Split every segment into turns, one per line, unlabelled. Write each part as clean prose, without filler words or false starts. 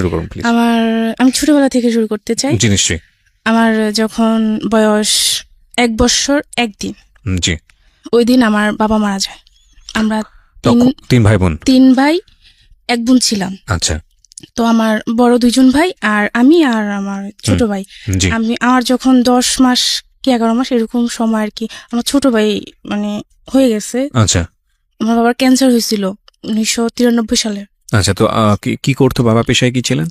শুরু করুন প্লিজ।
আমি ছোটবেলা থেকে শুরু করতে চাই।
জি নিশ্চয়ই।
আমার যখন বয়স 1 বছর 1 দিন,
জি,
ওই দিন আমার বাবা মারা যায়। আমরা
তিন ভাই বোন।
3 ভাই 1 বোন ছিলাম।
আচ্ছা।
তো আমার বড় 2জন ভাই আর আমি আর আমার ছোট ভাই। আমার যখন 10 মাস কি 11 মাস এরকম সময় আর কি আমার ছোট ভাই মানে হয়ে গেছে।
আচ্ছা।
আমার বাবার ক্যান্সার হয়েছিল 1993 সালে।
আচ্ছা, তো কি করতো বাবা, পেশায় কি ছিলেন?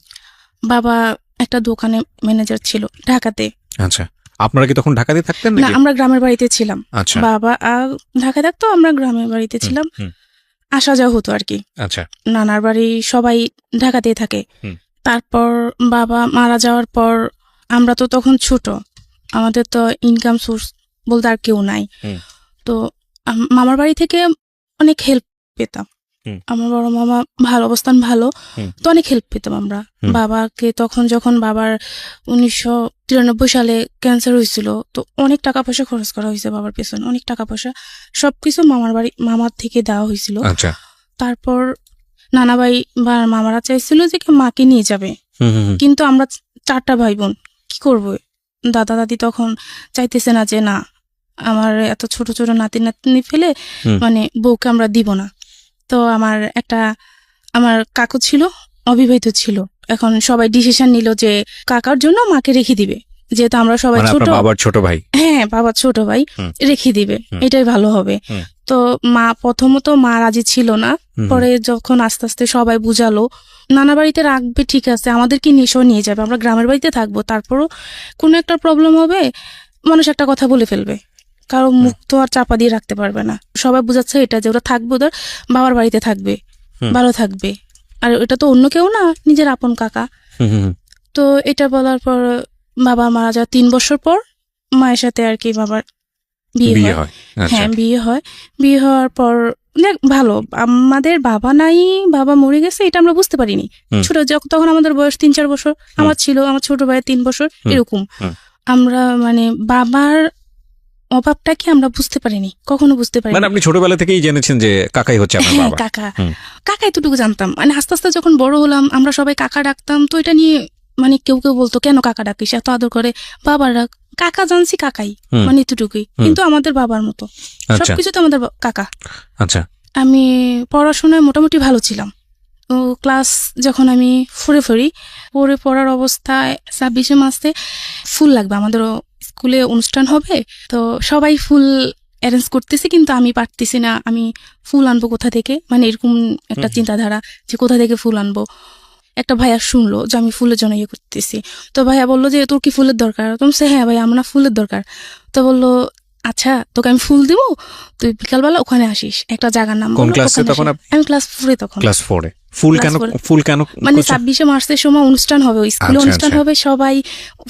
বাবা একটা দোকানে ম্যানেজার ছিল ঢাকাতে।
আচ্ছা, আপনারা কি তখন ঢাকাতে থাকতেন
না,
নাকি?
আমরা গ্রামের বাড়িতে ছিলাম।
আচ্ছা।
বাবা ঢাকায় থাকতো, আমরা গ্রামের বাড়িতে ছিলাম। আসা যাওয়া হতো আর কি।
আচ্ছা।
নানার বাড়ি সবাই ঢাকাতেই থাকে। তারপর বাবা মারা যাওয়ার পর আমরা তো তখন ছোট, আমাদের তো ইনকাম সোর্স বলতে আর কেউ নাই। তো মামার বাড়ি থেকে অনেক হেল্প পেতাম। আমার বড় মামা অবস্থান ভালো, তো অনেক হেল্প পেতাম আমরা। বাবাকে তখন যখন বাবার 1993 সালে ক্যান্সার হয়েছিল, তো অনেক টাকা পয়সা খরচ করা হয়েছে বাবার পেছনে, অনেক টাকা পয়সা সবকিছু মামার থেকে দেওয়া হয়েছিল। তারপর নানা ভাই বা মামারা চাইছিল যে মাকে নিয়ে যাবে, কিন্তু আমরা 4টা ভাই বোন কি করবো, দাদা দাদি তখন চাইতেছে না যে না আমার এত ছোট ছোট নাতি নাতনি ফেলে মানে বউকে আমরা দিব না। তো আমার কাকু ছিল, অবিবাহিত ছিল। এখন সবাই ডিসিশন নিল যে কাকার জন্য মাকে রেখে দিবে, যেহেতু আমরা সবাই ছোট।
বাবার ছোট ভাই? হ্যাঁ,
বাবার ছোট ভাই রেখে দিবে, এটাই ভালো হবে। তো প্রথমত মা রাজি ছিল না, পরে যখন আস্তে আস্তে সবাই বুঝালো নানা বাড়িতে রাখবে ঠিক আছে, আমাদেরকে নিয়ে যাবে, আমরা গ্রামের বাড়িতে থাকবো, তারপরও কোনো একটা প্রবলেম হবে, মানুষ একটা কথা বলে ফেলবে, কারো মুখ তো আর চাপা দিয়ে রাখতে পারবে না। সবাই বুঝাচ্ছে এটা যে ওরা থাকবে ওদের বাবার বাড়িতে থাকবে, ভালো থাকবে, আর এটা তো অন্য কেউ না, নিজের আপন কাকা। তো এটা বলার পর বাবা মারা যাওয়ার 3 বছর পর মায়ের সাথে আর কি বাবার বিয়ে হয়। হ্যাঁ, বিয়ে হওয়ার পর ভালো, আমাদের বাবা নাই, বাবা মরে গেছে এটা আমরা বুঝতে পারিনি। ছোট তখন আমাদের বয়স 3-4 বছর, আমার ছিল, আমার ছোট ভাইয়ের 3 বছর এরকম। আমরা মানে বাবার অভাবটা কি আমরা বুঝতে পারিনি, কখনো বুঝতে পারিনি।
মানে আপনি ছোটবেলা থেকেই জেনেছেন যে কাকাই হচ্ছে আপনার বাবা?
কাকা এতটুকু জানতাম। মানে আস্তে আস্তে যখন বড় হলাম আমরা সবাই কাকা ডাকতাম, তো এটা নিয়ে মানে কেউ বলতো কেন কাকা ডাকিস, এত আদর করে বাবার ডাক, কাকা জানছি কাকাই, মানে এতটুকুই, কিন্তু আমাদের বাবার মতো সবকিছু তো আমাদের কাকা।
আচ্ছা।
আমি পড়াশোনায় মোটামুটি ভালো ছিলাম। তো ক্লাস যখন আমি 4-এ পড়ার অবস্থায় 26 মাসে ফুল লাগবে, আমাদের স্কুলে অনুষ্ঠান হবে, তো সবাই ফুল অ্যারেঞ্জ করতেছে, কিন্তু আমি পারতেছি না, আমি ফুল আনবো কোথা থেকে, মানে এরকম একটা চিন্তাধারা যে কোথা থেকে ফুল আনবো। একটা ভাইয়া শুনলো যে আমি ফুলের জন্য করতেছি, তো ভাইয়া বললো যে তোর কি ফুলের দরকার? তুমি হ্যাঁ ভাইয়া আমার ফুলের দরকার। তো বললো আচ্ছা তোকে আমি ফুল দিব, তুই বিকালবেলা ওখানে আসিস, একটা জায়গার নাম।
কোন ক্লাসে তখন? আমি
ক্লাস 4-এ তখন।
ক্লাস 4-এ? ফুল কেন?
মানে 26 মার্চের সময় অনুষ্ঠান হবে, স্কুলে অনুষ্ঠান হবে, সবাই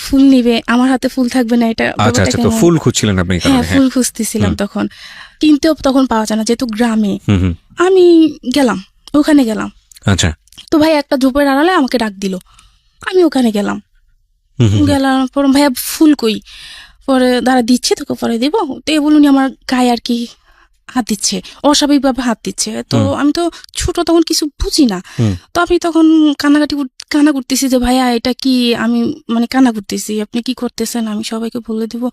ফুল নিবে, আমার হাতে ফুল থাকবে না, এটা।
আচ্ছা, তো ফুল খুঁজছিলেন আপনি?
হ্যাঁ, ফুল খুঁজতেছিলাম তখন, কিন্তু তখন পাওয়া যায় না যেহেতু গ্রামে। আমি ওখানে গেলাম।
আচ্ছা।
তো ভাই একটা ঝোপের আড়ালে আমাকে ডাক দিল, আমি ওখানে গেলাম পর ভাইয়া ফুল কই, পরে দাঁড়া দিচ্ছে, তোকে পরে দিব, তো বলুন আমার গায়ে আর কি হাত দিচ্ছে, অস্বাভাবিকভাবে হাত দিচ্ছে। তো আমি তো ছোট, তখন কিছু বুঝি না, তো আমি তখন কান্না করতেছি যে ভাইয়া এটা কি, আমি মানে কান্না করতেছি, আপনি কি করতেছেন, আমি সবাইকে বলে দিব,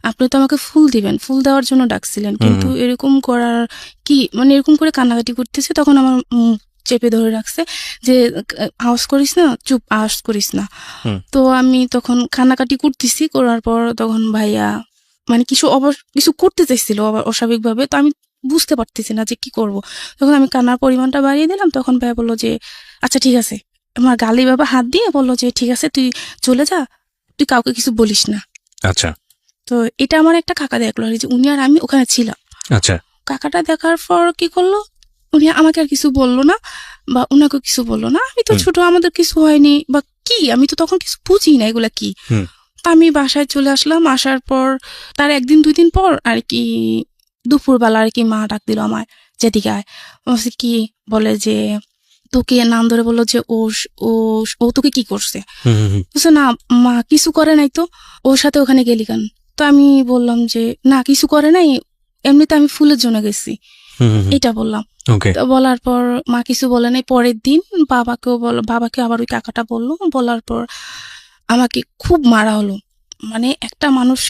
আপনি তো আমাকে ফুল দিবেন, ফুল দেওয়ার জন্য ডাকছিলেন, কিন্তু এরকম করার কি, মানে এরকম করে কান্নাকাটি করতেছে। তখন আমার চেপে ধরে রাখছে যে আওয়াজ করিস না, চুপ, আওয়াজ করিস না। তো আমি তখন কান্নাকাটি করতেছি, করার পর তখন ভাইয়া মানে কিছু করতে চাইছিল আবার অস্বাভাবিক ভাবে, তো আমি বুঝতে পারতেছি না যে কি করব। তখন আমি কান্নার পরিমাণটা বাড়িয়ে দিলাম, তখন ভাইয়া বললো যে আচ্ছা ঠিক আছে, আমার গালে বাবা হাত দিয়ে বললো যে ঠিক আছে তুই চলে যা, তুই কাউকে কিছু বলিস না।
আচ্ছা।
তো এটা আমার একটা কাকা দেখলো, যে উনি আর আমি ওখানে ছিলাম।
আচ্ছা।
কাকাটা দেখার পর কি করলো, উনি আমাকে আর কিছু বললো না, বা উনাকে কিছু বললো না, আমি তো ছোট, আমাদের কিছু হয়নি বা কি, আমি তো তখন কিছু বুঝি না এগুলা কি। আমি বাসায় চলে আসলাম, আসার পর তার 1-2 দিন পর আর কি দুপুরবেলা আর কি মা ডাক দিল আমার, যেদিকে আয়, কি বলে যে তোকে নাম ধরে বললো যে ও তোকে কি করছে। না মা কিছু করে নাই তো, ওর সাথে ওখানে গেলি কেন? তো আমি বললাম যে না কিছু করে নাই, এমনিতে আমি ফুলের জন্য গেছি। এটা বললাম।
ওকে।
তো বলার পর মা কিছু বলে নাই। পরের দিন বাবাকে আবার ওই কাকাটা বললো। বলার পর আমাকে খুব মারা হলো। মানে একটা মানুষ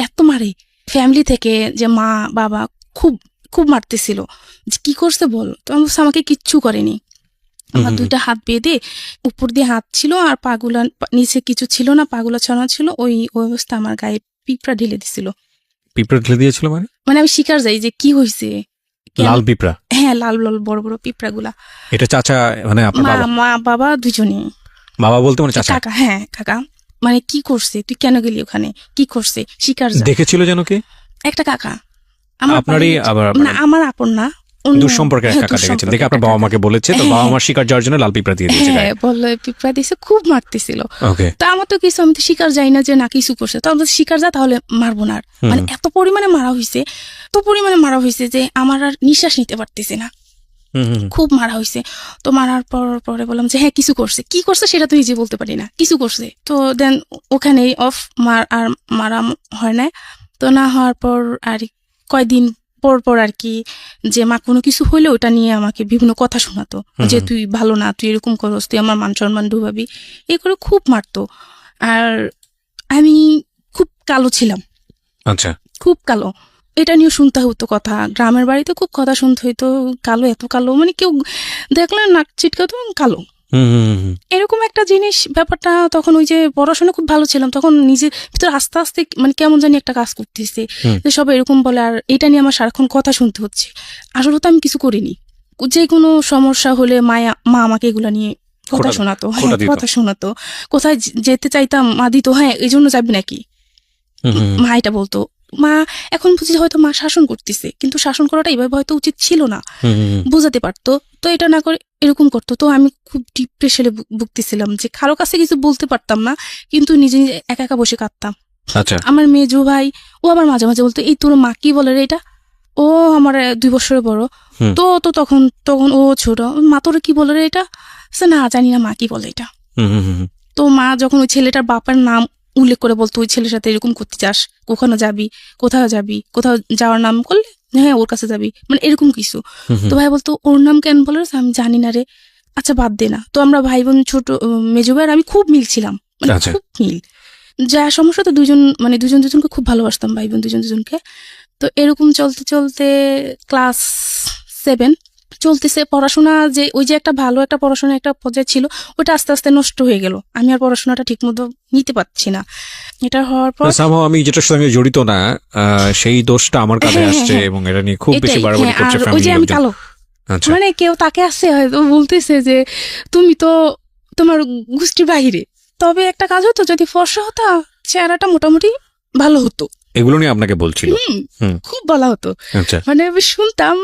এত মারে ফ্যামিলি থেকে, যে মা বাবা খুব খুব মারতেছিল, যে কি করছে বল। তো আমি বলছি, আমাকে কিচ্ছু করেনি। আমার দুইটা হাত বেঁধে উপর দিয়ে হাত ছিল আর পাগুলা নিচে কিছু ছিল না, পাগুলা ছড়ানো ছিল। ওই অবস্থা আমার গায়ে পিঁপড়া ঢেলে দিছিল।
পিঁপড়া ঢেলে দিয়েছিল মানে?
মানে আমি শিকার যাই যে কি হয়েছে।
লাল পিঁপড়া?
হ্যাঁ, লাল লাল বড় বড় পিঁপড়া গুলা।
এটা চাচা মানে আপনার বাবা?
মা বাবা দুজনেই।
বাবা বলতে মানে চাচা?
কাকা। হ্যাঁ কাকা। মানে কি করছে, তুই কেন গেলি ওখানে, কি করছে, শিকার যা।
দেখেছিল যেন কি
একটা কাকা।
আপনারই আবার?
না, আমার আপন না,
দূর সম্পর্কের কাকা দেখেছিল, দেখে আপনার বাবা মাকে বলেছে, তো বাবা মার শিকার যাওয়ার জন্য লাল পিঁপড়া দিয়ে দিয়েছে।
হ্যাঁ বললো পিঁপড়া দিয়েছে, খুব মারতেছিল।
ওকে।
তা আমার তো কিছু, আমি তো শিকার যাই না যে না কিছু করছে, তো আমরা শিকার যা তাহলে মারবো না। মানে এত পরিমাণে মারা হয়েছে যে আমার আর নিঃশ্বাস নিতে পারতেছে না, খুব মারা হয়েছে। তো মারার পরে বললাম যে হ্যাঁ কিছু করছে, কি করছে সেটা তো নিজে বলতে পারি না, কিছু করছে। তো দেন ওখানেই মারা হয় না। তো না হওয়ার পর আর কয়দিন পর আর কি, যে মা কোনো কিছু হইলে ওটা নিয়ে আমাকে বিভিন্ন কথা শোনাতো, যে তুই ভালো না, তুই এরকম করস, তুই আমার মান সম্মান ডুবাবি, এই করে খুব মারতো। আর আমি খুব কালো ছিলাম।
আচ্ছা।
খুব কালো, এটা নিয়ে শুনতে হতো কথা। গ্রামের বাড়িতে খুব কথা শুনতে হইতো, কালো, এত কালো, মানে কেউ দেখলে নাক চিটকাতো, কালো, এরকম একটা জিনিস। ব্যাপারটা তখন ওই যে পড়াশোনা খুব ভালো ছিলাম, তখন নিজের ভিতরে আস্তে আস্তে মানে কেমন জানি একটা কাজ করতেছে, যে সবাই এরকম বলে, আর এটা নিয়ে আমার সারাক্ষণ কথা শুনতে হচ্ছে। আসলে তো আমি কিছু করিনি। যে কোনো সমস্যা হলে মা আমাকে এগুলা নিয়ে কথা শোনাতো। হ্যাঁ, কথা শোনাতো। কোথায় যেতে চাইতাম, মা দিত, হ্যাঁ এই জন্য যাবি নাকি, মা এটা বলতো। মা এখন বুঝি হয়তো মা শাসন করতেছে, কিন্তু শাসন করাটা এভাবে হয়তো উচিত ছিল না, বোঝাতে পারতো, তো এটা না করে এরকম করতো। তো আমি খুব ডিপ্রেশনে ভুগতেছিলাম, যে কারো কাছে কিছু বলতে পারতাম না, কিন্তু নিজে নিজে একা একা বসে কাঁদতাম।
আচ্ছা।
আমার মেজো ভাই ও আবার মাঝে মাঝে বলতো, এই তোর মা কি বলে রে এটা, ও আমার 2 বছরের বড়, তো তখন ও ছোট, মা তোর কি বলে রে এটা, না জানি না মা কি বলে এটা। তো মা যখন ওই ছেলেটার বাবার নাম উল্লেখ করে বলতো, ওই ছেলের সাথে এরকম করতে চাস, কোথাও যাবি, কোথাও যাওয়ার নাম করলে হ্যাঁ ওর কাছে যাবি, মানে এরকম কিছু। তো ভাই বলতো, ওর নাম কেন বলে, আমি জানি না রে, আচ্ছা বাদ দে না। তো আমরা ভাই বোন, ছোট মেজো ভাই আর আমি খুব মিল ছিলাম, মানে খুব মিল। যা সমস্যা তো দুজন দুজনকে খুব ভালোবাসতাম, ভাই বোন দুজনকে। তো এরকম চলতে চলতে ক্লাস 7 চলতেছে, পড়াশোনা যে ওই যে একটা ভালো একটা পড়াশোনা একটা পর্যায়ে ছিল, ওটা আস্তে আস্তে নষ্ট হয়ে গেল। আমি আর পড়াশোনাটা ঠিক মতো নিতে পারছি না। এটা হওয়ার পর
আমি যেটার সঙ্গে জড়িত না, সেই দোষটা আমার কাছে আসছে, এবং এটা নিয়ে খুব বেশি বাড়াবাড়ি করছে ফ্যামিলি।
ওই যে আমি কালো, মানে কেউ তাকে আসছে হয়তো বলতেছে যে তুমি তো তোমার গোষ্ঠীর বাহিরে, তবে একটা কাজ হতো, যদি ফর্সা হতো চেহারাটা মোটামুটি ভালো হতো।
এগুলো নিয়ে আপনাকে বলছিল?
খুব বলা হতো। মানে আমি শুনতাম,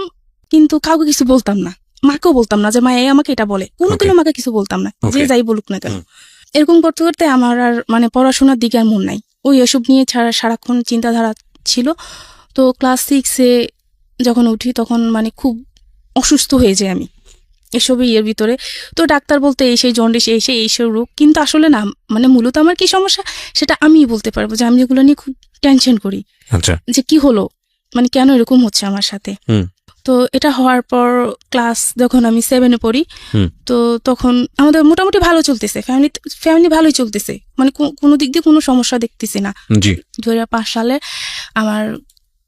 কিন্তু কাউকে কিছু বলতাম না, মাকেও বলতাম না যে মা এই আমাকে এটা বলে, কোনোদিনও মাকে কিছু বলতাম না, যে যাই বলুক না কেন। এরকম করতে করতে আমার আর মানে পড়াশোনার দিকে আর মন নাই, ওই এসব নিয়ে সারাক্ষণ চিন্তাধারা ছিল। তো ক্লাস 6-এ যখন উঠি, তখন মানে খুব অসুস্থ হয়ে যাই আমি এসবই এর ভিতরে। তো ডাক্তার বলতে এই সেই জন্ডিস, এই সেই রোগ, কিন্তু আসলে না, মানে মূলত আমার কি সমস্যা সেটা আমিই বলতে পারবো, যে আমি এগুলো নিয়ে খুব টেনশন করি, যে কি হলো, মানে কেন এরকম হচ্ছে আমার সাথে। তো এটা হওয়ার পর ক্লাস যখন আমি 7-এ পড়ি, তো তখন আমাদের মোটামুটি ভালো চলতেছে, ফ্যামিলি ভালোই চলতেছে, মানে কোনো দিক দিয়ে কোনো সমস্যা দেখতেছি না। 2005 সালে আমার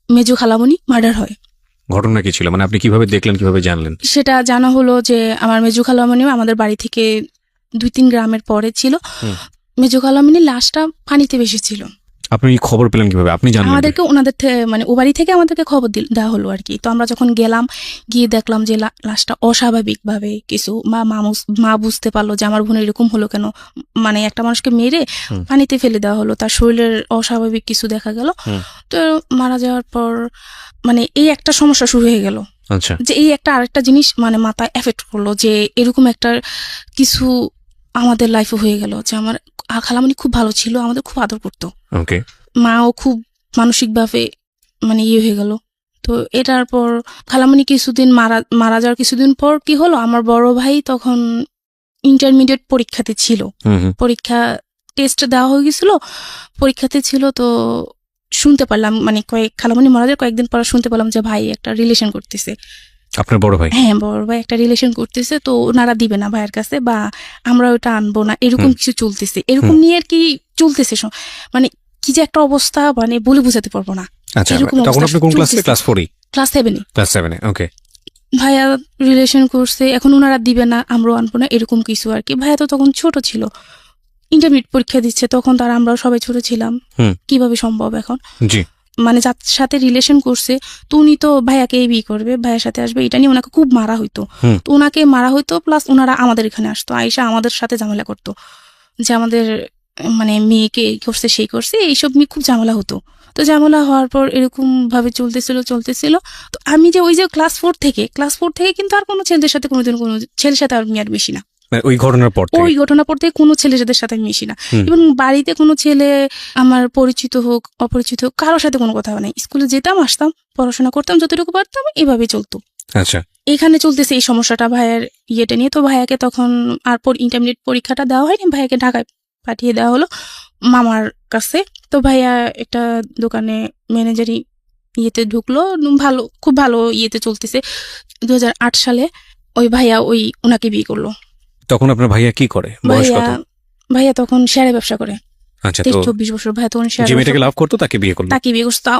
মেজো খালামণি মার্ডার হয়।
ঘটনা কি ছিল, মানে আপনি কিভাবে দেখলেন, কিভাবে জানলেন?
সেটা জানা হলো যে আমার মেজো খালামণি আমাদের বাড়ি থেকে 2-3 গ্রামের পরে ছিল। মেজো খালামণির লাশটা পানিতে ভেসেছিল।
আপনি খবর পেলেন কিভাবে, আপনি জানলেন?
আমাদেরকে ওনাদের মানে ও বাড়ি থেকে আমাদেরকে খবর দেওয়া হলো আর কি। তো আমরা যখন গেলাম, গিয়ে দেখলাম যে লাশটা অস্বাভাবিক ভাবে কিছু, মা বুঝতে পারলো যে আমার বোনের এরকম হলো কেন, মানে একটা মানুষকে মেরে পানিতে ফেলে দেওয়া হলো, তার শরীরের অস্বাভাবিক কিছু দেখা গেল। তো মারা যাওয়ার পর মানে এই একটা সমস্যা শুরু হয়ে গেল, যে এই একটা আরেকটা জিনিস মানে মাথায় এফেক্ট করলো, যে এরকম একটা কিছু আমাদের লাইফে হয়ে গেল, যে আমার খালামণি খুব ভালো ছিল, আমাদের খুব আদর করতো, মাও খুব মানসিকভাবে মানে ইয়ে হয়ে গেল। তো এটার পর খালামণি কিছুদিন মারা যাওয়ার কিছুদিন পর কি হলো, আমার বড় ভাই তখন ইন্টারমিডিয়েট পরীক্ষাতে ছিল, পরীক্ষা টেস্ট দেওয়া হয়ে গেছিল, পরীক্ষাতে ছিল। তো শুনতে পারলাম, মানে খালামণি মারা যাওয়ার কয়েকদিন পর শুনতে পারলাম যে ভাই একটা রিলেশন করতেছে।
আপনার বড় ভাই?
হ্যাঁ, বড় ভাই একটা রিলেশন করতেছে, তো ওনারা দিবে না ভাইয়ের কাছে, বা আমরা ওটা আনবো না, এরকম কিছু চলতেছে, এরকম নিয়ে আর কি চলতেছে। মানে কি যে একটা অবস্থা, মানে বলে বুঝাতে পারবো না।
আচ্ছা, তখন আপনি কোন ক্লাসে? ক্লাস 4?
ক্লাস 7।
ক্লাস 7। ওকে।
ভাইয়া রিলেশন করছে, এখন ওনারা দিবে না, আমরাও আনবো না, এরকম কিছু আর কি। ভাইয়া তো তখন ছোট ছিল, ইন্টারমিডিয়েট পরীক্ষা দিচ্ছে, তখন তার আমরাও সবাই ছোট ছিলাম। কিভাবে সম্ভব এখন?
জি।
মানে যার সাথে রিলেশন করছে তো উনি তো ভাইয়াকে বিয়ে করবে, ভাইয়ের সাথে আসবে, এটা নিয়ে ওনাকে খুব মারা হইতো। তো ওনাকে মারা হইতো, প্লাস ওনারা আমাদের এখানে আসতো, আইসা আমাদের সাথে ঝামেলা করতো যে আমাদের মানে মেয়েকে করছে, সেই করছে, এইসব নিয়ে খুব ঝামেলা হতো। তো ঝামেলা হওয়ার পর এরকম ভাবে চলতেছিল। তো আমি যে ওই যে ক্লাস 4 থেকে কিন্তু আর কোনো ছেলেদের সাথে কোনোদিন কোনো ছেলের সাথে আমি আর মিশি না।
ওই ঘটনার পর থেকে
কোনো ছেলেদের সাথে মিশি না। এবং বাড়িতে কোনো ছেলে আমার পরিচিত হোক অপরিচিত হোক, কারোর সাথে কোনো কথা নাই। স্কুলে যেতাম, আসতাম, পড়াশোনা করতাম, যতটুকু পারতাম, এভাবে চলতো।
আচ্ছা,
এখানে চলতেছে এই সমস্যাটা ভাইয়ের ইয়েটা নিয়ে। তো ভাইয়াকে তখন আর ইন্টারমিডিয়েট পরীক্ষাটা দেওয়া হয়নি, ভাইয়াকে ঢাকায় পাঠিয়ে দেওয়া হলো মামার কাছে। তো ভাইয়া একটা দোকানে ম্যানেজারি ইয়েতে ঢুকলো, খুব ভালো ইয়েতে চলতেছে। 2008 সালে ওই ভাইয়া ওনাকে বিয়ে করলো।
তখন আপনার ভাইয়া কি করে? বয়স কত?
ভাইয়া তখন শেয়ারে ব্যবসা করে।
আচ্ছা,
23-24 বছর ভাইয়া তখন শেয়ারে।
যে মেয়েটাকে লাভ করতো তাকে বিয়ে করলো?
তাকে বিয়ে করতো।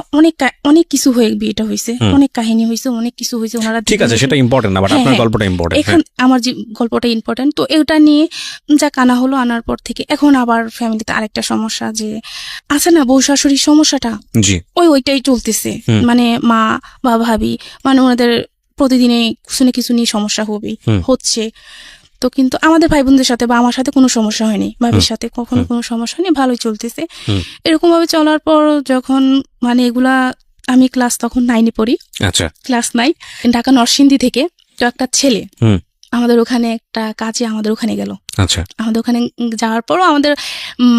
অনেক কিছু হয়ে বিয়েটা হয়েছে, অনেক কাহিনী হয়েছে, অনেক কিছু হয়েছে। ওনারা
ঠিক আছে, সেটা ইম্পর্টেন্ট না, বাট আপনার গল্পটা ইম্পর্টেন্ট।
এখন আমার যে গল্পটা ইম্পর্টেন্ট, তো এটা নিয়ে যা কানা হলো, আনার পর থেকে এখন আবার ফ্যামিলিতে আরেকটা সমস্যা যে আছে না, বউ শাশুড়ির সমস্যাটা,
জি,
ওইটাই চলতেছে। মানে মা বা ভাবি, মানে ওনাদের প্রতিদিনে কিছু নিয়ে সমস্যা হচ্ছে। তো কিন্তু আমাদের ভাই বোনদের সাথে বা আমার সাথে কোনো সমস্যা হয়নি, ভাবির সাথে কখনো কোনো সমস্যা নেই, ভালোই চলতেছে। এরকম ভাবে চলার পর যখন মানে এগুলা, আমি ক্লাস তখন 9-এ পড়ি।
আচ্ছা,
ক্লাস 9, ঢাকা নরসিংদী থেকে তো একটা ছেলে আমাদের ওখানে একটা কাজে আমাদের ওখানে গেল।
আচ্ছা,
আমাদের ওখানে যাওয়ার পরও আমাদের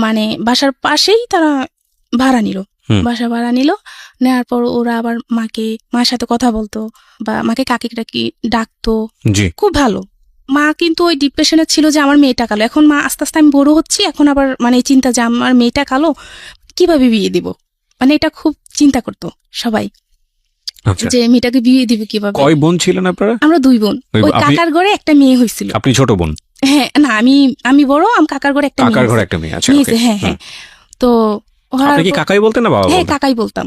মানে বাসার পাশেই তারা বাসা ভাড়া নিল। নেওয়ার পর ওরা আবার মার সাথে কথা বলতো, বা মাকে কাকি টাকি ডাকতো, খুব ভালো। মা কিন্তু ওই ডিপ্রেশনে ছিল যে আমার মেয়েটা কালো। এখন মা আস্তে আস্তে আমি বড় হচ্ছি, এখন আবার মানে চিন্তা যে আমার মেয়েটা কালো, কিভাবে বিয়ে দিব, মানে এটা খুব চিন্তা করতো সবাই যে মেয়েটাকে বিয়ে দিব কিভাবে।
কয় বোন ছিলেন আপনারা?
আমরা 2 বোন। ওই কাকার ঘরে একটা মেয়ে হয়েছিল।
আপনি ছোট বোন?
হ্যাঁ, না, আমি বড়, আমি কাকার ঘরে একটা
মেয়ে। আচ্ছা,
হ্যাঁ। তো
আপনি কি কাকাই বলতেন না বাবা?
হ্যাঁ, কাকাই বলতাম।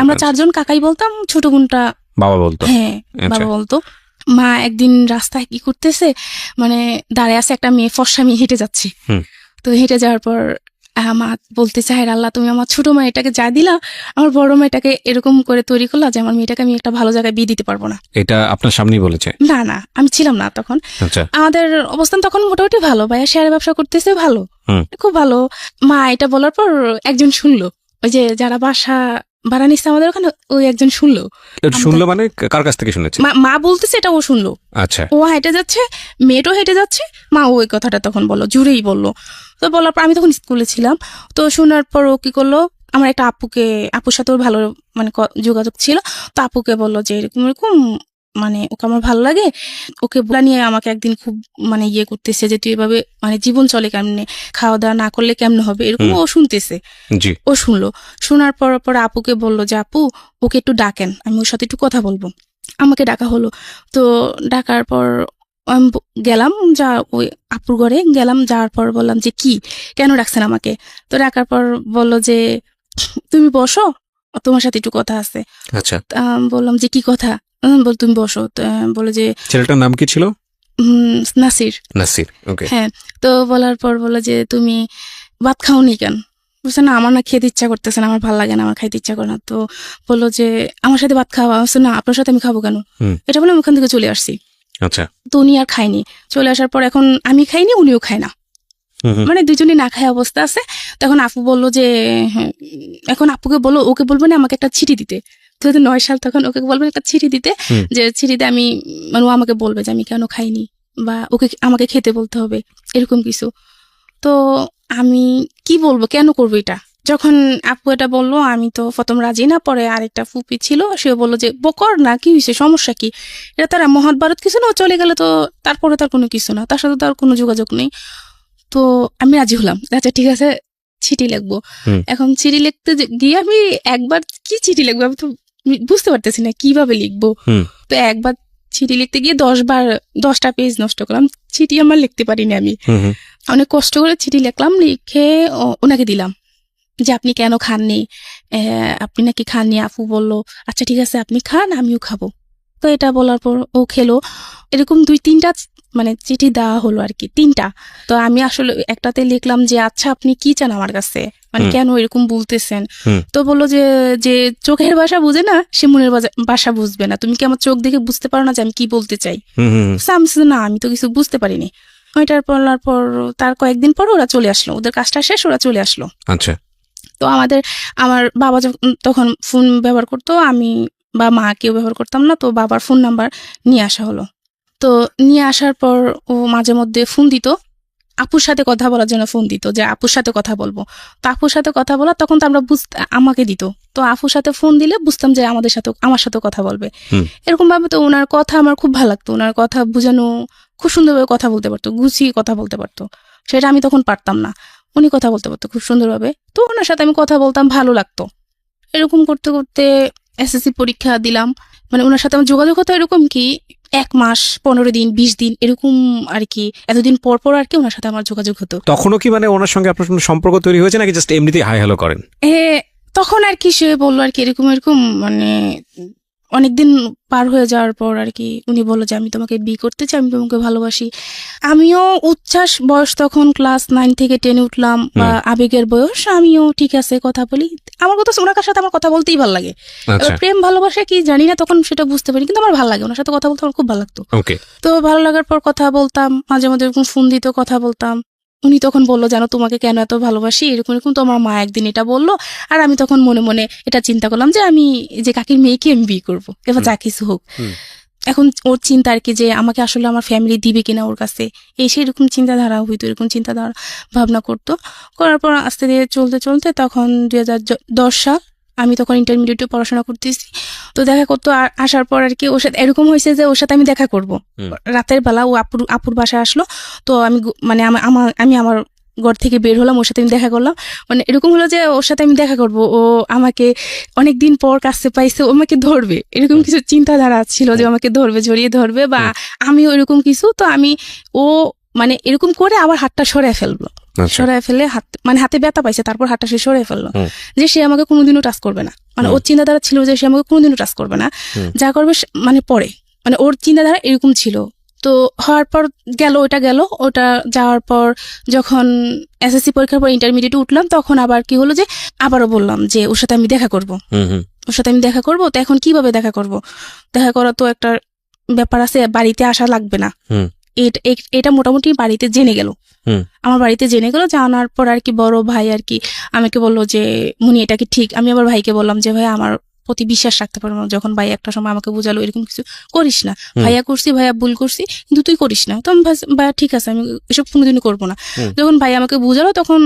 আমরা
আচ্ছা।
4 জন কাকাই বলতাম, ছোট বোনটা বাবা বলতো। হ্যাঁ, বাবা বলতো। মা একদিন রাস্তায় কি করতেছে, মানে দাঁড়ায় আছে একটা মেয়ে, ফর্সা মেয়ে হেঁটে যাচ্ছে। তো হেঁটে যাওয়ার পর মা বলতে চায়, আল্লাহ তুমি আমার ছোট মেয়েটাকে যা দিলা, আমার বড় মেয়েটাকে এরকম করে তৈরি করলা যে আমার মেয়েটাকে আমি একটা ভালো জায়গায় বিয়ে দিতে পারবো না।
এটা আপনার সামনেই বলেছে? না,
আমি ছিলাম না তখন। আমাদের অবস্থান তখন মোটামুটি ভালো, ভাইয়া শেয়ারে ব্যবসা করতেছে, ভালো, খুব ভালো। মা এটা বলার পর একজন শুনলো, ওই যে যারা বাসা ভাড়া নিচ্ছে আমাদের ওখানে, ওই একজন শুনলো।
মানে কার কাছ থেকে শুনেছে?
মা বলতেছে, এটা ও শুনলো।
আচ্ছা,
ও হেঁটে যাচ্ছে, মেয়েটাও হেঁটে যাচ্ছে, মা ওই কথাটা তখন বললো, জুড়েই বললো। তো বলার পর আমি তখন স্কুলে ছিলাম। তো শোনার পর ও কি করলো, আমার একটা আপুর সাথে ওর ভালো মানে যোগাযোগ ছিল। তো আপুকে বললো যে এরকম মানে ওকে আমার ভালো লাগে, ওকে বলা নিয়ে আমাকে একদিন খুব মানে ইয়ে করতেছে যে তুই এভাবে মানে জীবন চলে কেমনে, খাওয়া দাওয়া না করলে কেমনে হবে, এরকম ও শুনতেছে। ও শুনলো। শোনার পর আপুকে বললো যে আপু ওকে একটু ডাকেন, আমি ওর সাথে একটু কথা বলবো। আমাকে ডাকা হলো। তো ডাকার পর আমি গেলাম, ওই আপুর ঘরে গেলাম। যাওয়ার পর বললাম যে কি, কেন ডাকছেন আমাকে? তো ডাকার পর বললো যে তুমি বসো, তোমার সাথে একটু কথা আছে।
আচ্ছা,
বললাম যে কি কথা? বল তুমি বসো। বলে যে
ছেলেটার নাম কি ছিল?
নাসির।
ওকে।
হ্যাঁ। তো বলার পর বললো যে তুমি ভাত খাওনি কেন? বলছে না, আমার না খেতে ইচ্ছা করতেছে না, আমার ভালো লাগে না, আমার খাইতে ইচ্ছা করে না। তো বললো যে আমার সাথে ভাত খাওয়া। না, আপনার সাথে আমি খাবো কেন? এটা বলে আমি ওখান থেকে চলে আসছি।
আচ্ছা।
তো উনি আর খায়নি। চলে আসার পর এখন আমি খাইনি, উনিও খায় না, মানে দুজনে না খায় অবস্থা আছে। তখন আপু বললো যে এখন আপুকে বলো, ওকে বলবো না আমাকে একটা চিঠি দিতে। 2009 সাল, তখন ওকে বলবেন একটা চিঠি দিতে, যে চিঠিতে আমি মানে ও আমাকে বলবে যে আমি কেন খাইনি, বা আমাকে খেতে বলতে হবে, এরকম কিছু। তো আমি কি বলবো, কেন করবো এটা? যখন আপু এটা বললো, আমি তো প্রথম রাজি না। পরে আরেকটা ফুপি ছিল, সেও বললো যে বকর না, কি হয়েছে, সমস্যা কি? এটা তারা মহাভারত কিছু না, চলে গেলে তো তারপরে তার কোনো কিছু না, তার সাথে তার কোনো যোগাযোগ নেই। তো আমি রাজি হলাম, আচ্ছা ঠিক আছে চিঠি লিখবো।
হুম।
এখন চিঠি লিখতে গিয়ে আমি একবার কি চিঠি লিখবো আমি তো বুঝতে পারতেছি না কিভাবে লিখবো।
হুম।
তো একবার চিঠি লিখতে গিয়ে 10টা পেজ নষ্ট করলাম, চিঠি আমার লিখতে পারিনি আমি।
হুম, হুম।
অনেক কষ্ট করে চিঠি লিখলাম, লিখে ওনাকে দিলাম যে আপনি কেন খাননি, আপনি নাকি খাননি। আপু বলল আচ্ছা ঠিক আছে আপনি খান, আমিও খাবো। তো এটা বলার পর ও খেলো। এরকম 2-3টা মানে চিঠি দেওয়া হলো আর কি, 3টা। তো আমি আসলে একটাতে লিখলাম যে আচ্ছা আপনি কি চান আমার কাছে, মানে কেন এরকম বলতেছেন। তো বললো যে যে চোখের ভাষা বুঝে না সে মনের ভাষা বুঝবে না, তুমি কি আমার চোখ দেখে বুঝতে পারো না যে আমি কি বলতে চাই। না আমি তো কিছু বুঝতে পারিনি। ওইটার বলার পর তার কয়েকদিন পর ওরা চলে আসলো, ওদের কাজটা শেষ ওরা চলে আসলো।
আচ্ছা।
তো আমার বাবা তখন ফোন ব্যবহার করতো, আমি বা মা কেউ ব্যবহার করতাম না। তো বাবার ফোন নাম্বার নিয়ে আসা হলো। তো নিয়ে আসার পর ও মাঝে মধ্যে ফোন দিত, আপুর সাথে কথা বলার জন্য ফোন দিত যে আপুর সাথে কথা বলবো। তো আপুর সাথে কথা বলা তখন তো আমরা আমাকে দিত, তো আপুর সাথে ফোন দিলে বুঝতাম যে আমার সাথে কথা বলবে। এরকম ভাবে তো ওনার কথা আমার খুব ভালো লাগতো, ওনার কথা বুঝানো খুব সুন্দরভাবে কথা বলতে পারতো, গুছিয়ে কথা বলতে পারতো, সেটা আমি তখন পারতাম না। উনি কথা বলতে পারতো খুব সুন্দরভাবে, তো ওনার সাথে আমি কথা বলতাম, ভালো লাগতো। এরকম করতে করতে এসএসসি পরীক্ষা দিলাম। মানে ওনার সাথে আমার যোগাযোগ হতো এরকম কি 1 মাস 15 দিন 20 দিন এরকম আর কি, এতদিন পর পর আর কি ওনার সাথে আমার যোগাযোগ হতো।
তখনও কি মানে ওনার সঙ্গে আপনার কোনো সম্পর্ক তৈরি হয়েছে নাকি জাস্ট এমনিতেই হাই হ্যালো করেন?
তখন আর কি সে বললো আর কি এরকম মানে অনেকদিন পার হয়ে যাওয়ার পর আর কি উনি বললো যে আমি তোমাকে বিয়ে করতে চাই, আমি তোমাকে ভালোবাসি। আমিও উচ্ছ্বাস, বয়স তখন ক্লাস 9 থেকে 10 উঠলাম, বা আবেগের বয়স, আমিও ঠিক আছে কথা বলি। আমার কথা ওনার সাথে আমার কথা বলতেই ভালো লাগে। প্রেম ভালোবাসা কি জানি না তখন সেটা বুঝতে পারি, কিন্তু আমার ভালো লাগে, ওনার সাথে কথা বলতে আমার খুব ভালো লাগতো। তো ভালো লাগার পর কথা বলতাম, মাঝে মধ্যে এরকম ফোন দিত, কথা বলতাম। উনি তখন বললো জানো তোমাকে কেন এত ভালোবাসি, এরকম তো আমার মা একদিন এটা বললো। আর আমি তখন মনে মনে এটা চিন্তা করলাম যে আমি যে কাকির মেয়েকে আমি বিয়ে করবো, এবার যা কিছু হোক। এখন ওর চিন্তা আর কি যে আমাকে আসলে আমার ফ্যামিলি দিবে কিনা ওর কাছে, সেরকম চিন্তাধারা হইতো, এরকম চিন্তাধারা ভাবনা করতো। করার পর আস্তে ধীরে চলতে চলতে তখন 2010 সাল, আমি তখন ইন্টারমিডিয়েটে পড়াশোনা করতেছি। তো দেখা করতো আসার পর আর কি ওর সাথে এরকম হয়েছে যে ওর সাথে আমি দেখা করব রাতের বেলা, ও আপুর বাসায় আসলো। তো আমি মানে আমি আমার ঘর থেকে বের হলাম, ওর সাথে আমি দেখা করলাম। মানে এরকম হলো যে ওর সাথে আমি দেখা করব, ও আমাকে অনেকদিন পর কাছে পাইছে, ও আমাকে ধরবে, এরকম কিছু চিন্তাধারা ছিল যে আমাকে ধরবে, জড়িয়ে ধরবে, বা আমিও এরকম কিছু। তো ও মানে এরকম করে আবার হাতটা সরায় ফেললো, সরায় ফেলে হাতে ব্যথা পাইছে, তারপর হাতটা সে সরাই ফেললো যে সে আমাকে কোনোদিনও টাচ করবে না। মানে ওর চিন্তাধারা ছিল যে সে আমাকে কোনোদিনও টাচ করবে না, যা করবে মানে পরে, মানে ওর চিন্তাধারা এরকম ছিল। তো হওয়ার পর ওটা যাওয়ার পর যখন এসএসসি পরীক্ষার পর ইন্টারমিডিয়েটে উঠলাম, তখন আবার কি হলো যে আবারও বললাম যে ওর সাথে আমি দেখা করব, তো এখন কিভাবে দেখা করব, দেখা করা তো একটা ব্যাপার আছে, বাড়িতে আসা লাগবে না। এটা মোটামুটি বাড়িতে জেনে গেল, আমার বাড়িতে জেনে গেল। জানার পর আর কি বড় ভাই আর কি আমাকে বললো যে মুনি এটা কি ঠিক। আমি আবার ভাইকে বললাম যে ভাই আমার প্রতি বিশ্বাস রাখতে পারবো না। যখন ভাই একটা সময় আমাকে বুঝালো এরকম কিছু করিস না, ভাইয়া ভুল করছি কিন্তু তুই করিস না। তো আমি ভাইয়া ঠিক আছে আমি এসব কোনোদিনই করবো না। যখন ভাই আমাকে বুঝালো তখন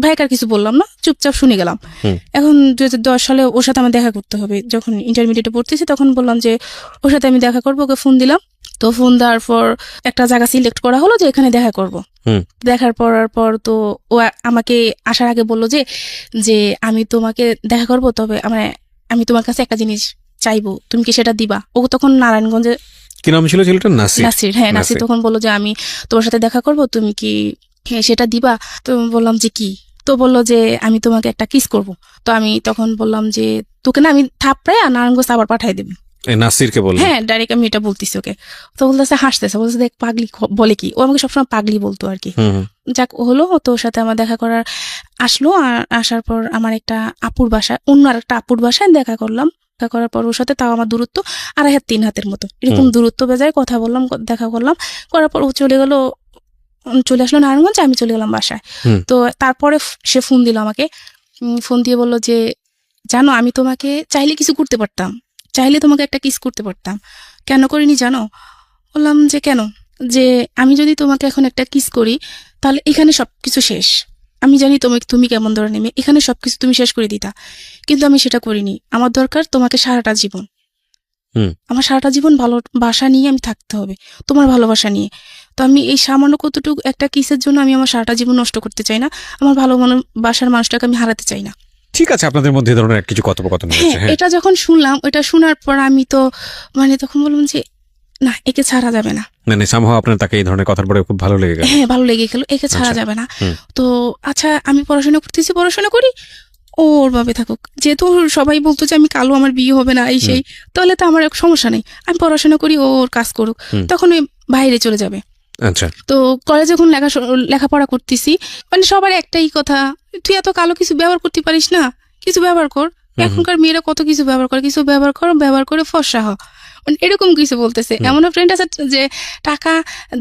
ভাইকে আর কিছু বললাম না, চুপচাপ শুনে গেলাম। এখন 2010 সালে ওর সাথে আমার দেখা করতে হবে, যখন ইন্টারমিডিয়েটে পড়তেছি তখন বললাম যে ওর সাথে আমি দেখা করবো। ওকে ফোন দিলাম, তো ফোন দেওয়ার পর একটা জায়গা সিলেক্ট করা হলো যে এখানে দেখা করব। দেখার পর তো ও আমাকে আসার আগে বললো যে আমি তোমাকে দেখা করব, তবে আমি তোমার কাছে একটা জিনিস চাইবো, তুমি কি সেটা দিবা? ও তখন নারায়ণগঞ্জে,
কি নাম ছিল ছেলেটার? নাসির।
হ্যাঁ নাসির তখন বললো যে আমি তোমার সাথে দেখা করব, তুমি কি সেটা দিবা? তো বললাম যে কি? তো বললো যে আমি তোমাকে একটা কিস করব। তো আমি তখন বললাম যে তোকে না আমি থাপড়ায় নারায়ণগঞ্জ আবার পাঠাই দেবো।
নাসিরকে বললাম,
হ্যাঁ ডাইরেক্ট আমি এটা বলতেছি ওকে। তো বলতেছে, হাসতেছে, বলতেছে দেখ পাগলি বলে কি, ও আমাকে সবসময় পাগলি বলতো আর কি। যাক হলো, তো ওর সাথে আমার দেখা করার আসলো। আর আসার পর আমার একটা আপুর বাসায়, অন্য আর একটা আপুর বাসায় দেখা করলাম। দেখা করার পর ওর সাথে তাও আমার দূরত্ব 2.5 হাত 3 হাতের মতো এরকম দূরত্ব বেজায়, কথা বললাম, দেখা করলাম। করার পর ও চলে আসলো নারায়ণগঞ্জে, আমি চলে গেলাম বাসায়। তো তারপরে সে ফোন দিল আমাকে, ফোন দিয়ে বললো যে জানো আমি তোমাকে চাইলে কিছু করতে পারতাম, চাইলে তোমাকে একটা কিস করতে পারতাম, কেন করিনি জানো? বললাম যে কেন? যে আমি যদি তোমাকে এখন একটা কিস করি তাহলে এখানে সবকিছু শেষ। আমি জানি তুমি কেমন ধরনের মেয়ে, এখানে সবকিছু তুমি শেষ করে দিতা, কিন্তু আমি সেটা করিনি। আমার দরকার তোমাকে সারাটা জীবন, আমার সারাটা জীবন ভালোবাসা নিয়ে আমি থাকতে হবে, তোমার ভালোবাসা নিয়ে। তো আমি এই সামান্য কতটুকু একটা কিসের জন্য আমি আমার সারাটা জীবন নষ্ট করতে চাই না, আমার ভালো বাসার মানুষটাকে আমি হারাতে চাই না।
ঠিক আছে, আপনাদের মধ্যে এই ধরনের কিছু কথোপকথন হয়েছে।
হ্যাঁ, এটা যখন শুনলাম, এটা শোনার পর আমি তো মানে তখন বললাম যে না, একে ছাড়া যাবে না।
মানে সামহাও আপনার তাকে এই ধরনের কথার পরে খুব ভালো লেগে গেল।
হ্যাঁ, ভালো লেগে গেল, একে ছাড়া যাবে না। তো আচ্ছা, আমি পড়াশোনা করতেছি, পড়াশোনা করি, ওর ভাবে থাকুক। যেহেতু সবাই বলতো যে আমি কালো, আমার বিয়ে হবে না এই সেই, তাহলে তো আমার সমস্যা নেই, আমি পড়াশোনা করি, ওর কাজ করুক। তখন ওই বাইরে চলে যাবে।
আচ্ছা,
তো কলেজে যখন লেখাপড়া করতেছি, মানে সবার একটাই কথা, তুই এত কালো কিছু ব্যবহার করতে পারিস না, কিছু ব্যবহার কর। এখনকার মেয়েরা কত কিছু ব্যবহার করে, কিছু ব্যবহার করে ফর্সা হ, মানে এরকম কিছু বলতেছে। এমন ফ্রেন্ড আছে যে টাকা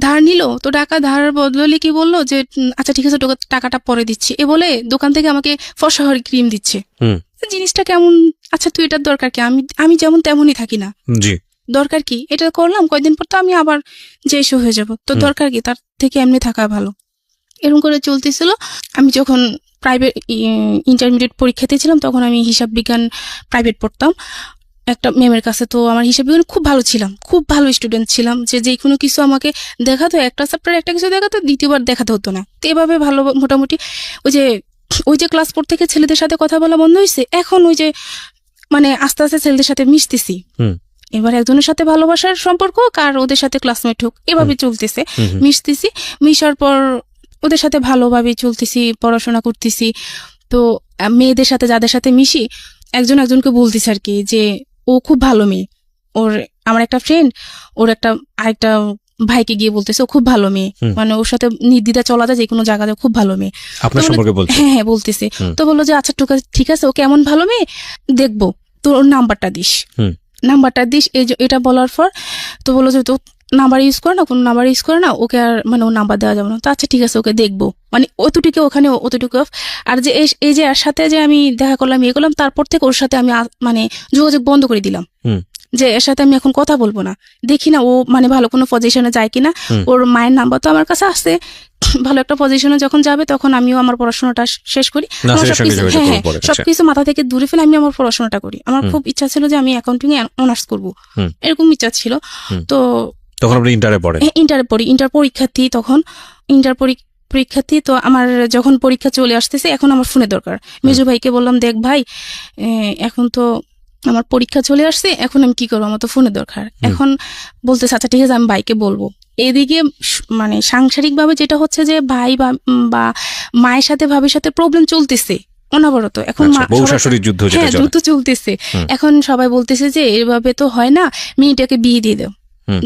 ধার নিল, তো টাকা ধার বদলে কি বললো যে আচ্ছা ঠিক আছে টাকাটা পরে দিচ্ছি, এ বলে দোকান থেকে আমাকে ফর্সা হওয়ার ক্রিম দিচ্ছে। জিনিসটা কেমন? আচ্ছা তুই এটার দরকার কি? আমি যেমন তেমনই থাকি না,
জি,
দরকার কি? এটা করলাম, কয়দিন পর তো আমি আবার যে শো হয়ে যাব, তো দরকার কি? তার থেকে এমনি থাকা ভালো। এরকম করে চলতেছিল। আমি যখন প্রাইভেট ইন্টারমিডিয়েট পরীক্ষাতে ছিলাম, তখন আমি হিসাব বিজ্ঞান প্রাইভেট পড়তাম একটা ম্যামের কাছে। তো আমার হিসাব বিজ্ঞান খুব ভালো ছিলাম, খুব ভালো স্টুডেন্ট ছিলাম, যে কোনো কিছু আমাকে দেখাতো, একটা চ্যাপ্টার একটা কিছু দেখাতো, দ্বিতীয়বার দেখাতে হতো না। তো এভাবে ভালো মোটামুটি ওই যে ক্লাস 4 থেকে ছেলেদের সাথে কথা বলা বন্ধ হয়েছে, এখন ওই যে মানে আস্তে আস্তে ছেলেদের সাথে মিশতেছি। এবার একজনের সাথে ভালোবাসার সম্পর্ক হোক আর ওদের সাথে ক্লাসমেট হোক, এভাবে চলতেছে, মিশতেছি। মিশার পর ওদের সাথে ভালোভাবে চলতেছি, পড়াশোনা করতেছি। তো মেয়েদের সাথে যাদের সাথে মিশি, একজনকে বলতেছে আর কি যে ও খুব ভালো মেয়ে। আমার একটা ফ্রেন্ড ওর আরেকটা ভাইকে গিয়ে বলতেছে ও খুব ভালো মেয়ে, মানে ওর সাথে নির্দ্বিধা চলা যায় যে কোনো জায়গাতে, খুব ভালো মেয়ে। হ্যাঁ, বলতেছে। তো বললো যে আচ্ছা ঠিক আছে, ও কেমন ভালো মেয়ে দেখবো, তোর ওর নাম্বারটা দিস। এটা বলার পর তো বললো যে তো নাম্বার ইউজ করে না, কোনো নাম্বার ইউজ করে না, ওকে আর মানে ওর নাম্বার দেওয়া যাবে না। তো আচ্ছা ঠিক আছে, ওকে দেখবো, মানে অতটুকু ওখানে অতটুকু। আর যে এই যে এর সাথে যে আমি দেখা করলাম, ইয়ে করলাম, তারপর থেকে ওর সাথে আমি মানে যোগাযোগ বন্ধ করে দিলাম, যে এর সাথে আমি এখন কথা বলবো না, দেখি না ও মানে ভালো কোনো পজিশনে যায় কিনা। ওর মায়ের নাম্বার তো আমার কাছে আসছে, ভালো একটা পজিশনে যখন যাবে তখন আমিও আমার পড়াশোনাটা শেষ করি। সবকিছু মাথা থেকে দূরে ফেলে আমি আমার পড়াশোনাটা করি। আমার খুব ইচ্ছা ছিল যে আমি অ্যাকাউন্টিং এ অনার্স করবো, এরকম ইচ্ছা ছিল। তো
তখন আপনি ইন্টারে পড়েন?
ইন্টারে পড়ি, ইন্টার পরীক্ষার্থী তখন, পরীক্ষার্থী। তো আমার যখন পরীক্ষা চলে আসতেছে, এখন আমার ফোনের দরকার। মেজু ভাইকে বললাম, দেখ ভাই, এখন তো আমার পরীক্ষা চলে আসছে, এখন আমি কি করবো, আমার তো ফোনের দরকার। এখন বলতেছে আচ্ছা ঠিক আছে, আমি ভাইকে বলবো। এদিকে মানে সাংসারিক ভাবে যেটা হচ্ছে যে ভাই বা মায়ের সাথে ভাবির সাথে প্রবলেম চলতেছে অনবরত। এখন যুদ্ধ চলতেছে। এখন সবাই বলতেছে যে এভাবে তো হয় না, মেয়েটাকে বিয়ে দিয়ে দাও,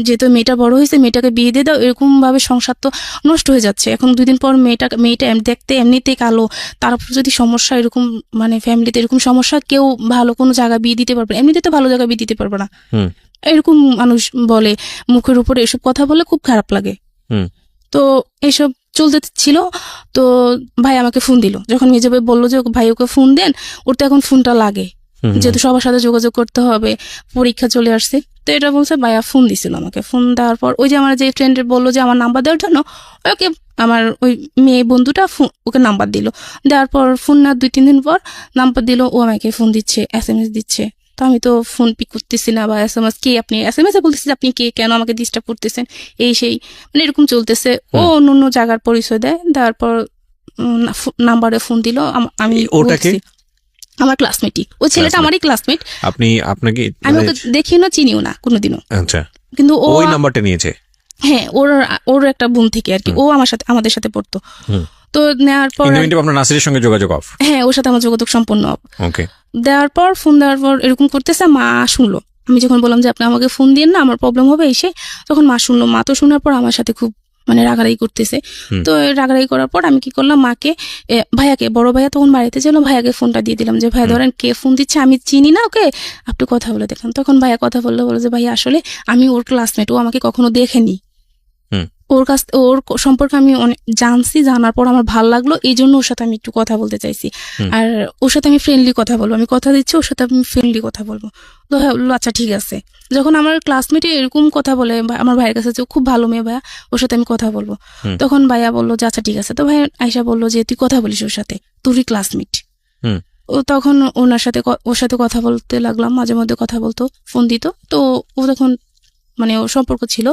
যেহেতু মেয়েটা বড় হয়েছে, মেয়েটাকে বিয়ে দিয়ে দাও। এরকম ভাবে সংসার তো নষ্ট হয়ে যাচ্ছে। এখন 2 দিন পর মেয়েটা দেখতে এমনিতেই কালো, তারপর যদি সমস্যা এরকম, মানে ফ্যামিলিতে এরকম সমস্যা, কেউ ভালো কোনো জায়গা বিয়ে দিতে পারবে, এমনিতে তো ভালো জায়গা বিয়ে দিতে পারবে না, এরকম মানুষ বলে, মুখের উপরে এসব কথা বলে, খুব খারাপ লাগে। তো এসব চলতে ছিল। তো ভাই আমাকে ফোন দিল, যখন মেজো ভাই বললো যে ভাই ওকে ফোন দেন, ওর তো এখন ফোনটা লাগে, যেহেতু সবার সাথে যোগাযোগ করতে হবে, পরীক্ষা চলে আসছে। তো এটা বলছে, ভাইয়া ফোন দিছিল আমাকে। ফোন দেওয়ার পর ওই যে আমার যে ফ্রেন্ড বললো যে আমার নাম্বার দেওয়ার জন্য, ওকে আমার ওই মেয়ে বন্ধুটা ওকে নাম্বার দিল। দেওয়ার পর ফোন না 2-3 দিন পর নাম্বার দিল, ও আমাকে ফোন দিচ্ছে, SMS দিচ্ছে। তো আমি তো ফোন পিক করতেছি না, বা SMS কে আপনি, SMS এ বলতেছি আপনি কে, কেন আমাকে ডিস্টার্ব করতেছেন, এই সেই, মানে এরকম চলতেছে। ও অন্য জায়গার পরিচয় দেয়, দেওয়ার পর নাম্বারে ফোন দিল। আমি আমার ক্লাসমেটই, ওই ছেলেটা আমারই ক্লাসমেট।
আপনাকে
আমি ওকে দেখিও না, চিনিও না কোনোদিনও।
আচ্ছা,
কিন্তু ও
ওই নাম্বারটা নিয়েছে।
হ্যাঁ, ওর একটা বোন থেকে আর কি, ও আমাদের সাথে পড়তো। তো নেওয়ার পর
আপনার নাসিরের সঙ্গে যোগাযোগ অফ?
হ্যাঁ, ওর সাথে আমার যোগাযোগ সম্পূর্ণ অফ।
ওকে।
ফোন দেওয়ার পর এরকম করতেছে, মা শুনলো। আমি যখন বললাম যে আপনি আমাকে ফোন দিন না, আমার প্রবলেম হবে এসে, তখন মা শুনলো। মা তো শোনার পর আমার সাথে খুব মানে রাগারাগি করতেছে। তো রাগারাগি করার পর আমি কি করলাম, মাকে, ভাইয়াকে, বড় ভাইয়া তখন বাড়িতে ছিল, ভাইয়াকে ফোনটা দিয়ে দিলাম যে ভাইয়া ধরেন কে ফোন দিচ্ছে, আমি চিনি না ওকে, আপনি কথা বলে দেখেন। তখন ভাইয়া কথা বললো যে ভাইয়া আসলে আমি ওর ক্লাসমেট, ও আমাকে কখনো দেখেনি, ওর সম্পর্কে আমি অনেক জানছি, জানার পর আমার ভালো লাগলো, এই জন্য ওর সাথে আমি একটু কথা বলতে চাইছি, আর ওর সাথে আমি ফ্রেন্ডলি কথা বলবো, আমি কথা দিচ্ছি ওর সাথে আমি ফ্রেন্ডলি কথা বলবো। তো বললো আচ্ছা ঠিক আছে। যখন আমার ক্লাসমেটে এরকম কথা বলে আমার ভাইয়ের কাছে, যে খুব ভালো মেয়ে ভাইয়া, ওর সাথে আমি কথা বলবো, তখন ভাইয়া বললো যে আচ্ছা ঠিক আছে। তো ভাই আয়শা বললো যে তুই কথা বলিস ওর সাথে, তোরই ক্লাসমেট। ও তখন ওর সাথে কথা বলতে লাগলাম, মাঝে মধ্যে কথা বলতো, ফোন দিত। তো ও তখন মানে ওর সম্পর্ক ছিল,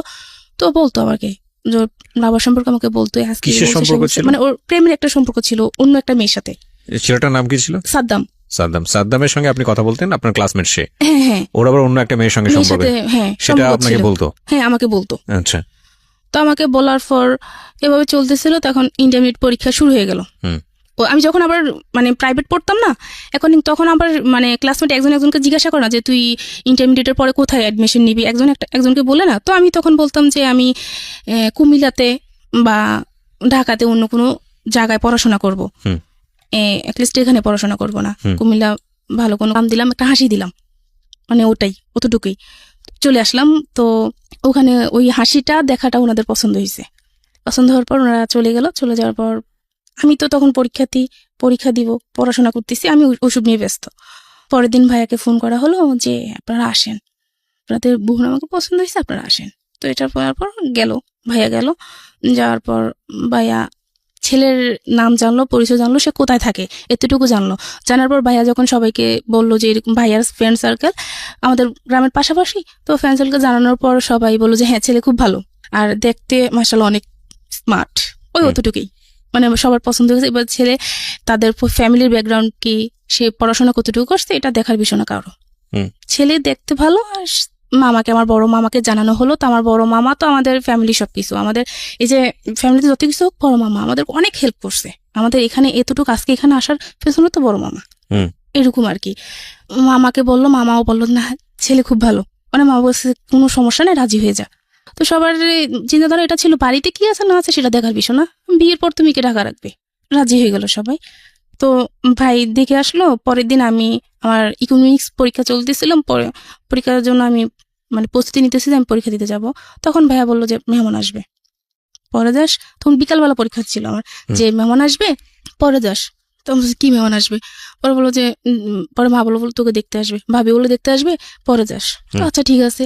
তো বলতো আমাকে যে ওর বাবার সম্পর্কে আমাকে বলতো আজকে
কিসের
বলছে,
সম্পর্ক
সে বলছে।
ছিল?
মানে ওর প্রেমের একটা সম্পর্ক ছিল অন্য একটা মেয়ের সাথে।
ছেলেটার নাম কি ছিল?
সাদ্দাম।
সাদ্দামের সঙ্গে আপনি কথা বলতেন, আপনার ক্লাসমেট সে?
হ্যাঁ হ্যাঁ,
ওর আবার অন্য একটা মেয়ের সঙ্গে
মেয়ের
সম্পর্ক,
সাথে হ্যাঁ
সেটা
সম্পর্ক
আপনাকে
ছিল।
বলতো?
হ্যাঁ আমাকে বলতো।
আচ্ছা।
তো আমাকে বলার পর এভাবে চলতেছিল, তখন ইন্টারমিডিয়েট পরীক্ষা শুরু হয়ে গেল। ও আমি যখন আবার মানে প্রাইভেট পড়তাম না, এখন তখন আবার মানে ক্লাসমেট একজনকে জিজ্ঞাসা করে না যে তুই ইন্টারমিডিয়েটের পরে কোথায় অ্যাডমিশন নিবি, একজনকে বলে না। তো আমি তখন বলতাম যে আমি কুমিল্লাতে বা ঢাকাতে অন্য কোনো জায়গায় পড়াশোনা করবো, অ্যাটলিস্ট এখানে পড়াশোনা করবো না। কুমিল্লা ভালো কোনো কাম দিলাম, একটা হাসি দিলাম, মানে ওটাই, অতটুকুই চলে আসলাম। তো ওখানে ওই হাসিটা দেখাটা ওনাদের পছন্দ হয়েছে। পছন্দ হওয়ার পর ওনারা চলে গেল। চলে যাওয়ার পর আমি তো তখন পরীক্ষা দিব, পড়াশোনা করতেছি, আমি ওসব নিয়ে ব্যস্ত। পরের দিন ভাইয়াকে ফোন করা হলো যে আপনারা আসেন, আপনাদের বোন আমাকে পছন্দ হয়েছে, আপনারা আসেন। তো এটার পর ভাইয়া গেল। যাওয়ার পর ভাইয়া ছেলের নাম জানলো, পরিচয় জানলো, সে কোথায় থাকে এতটুকু জানলো। জানার পর ভাইয়া যখন সবাইকে বললো যে এরকম ভাইয়ার ফ্রেন্ড সার্কেল আমাদের গ্রামের পাশাপাশি, তো ফ্রেন্ড সার্কেল জানানোর পর সবাই বললো যে হ্যাঁ ছেলে খুব ভালো আর দেখতে মাশাআল্লাহ অনেক স্মার্ট। ওই অতটুকুই, মানে সবার পছন্দ হয়েছে। এবার ছেলে তাদের ফ্যামিলির ব্যাকগ্রাউন্ড কি, সে পড়াশোনা কতটুকু করছে, এটা দেখার বিষয় না কারো। ছেলে দেখতে ভালো। আর মামাকে, আমার বড় মামাকে জানানো হলো। তো আমার বড় মামা তো আমাদের ফ্যামিলি সবকিছু, আমাদের এই যে ফ্যামিলিতে যত কিছু হোক বড় মামা আমাদের অনেক হেল্প করছে। আমাদের এখানে এতটুকু আজকে এখানে আসার পেছনে তো বড় মামা, এরকম আর কি। মামাকে বললো, মামাও বললো না ছেলে খুব ভালো, মানে মা বলছে কোনো সমস্যা নেই, রাজি হয়ে যা। তো সবার চিন্তাধারা এটা ছিল বাড়িতে কি আছে না আছে সেটা দেখার বিষয় না, বিয়ের পর তুমি কে ঢাকা রাখবে। রাজি হয়ে গেল সবাই। তো ভাই দেখে আসলো। পরের দিন আমি আমার ইকোনমিক্স পরীক্ষা চলতেছিলাম, পরীক্ষার জন্য আমি মানে প্রস্তুতি নিতেছি যে আমি পরীক্ষা দিতে যাব। তখন ভাইয়া বললো যে মেহমান আসবে, পরে যাস। তখন বিকালবেলা পরীক্ষা ছিল আমার, যে মেহমান আসবে পরে যাস। তখন কি মেহমান আসবে? পরে বললো যে পরে মা বললো তোকে দেখতে আসবে, ভাবি বলে দেখতে আসবে, পরে যাস। আচ্ছা ঠিক আছে।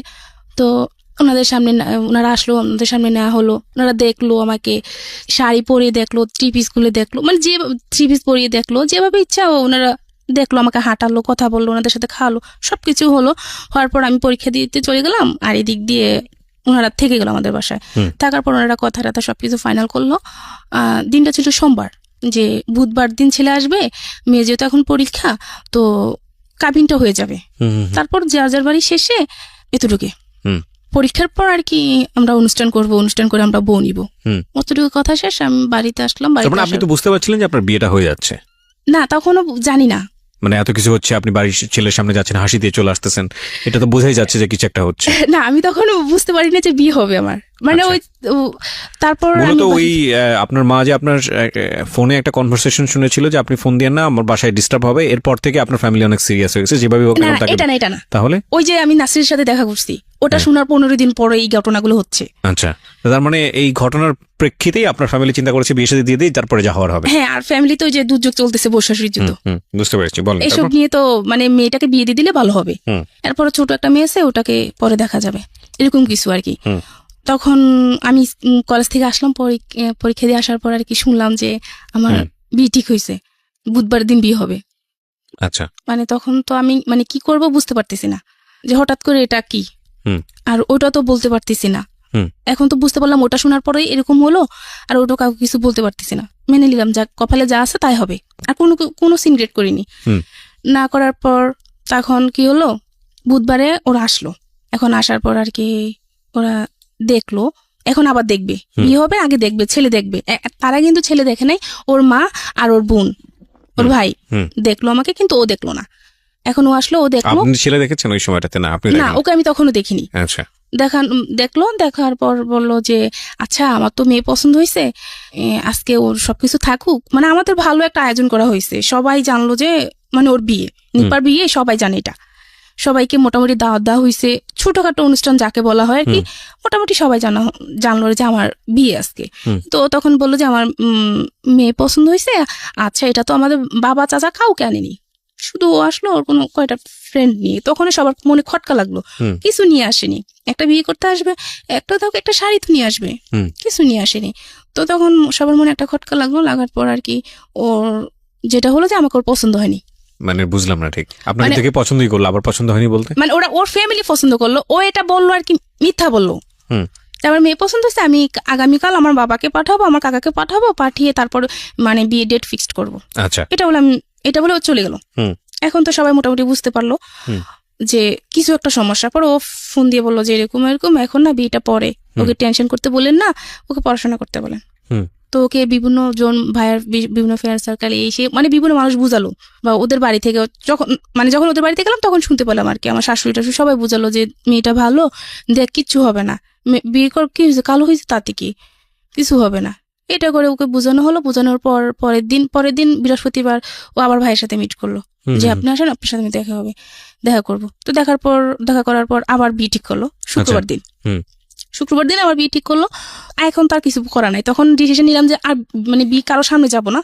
তো ওনাদের সামনে ওনারা আসলো, ওনাদের সামনে নেওয়া হলো। ওনারা দেখলো আমাকে, শাড়ি পরিয়ে দেখলো, থ্রি পিস খুলে দেখলো, মানে যে থ্রি পিস পরিয়ে দেখলো, যেভাবে ইচ্ছা ওনারা দেখলো, আমাকে হাঁটালো, কথা বললো, ওনাদের সাথে খাওয়ালো, সবকিছু হলো। হওয়ার পর আমি পরীক্ষা দিতে চলে গেলাম। আর এদিক দিয়ে ওনারা থেকে গেল আমাদের বাসায়। থাকার পর ওনারা কথা টথা সবকিছু ফাইনাল করলো। দিনটা ছিল সোমবার, যে বুধবার দিন ছেলে আসবে, মেয়ে যেহেতু এখন পরীক্ষা, তো কাবিনটা হয়ে যাবে। তারপর যার বাড়ি শেষে এতটুকু পরীক্ষার পর আর কি আমরা অনুষ্ঠান করব, অনুষ্ঠান করে আমরা বউ নিব, অতটুকু কথা শেষ। আমি বাড়িতে আসলাম।
আপনি তো বুঝতে পারছিলেন যে আপনার বিয়েটা হয়ে যাচ্ছে?
না, তখনও জানি না।
মানে এত কিছু হচ্ছে, আপনি বাড়ির ছেলের সামনে যাচ্ছেন, হাসি দিয়ে চলে আসতেছেন, এটা তো বোঝাই যাচ্ছে যে কিছু একটা হচ্ছে।
না, আমি তখন বুঝতে পারিনি যে বিয়ে হবে আমার, মানে ওই তারপর
মূলত ওই আপনার মা যে আপনার ফোনে একটা কনভারসেশন শুনেছিল যে আপনি ফোন দিয়ে না, আমার বাসায় ডিস্টার্ব হবে, এরপর থেকে আপনার ফ্যামিলি অনেক সিরিয়াস হয়ে গেছে যেভাবে হোক।
এটা না।
তাহলে
ওই যে আমি নাসিরের সাথে দেখা করছি, ওটা শোনার 15 দিন পরে এই ঘটনাগুলো হচ্ছে।
আচ্ছা, তার মানে এই ঘটনার প্রেক্ষিতেই আপনার ফ্যামিলি চিন্তা করেছে বিয়ে সাথে দিয়ে দিই, তারপরে যা হওয়ার হবে।
হ্যাঁ, আর ফ্যামিলি তো যে দুর্যোগ চলতেছে, বর্ষাশুর যুদ্ধ,
বুঝতে পেরেছি। বলেন
এসব নিয়ে তো মানে মেয়েটাকে বিয়ে দিয়ে দিলে ভালো হবে, এরপরে ছোট একটা মেয়ে আছে, ওটাকে পরে দেখা যাবে, এরকম কিছু আর কি। তখন আমি কলেজ থেকে আসলাম, পরীক্ষা দিয়ে আসার পর আর কি শুনলাম যে আমার বিয়ে ঠিক হয়েছে, বুধবার দিন বিয়ে হবে।
আচ্ছা,
মানে তখন তো আমি মানে কি করব বুঝতে পারতেছি না, যে হঠাৎ করে এটা কি, আর ওটা তো বলতে পারতেছি না। এখন তো বুঝতে পারলাম ওটা শোনার পরে এরকম হলো, আর ওটা কাউকে কিছু বলতে পারতেছি না, মেনে নিলাম, যা কপালে যা আছে তাই হবে, আর কোনো সিনক্রেট করিনি। না করার পর তখন কি হলো, বুধবারে ওরা আসলো। এখন আসার পর আর কি ওরা দেখলো, এখন আবার দেখবে, বিয়ে হবে আগে দেখবে, ছেলে দেখবে। তারা কিন্তু ছেলে দেখে নাই, ওর মা আর ওর বোন, ওর ভাই দেখলো আমাকে, কিন্তু ও দেখলো না। এখন ও আসলো, ও দেখলো।
আপনি ছেলে দেখেছেন ওই সময়টাতে? না, আপনি
না, ওকে আমি তখনও দেখিনি।
আচ্ছা,
দেখলো, দেখার পর বললো যে আচ্ছা আমার তো মেয়ে পছন্দ হয়েছে, আজকে ওর সবকিছু থাকুক, মানে আমাদের ভালো একটা আয়োজন করা হয়েছে। সবাই জানলো যে মানে ওর বিয়ে, নিপার বিয়ে, সবাই জানে এটা। সবাইকে মোটামুটি দাওয়াত দেওয়া হয়েছে, ছোটখাটো অনুষ্ঠান যাকে বলা হয় আর কি, মোটামুটি সবাই জানলো যে আমার বিয়ে আজকে। তো তখন বললো যে আমার মেয়ে পছন্দ হয়েছে। আচ্ছা, এটা তো আমাদের বাবা চাচা কাউকে আনেনি, শুধু ও আসলো ওর কোনো কয়টা ফ্রেন্ড নিয়ে। তখন সবার মনে খটকা লাগলো, কিছু নিয়ে আসেনি। একটা বিয়ে করতে আসবে, একটা শাড়ি তো নিয়ে আসবে, কিছু নিয়ে আসেনি। তো তখন সবার মনে একটা খটকা লাগলো, লাগার পর আর কি ওর যেটা হলো যে আমাকে ওর পছন্দ হয়নি।
মানে বুঝলাম না ঠিক, আপনাকে দেখে পছন্দই করলো, আবার পছন্দ হয়নি বলতে?
মানে ওর ফ্যামিলি পছন্দ করলো, ও এটা বললো আর কি, মিথ্যা বললো। যে আমার মেয়ে পছন্দ হচ্ছে, আমি আগামীকাল আমার বাবাকে পাঠাবো, আমার কাকাকে পাঠাবো, পাঠিয়ে তারপর মানে বিয়ে ডেট ফিক্সড করবো।
আচ্ছা,
এটা বলে ও চলে গেল। এখন তো সবাই মোটামুটি বুঝতে পারলো যে কিছু একটা সমস্যা। পর ও ফোন দিয়ে বললো যে এরকম এরকম, এখন না বিয়েটা পরে, ওকে টেনশন করতে বলেন না, ওকে পড়াশোনা করতে বলেন। তো ওকে বিভিন্ন জন ভাইয়ের বিভিন্ন ফ্রেন্ড সার্কেল এসে মানে বিভিন্ন মানুষ বুঝালো, বা ওদের বাড়ি থেকে যখন ওদের বাড়িতে গেলাম তখন শুনতে পেলাম আর কি, আমার শাশুড়ি টাশুড়ি সবাই বুঝালো যে মেয়েটা ভালো, দেখ কিচ্ছু হবে না, বিয়ে কর, কি হয়েছে, কালো হয়েছে তাতে কি, কিছু হবে না। এটা করে ওকে বোঝানো হলো। বোঝানোর পর পরের দিন বৃহস্পতিবার ও আবার ভাইয়ের সাথে মিট করলো যে আপনি আসেন, আপনার সাথে দেখা করবো। তো দেখা করার পর আবার বিয়ে ঠিক করলো শুক্রবার দিন আবার বিয়ে ঠিক করলো। এখন তার কিছু করা নাই, তখন ডিসিশন নিলাম যে আর মানে বিয়ে কারো সামনে যাব না,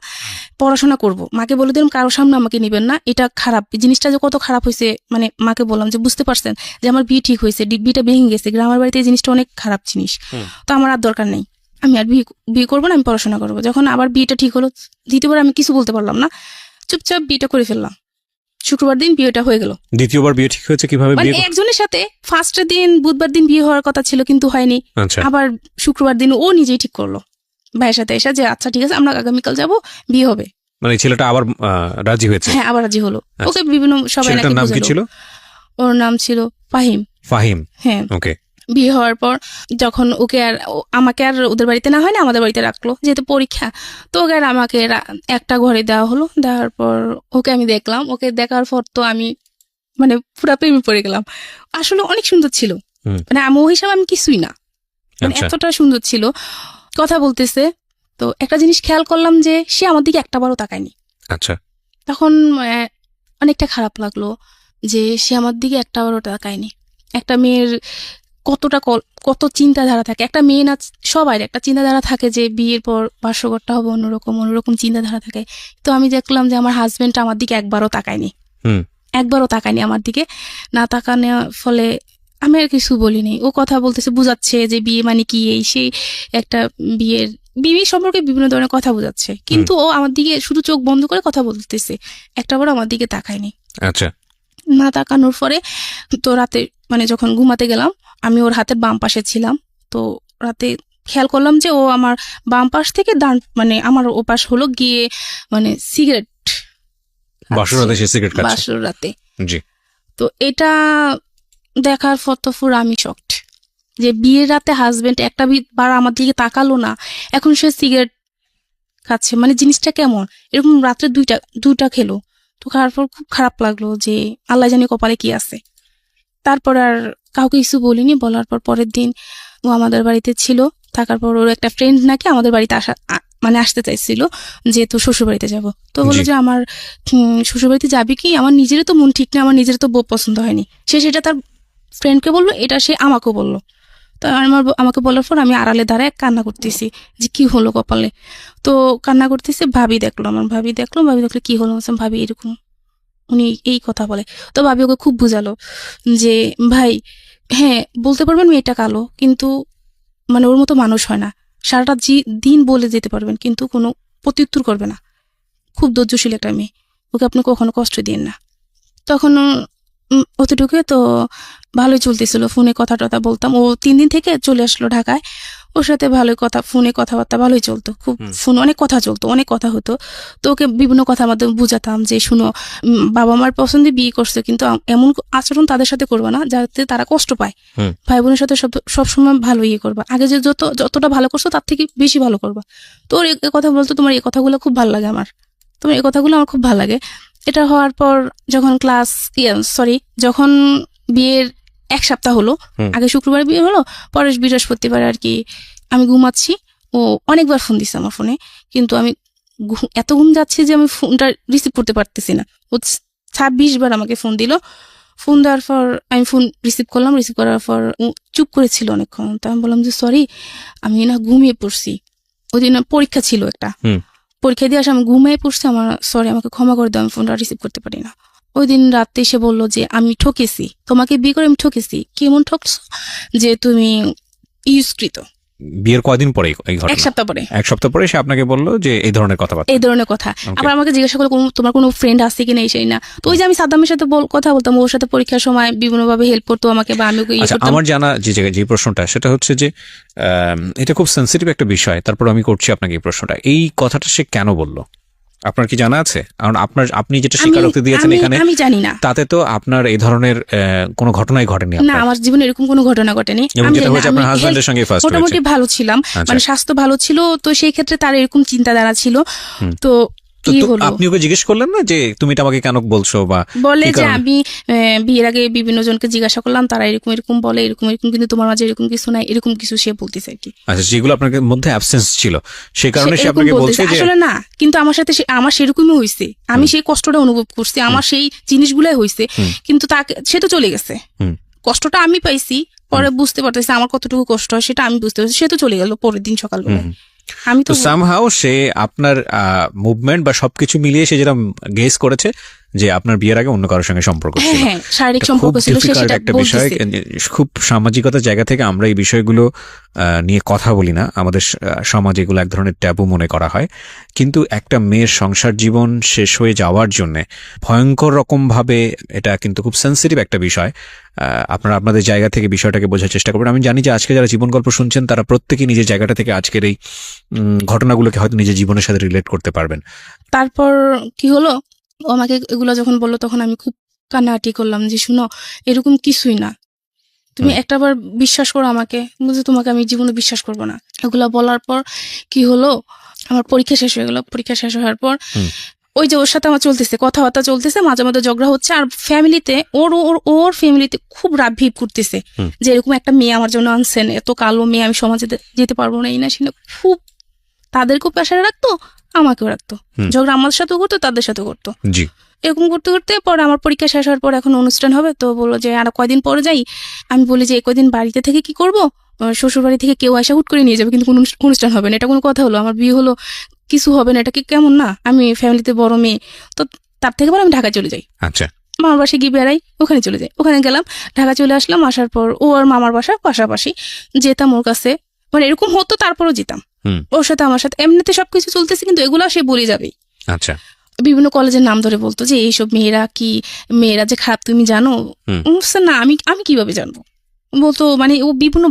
পড়াশোনা করব। মাকে বলে দিলাম কারো সামনে আমাকে নিবেন না, এটা খারাপ জিনিসটা যে কত খারাপ হয়েছে, মানে মাকে বললাম যে বুঝতে পারছেন যে আমার বিয়ে ঠিক হয়েছে, বিয়েটা ভেঙে গেছে, গ্রামের বাড়িতে এই জিনিসটা অনেক খারাপ জিনিস, তো আমার আর দরকার নেই, আমি আর বিয়ে করবো না, আমি পড়াশোনা করবো। যখন আবার বিয়েটা ঠিক হলো, দ্বিতীয়বার আমি কিছু বলতে পারলাম না, চুপচাপ বিয়েটা করে ফেললাম। শুক্রবার দিন বিয়েটা হয়ে গেল।
দ্বিতীয়বার বিয়ে ঠিক হয়েছে কিভাবে?
মানে একজনের সাথে ফার্স্টের দিন বুধবার দিন বিয়ে হওয়ার কথা ছিল কিন্তু হয়নি, আবার শুক্রবার দিন ও নিজেই ঠিক করলো ভাইয়ের সাথে এসে যে আচ্ছা ঠিক আছে আমরা আগামীকাল যাব, বিয়ে হবে।
মানে ছেলেটা আবার রাজি হয়েছে?
হ্যাঁ, আবার রাজি হলো। ওকে বিভিন্ন সবাই নাকি
নাম কি ছিল?
ওর নাম ছিল ফাহিম। হ্যাঁ, ওকে। বিয়ে হওয়ার পর যখন ওকে আর আমাকে আর ওদের বাড়িতে না হয় না, আমাদের বাড়িতে রাখলো যেহেতু পরীক্ষা, তো ওকে আর আমাকে একটা ঘরে দেওয়া হলো। দেওয়ার পর ওকে আমি দেখলাম, ওকে দেখার পর তো আমি মানে পুরা প্রেমে পড়ে গেলাম। আসলে অনেক সুন্দর ছিল, মানে আমি ও হিসাবে আমি কিছুই না, মানে এতটা সুন্দর ছিল, কথা বলতেছে। তো একটা জিনিস খেয়াল করলাম যে সে আমার দিকে একটা বারও তাকায়নি।
আচ্ছা,
তখন অনেকটা খারাপ লাগলো যে সে আমার দিকে একটা বারও তাকায়নি। একটা মেয়ের কত চিন্তাধারা থাকে, একটা মেয়ে না সবাই একটা চিন্তাধারা থাকে যে বিয়ের পর বাসঘরটা হবে অন্যরকম চিন্তাধারা থাকে। তো আমি দেখলাম যে আমার হাজবেন্ড আমার দিকে একবারও তাকায়নি আমার দিকে। না তাকানোর ফলে আমি আর কিছু বলিনি। ও কথা বলতেছে, বুঝাচ্ছে যে বিয়ে মানে কি, এই সেই একটা বিয়ে সম্পর্কে বিভিন্ন ধরনের কথা বোঝাচ্ছে, কিন্তু ও আমার দিকে শুধু চোখ বন্ধ করে কথা বলতেছে, একটাবারও আমার দিকে তাকায়নি।
আচ্ছা, না
তাকানোর পরে তো রাতে মানে যখন ঘুমাতে গেলাম, আমি ওর হাতের বাম পাশে ছিলাম। তো রাতে খেয়াল করলাম যে ও আমার বাম পাশ থেকে ডান মানে আমার ও পাশ হলো গিয়ে মানে সিগারেট বাসর রাতে। তো এটা দেখার পর তো পুরো আমি শকড যে বিয়ের রাতে হাজবেন্ড একটা বার আমার দিকে তাকালো না, এখন সে সিগারেট খাচ্ছে, মানে জিনিসটা কেমন? এরকম রাত্রে দুইটা খেলো। তো খাওয়ার পর খুব খারাপ লাগলো যে আল্লাহ জানি কপালে কি আছে। তারপর আর কাউকে কিছু বলিনি। বলার পর পরের দিন ও আমাদের বাড়িতে ছিল, থাকার পর ওর একটা ফ্রেন্ড নাকি আমাদের বাড়িতে আসতে চাইছিল যে তো শ্বশুর বাড়িতে যাবো। তো বললো যে আমার শ্বশুর বাড়িতে যাবি কি, আমার নিজেরও তো মন ঠিক না, আমার নিজের তো বউ পছন্দ হয়নি। সে সেটা তার ফ্রেন্ডকে বললো, এটা সে আমাকেও বললো। তো আমাকে বলার পর আমি আড়ালে দাঁড়ায় কান্না করতেছি যে কি হলো কপালে। তো কান্না করতেছি, ভাবি দেখলো কি হলো, ভাবি এরকম উনি এই কথা বলে। তো ভাবি ওকে খুব বুঝালো যে ভাই হ্যাঁ বলতে পারবেন মেয়েটা কালো, কিন্তু মানে ওর মতো মানুষ হয় না, সারাটা দিন বলে যেতে পারবেন কিন্তু কোনো প্রত্যুত্তর করবে না, খুব ধৈর্যশীল একটা মেয়ে, ওকে আপনি কখনো কষ্ট দিন না। তখন অতটুকু তো ভালোই চলতেছিল, ফোনে কথা টথা বলতাম। ও 3 দিন থেকে চলে আসলো ঢাকায়, ওর সাথে ভালোই ফোনে কথাবার্তা ভালোই চলতো, খুব ফোনে অনেক কথা হতো। তো ওকে বিভিন্ন কথার মাধ্যমে বুঝাতাম যে শুনো, বাবা মার পছন্দে বিয়ে করছে, কিন্তু এমন আচরণ তাদের সাথে করবে না যাতে তারা কষ্ট পায়। ভাই বোনের সাথে সবসময় ভালো করবা, আগে যে যতটা ভালো করছো তার থেকে বেশি ভালো করবা। তো ওর কথা বলতো, তোমার এই কথাগুলো খুব ভালো লাগে তোমার এই কথাগুলো আমার খুব ভালো লাগে। এটা হওয়ার পর যখন যখন বিয়ের 1 সপ্তাহ হলো, আগে শুক্রবার বিয়ে হলো, পরে বৃহস্পতিবার আর কি আমি ঘুমাচ্ছি, ও অনেকবার ফোন দিচ্ছে আমার ফোনে, কিন্তু আমি এত ঘুম যাচ্ছে যে আমি ফোনটা রিসিভ করতে পারতেছি না। ও 26 বার আমাকে ফোন দিল। ফোন দেওয়ার পর আমি ফোন রিসিভ করলাম, রিসিভ করার পর চুপ করেছিল অনেকক্ষণ। তো আমি বললাম যে সরি, আমি না ঘুমিয়ে পড়ছি, ওই দিন পরীক্ষা ছিল একটা, পরীক্ষা দিয়ে আসে আমি ঘুমিয়ে পড়ছি, আমাকে ক্ষমা করে দাও, আমি ফোনটা রিসিভ করতে পারি না। ওই দিন রাতে এসে বললো যে আমি ঠকেছি, তোমাকে বিয়ে করে আমি ঠকেছি। কেমন ঠকছো? যে তুমি ইউজকৃত,
বিয়ের কয়দিন পরে এই ঘটনা?
1 সপ্তাহ পরে।
1 সপ্তাহ পরে সে আপনাকে বললো যে এই ধরনের কথাবার্তা।
এই ধরনের কথা। আবার আমাকে জিজ্ঞাসা করলো তোমার কোনো ফ্রেন্ড আছে কিনা, এই সেই না। তো ওই যে আমি সাদ্দামের সাথে কথা বলতাম, ওর সাথে পরীক্ষার সময় বিভিন্নভাবে হেল্প করতো আমাকে, বা আমি ওকে ইয়ে করতাম।
আমার জানা যে প্রশ্নটা সেটা হচ্ছে যে এটা খুব সেন্সিটিভ একটা বিষয়, তারপর আমি করছি আপনাকে এই প্রশ্নটা, এই কথাটা সে কেন বললো আপনার কি জানা আছে? কারণ আপনি যেটা স্বীকারোক্তি দিয়েছেন এখানে,
আমি জানি না,
তাতে তো আপনার এই ধরনের কোনো ঘটনাই ঘটেনি
না, আমার জীবনে এরকম কোনো ঘটনা ঘটেনি।
আমি আপনার হাজবেন্ডের সঙ্গে ফার্স্ট
মোটামুটি ভালো ছিলাম, মানে স্বাস্থ্য ভালো ছিল, তো সেই ক্ষেত্রে তার এরকম চিন্তাধারা ছিল। তো
আপনি ওকে জিজ্ঞেস করলেন না যে তুমি এটা আমাকে কেন বলছো? বা
বলে যে আমি বিয়ের আগে বিভিন্ন জনকে জিজ্ঞাসা করলাম, তারা এরকম এরকম বলে, এরকম এরকম, কিন্তু তোমার মাঝে এরকম কিছু নাই, এরকম কিছু সে বলতেছে আর কি।
আচ্ছা, যেগুলো আপনার মধ্যে অ্যাবসেন্স ছিল সেই কারণে সে আপনাকে বলছে যে
আসলে না, কিন্তু আমার সাথে আমার সেরকমই হয়েছে, আমি সেই কষ্টটা অনুভব করছি, আমার সেই জিনিসগুলাই হয়েছে, কিন্তু তাকে সে তো চলে গেছে, কষ্টটা আমি পাইছি, পরে বুঝতে পারতেছি আমার কতটুকু কষ্ট হয় সেটা আমি বুঝতে পারছি, সে তো চলে গেল পরের দিন সকালবেলা। আমি তো
সামহাউ সে আপনার মুভমেন্ট বা সবকিছু মিলিয়ে সে যেটা গেস করেছে যে আপনার বিয়ের আগে অন্য কারোর সঙ্গে সম্পর্ক ছিল,
হ্যাঁ, শারীরিক সম্পর্ক ছিল, সেটা
একটা বিষয়। খুব সামাজিকতার জায়গা থেকে আমরা এই বিষয়গুলো নিয়ে কথা বলি না, আমাদের সমাজে এগুলো এক ধরনের ট্যাবু মনে করা হয়, কিন্তু একটা মেয়ের সংসার জীবন শেষ হয়ে যাওয়ার জন্য ভয়ঙ্কর রকম ভাবে এটা কিন্তু খুব সেন্সিটিভ একটা বিষয়। আপনারা আপনাদের জায়গা থেকে বিষয়টাকে বোঝার চেষ্টা করবেন। আমি জানি যে আজকে যারা জীবন গল্প শুনছেন তারা প্রত্যেকেই নিজের জায়গাটা থেকে আজকের এই ঘটনাগুলোকে হয়তো নিজের জীবনের সাথে রিলেট করতে পারবেন।
তারপর কি হলো, ও আমাকে এগুলো যখন বললো তখন আমি খুব কান্নাকাটি করলাম যে শুনো, এরকম কিছুই না, তুমি একটাবার বিশ্বাস করো আমাকে, বুঝে তোমাকে আমি জীবনে বিশ্বাস করবো না। এগুলো বলার পর কি হলো, আমার পরীক্ষা শেষ হয়ে গেল। পরীক্ষা শেষ হওয়ার পর ওই যে ওর সাথে আমার চলতেছে, কথাবার্তা চলতেছে, মাঝে মাঝে ঝগড়া হচ্ছে, আর ফ্যামিলিতে ওর ফ্যামিলিতে খুব রাগ ভিড় করতেছে যে এরকম একটা মেয়ে আমার জন্য আনছেন, এত কালো মেয়ে, আমি সমাজে যেতে পারবো না, এই না সেটা খুব তাদেরকেও প্রেশারে রাখতো, আমাকেও রাখতো, ঝগড়া আমাদের সাথেও করতো, তাদের সাথেও করতো। এরকম করতে করতে পরে আমার পরীক্ষা শেষ হওয়ার পর এখন অনুষ্ঠান হবে, তো বললো যে আর কয়দিন পরে যাই। আমি বলি যে কয়দিন বাড়িতে থেকে কি করব, শ্বশুর বাড়ি থেকে কেউ আসা হুট করে নিয়ে যাবে, কিন্তু কোনো অনুষ্ঠান হবে না, এটা কোনো কথা হলো? আমার বিয়ে হলো, কিছু হবে না, এটা কি কেমন না? আমি ফ্যামিলিতে বড় মেয়ে, তো তার থেকে পরে আমি ঢাকা চলে যাই।
আচ্ছা,
মামার বাসায় গিয়ে বেড়াই, ওখানে চলে যাই। ওখানে গেলাম, ঢাকা চলে আসলাম। আসার পর ও আর মামার বাসা পাশাপাশি, যেতাম ওর কাছে, মানে এরকম হতো, তারপরও যেতাম ওর সাথে, আমার সাথে এমনিতে সবকিছু চলতেছে, কিন্তু এগুলো সে বলে যাবেই।
আচ্ছা,
বিভিন্ন কলেজের নাম ধরে বলতো যে এইসব মেয়েরা যে খারাপ তুমি জানো? না, আমি কিভাবে জানবো? বলতো, মানে ও বিভিন্ন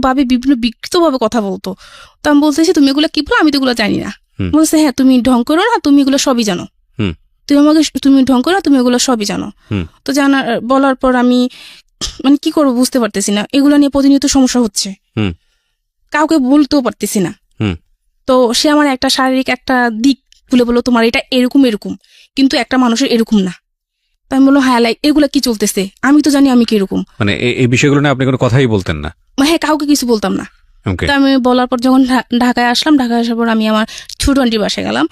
বিকৃত ভাবে কথা বলতো। তো আমি বলতেছি তুমি এগুলো কি বলো, আমি তো এগুলো জানি না। বলছে হ্যাঁ, তুমি ঢং করো না, তুমি এগুলো সবই জানো, তুমি ঢং করো না, তুমি এগুলো সবই জানো। তো বলার পর আমি মানে কি করবো বুঝতে পারতেছি না, এগুলো নিয়ে প্রতিনিয়ত সমস্যা হচ্ছে, কাউকে বলতেও পারতেছি না। তো সে আমার একটা শারীরিক একটা দিক খুলে বললো, তোমার এটা এরকম এরকম, কিন্তু একটা মানুষের এরকম না। তাই আমি বললো হ্যাঁ, এগুলা কি চলতেছে, আমি তো জানি আমি কিরকম।
মানে এই বিষয়গুলো নিয়ে আপনি কোনো কথাই বলতেন না?
হ্যাঁ, কাউকে কিছু বলতাম না। তো আমি বলার পর যখন ঢাকায় আসলাম, ঢাকায় আসার পর আমি আমার ছোট আন্টির বাসায় গেলাম।